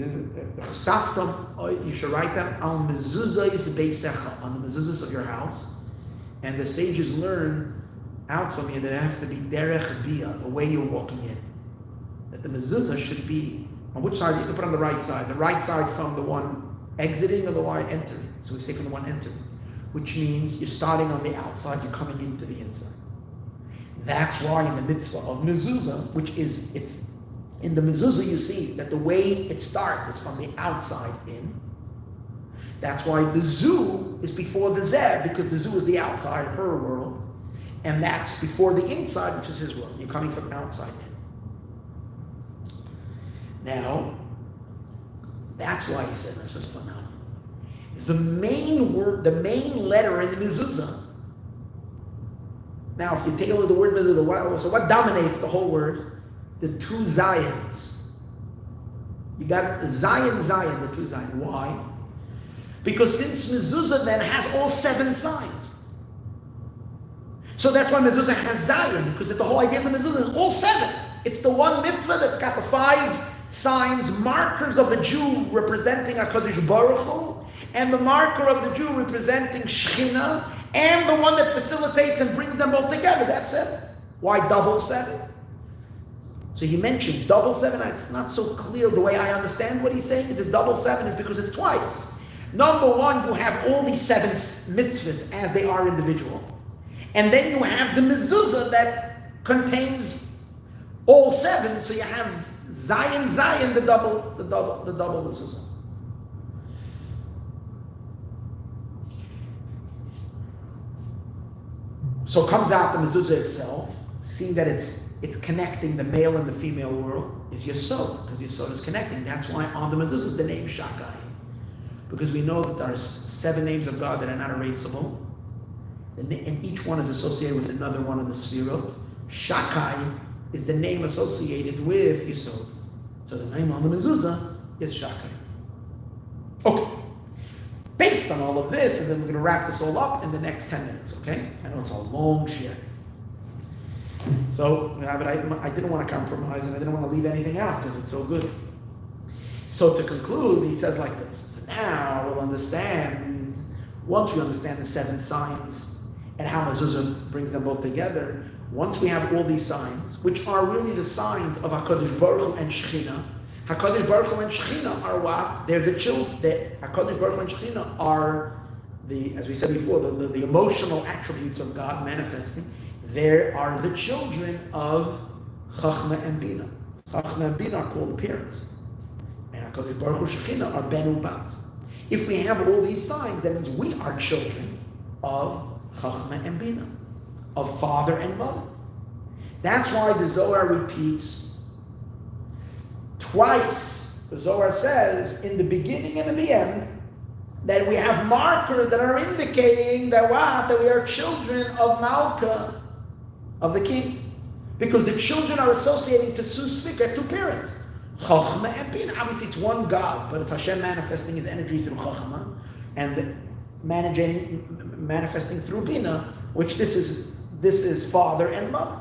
should write that on mezuzahs beisecha, on the mezuzahs of your house. And the sages learn out from here that it has to be derech bia, the way you're walking in. That the mezuzah should be, on which side? You have to put on the right side. The right side from the one exiting or the one entering. So we say from the one entering. Which means you're starting on the outside, you're coming into the inside. That's why in the mitzvah of mezuzah, which is, it's in the mezuzah you see that the way it starts is from the outside in. That's why the Zu is before the Zed, because the Zu is the outside, her world. And that's before the inside, which is his world. You're coming from outside in. Now, that's why he said this is phenomenal. The main word, the main letter in the mezuzah. Now, if you take a look at the word mezuzah, so what dominates the whole word? The two Zions. You got Zion, the two Zion. Why? Because since mezuzah then has all 7 signs. So that's why mezuzah has Zion, because the whole idea of the mezuzah is all 7. It's the one mitzvah that's got the 5 signs, markers of the Jew representing HaKadosh Baruch Hu, and the marker of the Jew representing Shechina, and the one that facilitates and brings them both together. That's it. Why double 7? So he mentions double 7. It's not so clear the way I understand what he's saying. It's a double 7 is because it's twice. Number one, you have all these 7 mitzvahs as they are individual. And then you have the mezuzah that contains all 7. So you have Zion, the double mezuzah. So comes out the mezuzah itself, seeing that it's connecting the male and the female world, is Yisod, because Yisod is connecting. That's why on the mezuzah is the name Shakai. Because we know that there are 7 names of God that are not erasable, and each one is associated with another one of the Sfirot. Shakai is the name associated with Yisod. So the name on the mezuzah is Shakai. Okay. Based on all of this, and then we're going to wrap this all up in the next 10 minutes, okay? I know it's a long shit. So, but I didn't want to compromise, and I didn't want to leave anything out because it's so good. So to conclude, he says like this. So now we'll understand, once we understand the 7 signs and how mezuzah brings them both together, once we have all these signs, which are really the signs of HaKadosh Baruch Hu and Shechina. HaKadosh Baruch Hu and Shechina are what? They're the children. HaKadosh Baruch Hu and Shechina are the, as we said before, the emotional attributes of God manifesting. There are the children of Chachma and Bina. Chachma and Bina are called parents. And HaKadosh Baruch Hu Shechina are Ben Ubaz. If we have all these signs, that means we are children of Chachma and Bina, of father and mother. That's why the Zohar repeats twice. The Zohar says, in the beginning and in the end, that we have markers that are indicating that what? That we are children of Malka, of the king. Because the children are associating to Susvika, 2 parents. Chachma and Bina. Obviously it's one God, but it's Hashem manifesting his energy through Chachma and manifesting through Bina, which this is father and mother.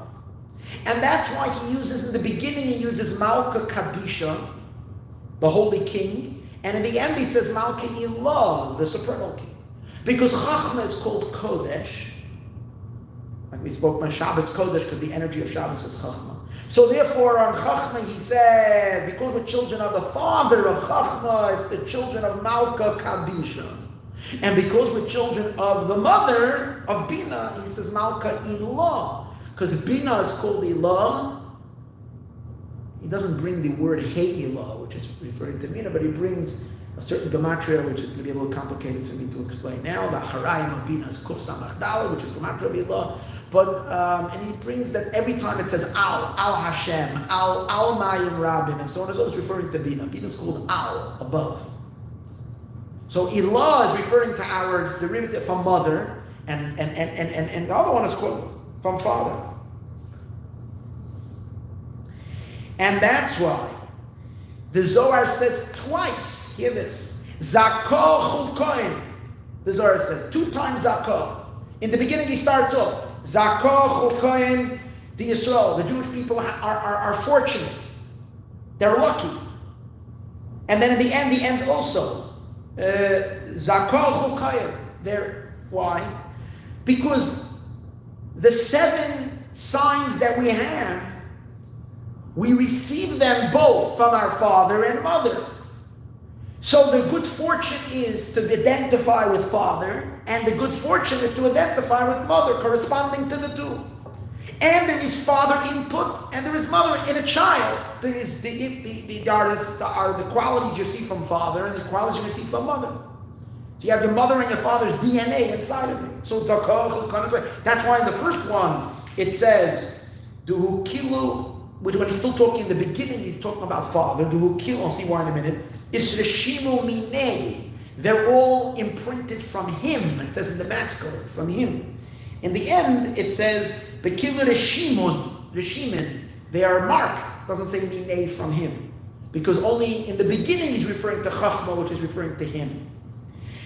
And that's why he uses, in the beginning he uses Malka Kadisha, the holy king, and in the end he says Malka Ilah, the supernal king. Because Chachma is called Kodesh. Like we spoke about Shabbos Kodesh, because the energy of Shabbos is Chachma. So therefore on Chachma he said, because we're children of the father of Chachma, it's the children of Malka Kadisha. And because we're children of the mother of Bina, he says Malka Ilah. Because Bina is called Ilah. He doesn't bring the word Hey Ilah, which is referring to Bina, but he brings a certain gematria, which is going to be a little complicated for me to explain now. The Harayim of Bina is Kuf Samach Daled, which is gematria Billah. But and he brings that every time it says Al Hashem, Al Maayon Rabin, and so on and so on, it's referring to Bina. Bina is called Al, above. So Ilah is referring to our derivative from mother, and the other one is called from father. And that's why the Zohar says twice, hear this, Zakor Chulkoin. The Zohar says 2 times Zakor. In the beginning he starts off, Zakor Chulkoin, the Yisroel. The Jewish people are fortunate. They're lucky. And then in the end, he ends also, Zakor Chulkoin. Why? Because the 7 signs that we have, we receive them both from our father and mother. So the good fortune is to identify with father, and the good fortune is to identify with mother, corresponding to the 2. And there is father input, and there is mother in a child. There is the qualities you see from father, and the qualities you receive from mother. So you have your mother and your father's DNA inside of you. So that's why in the first one it says, "Duhu kilu," which when he's still talking in the beginning, he's talking about father. "Duhu kilu," I'll see why in a minute. Isreshimu minei. They're all imprinted from him. It says in the masculine, from him. In the end, it says, "Bekilu reshimun." They are marked. It doesn't say minei from him, because only in the beginning he's referring to chachma, which is referring to him.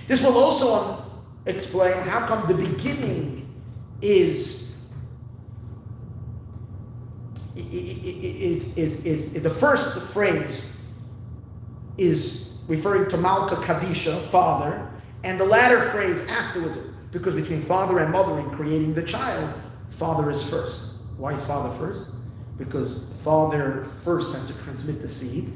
This will also explain how come the beginning is the first phrase is referring to Malka Kadisha, father, and the latter phrase afterwards, because between father and mother in creating the child, father is first. Why is father first? Because father first has to transmit the seed,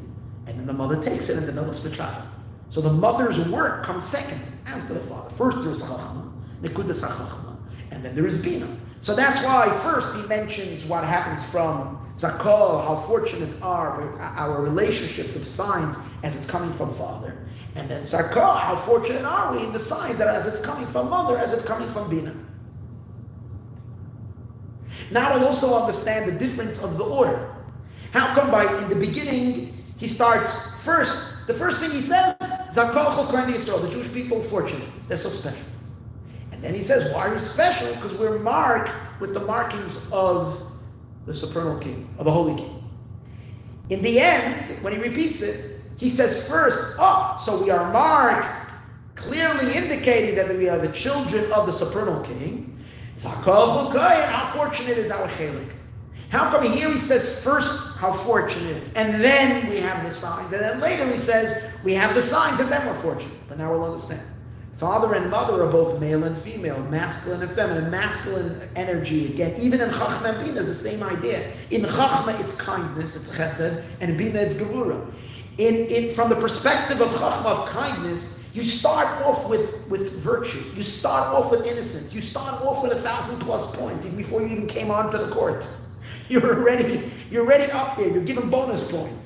and then the mother takes it and develops the child. So the mother's work comes second, after the father. First there is Chachma, Nekudas HaChachma, and then there is Bina. So that's why first he mentions what happens from Zakor, how fortunate are our relationships with signs as it's coming from father. And then Zakor, how fortunate are we in the signs that as it's coming from mother, as it's coming from Bina. Now we'll also understand the difference of the order. How come in the beginning he starts first, the first thing he says, Zakor Chulkoin Yisroel, the Jewish people fortunate, they're so special. And then he says, why are we special? Because we're marked with the markings of the supernal king, of the holy king. In the end, when he repeats it, he says first, so we are marked, clearly indicating that we are the children of the supernal king. Zakor Chulkoin, how fortunate is our chelik. How come here he says first, how fortunate, and then we have the signs, and then later he says, we have the signs, and then we're fortunate. But now we'll understand. Father and mother are both male and female, masculine and feminine. Masculine energy, again, even in Chachma and Bina is the same idea. In Chachma, it's kindness, it's chesed, and in Bina, it's gevura. From the perspective of Chachma, of kindness, you start off with virtue. You start off with innocence. You start off with 1,000+ points, even before you even came onto the court. You're already up there. You're given bonus points.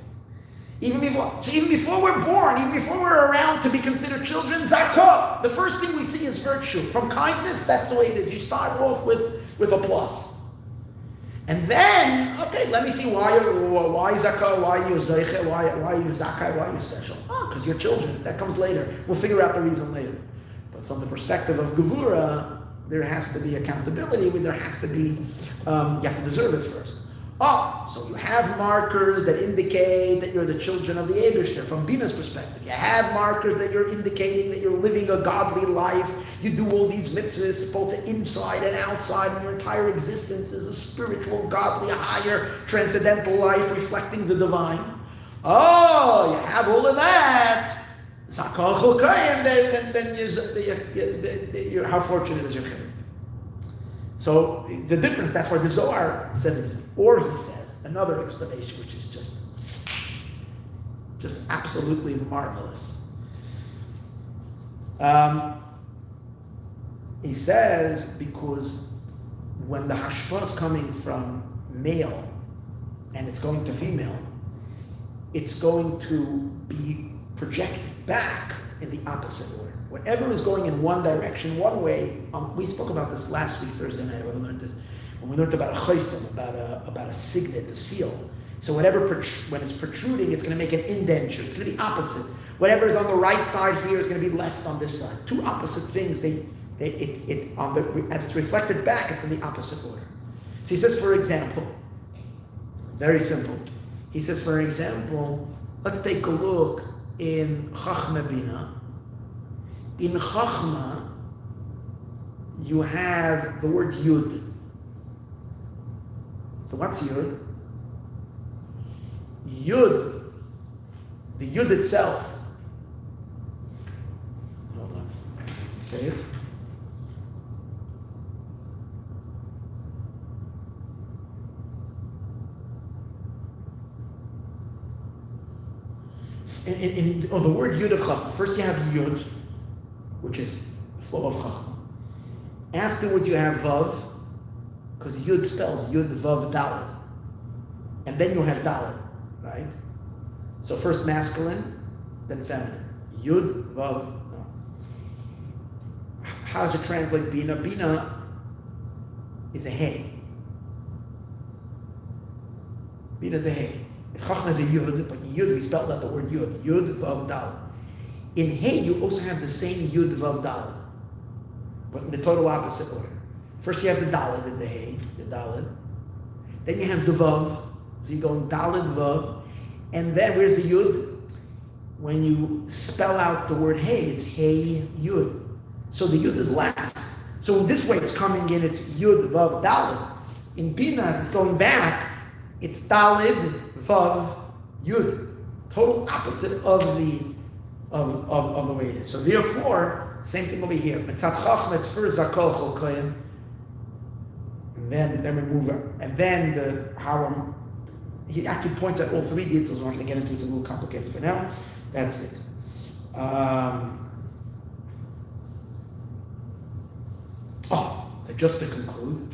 Even before we're born, even before we're around to be considered children, Zakor, the first thing we see is virtue. From kindness, that's the way it is. You start off with a plus. And then, okay, let me see why Zakor, why you Zeiche, why you Zakai, why you special. Because you're children. That comes later. We'll figure out the reason later. But from the perspective of Gevura, there has to be accountability, there has to be, you have to deserve it first. So you have markers that indicate that you're the children of the Eibishter from Bina's perspective. You have markers that you're indicating that you're living a godly life. You do all these mitzvahs, both inside and outside, and your entire existence is a spiritual, godly, higher, transcendental life reflecting the divine. You have all of that. Zakor Chulkoin, then how fortunate is your kid? So the difference, that's why the Zohar says it. Or he says another explanation, which is just absolutely marvelous. He says because when the hashpah is coming from male and it's going to female, it's going to be project back in the opposite order. Whatever is going in one direction, one way, we spoke about this last week, Thursday night, when we learned this. When we learned about a chaysim, about a signet, a seal. So whatever, when it's protruding, it's going to make an indenture. It's going to be opposite. Whatever is on the right side here is going to be left on this side. Two opposite things. As it's reflected back, it's in the opposite order. So he says, for example, very simple. He says, for example, let's take a look in Chachma Bina. In Chachma, you have the word Yud. So what's Yud? Yud, the Yud itself. Hold on, I can say it. The word Yud of Chachma. First you have Yud, which is the flow of Chachma. Afterwards you have Vav, because Yud spells Yud, Vav, Daled. And then you have Daled, right? So first masculine, then feminine. Yud, Vav, no. How does it translate Bina? Bina is a Hey. Bina is a Hey. If Chachma is a Yud, but in Yud we spelled out the word Yud. Yud, Vav, Daled. In Hey you also have the same Yud, Vav, Daled, but in the total opposite order. First you have the Daled in the Hey, the Daled. Then you have the Vav. So you're going Daled, Vav. And then where's the Yud? When you spell out the word Hey, it's Hey, Yud. So the Yud is last. So in this way it's coming in, it's Yud, Vav, Daled. In Bina, as it's going back, it's Daled, Vav, Yud. Total opposite of the way it is. So therefore, same thing over here. Mitzat Chachma, it's first Zakol Cholkoyim. And then we move on. And then he actually points out all three details. We're not going to get into it. It's a little complicated for now. That's it. Just to conclude.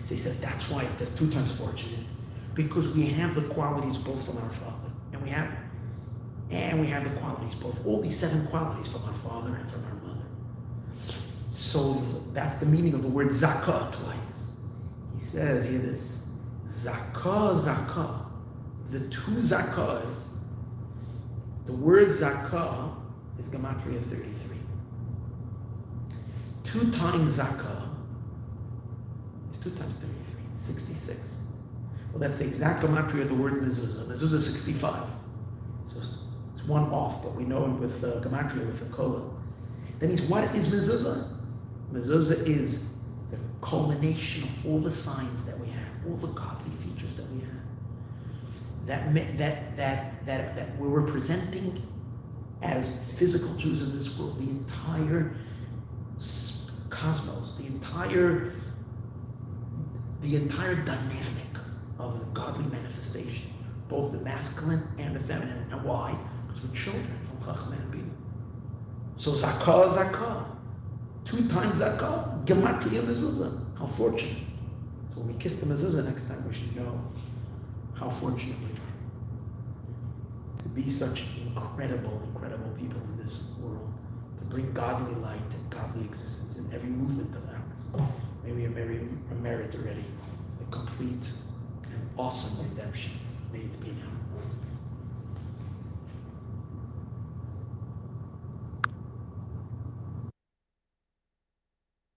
So he says that's why it says 2 times fortunate, because we have the qualities both from our Father, and we have the qualities both, all these 7 qualities from our Father and from our Mother. So that's the meaning of the word zakah twice. He says, hear this, zakah. The 2 zakahs, the word zakah is Gematria 33. 2 times zakah is 2 times 33, 66. Well, that's the exact Gematria of the word Mezuzah. Mezuzah is 65. So it's 1 off, but we know it with Gematria, with the Kola. That means, what is Mezuzah? Mezuzah is the culmination of all the signs that we have, all the godly features that we have. That we're representing as physical Jews in this world, the entire cosmos, the entire dynamic of the godly manifestation, both the masculine and the feminine. And why? Because we're children from Chachma and Bina. So zakah. 2 times zakah, Gematria Mezuzah. How fortunate. So when we kiss the Mezuzah next time, we should know how fortunate we are to be such incredible people in this world, to bring godly light and godly existence in every movement of ours. May we merit already the complete and awesome redemption. May it be now.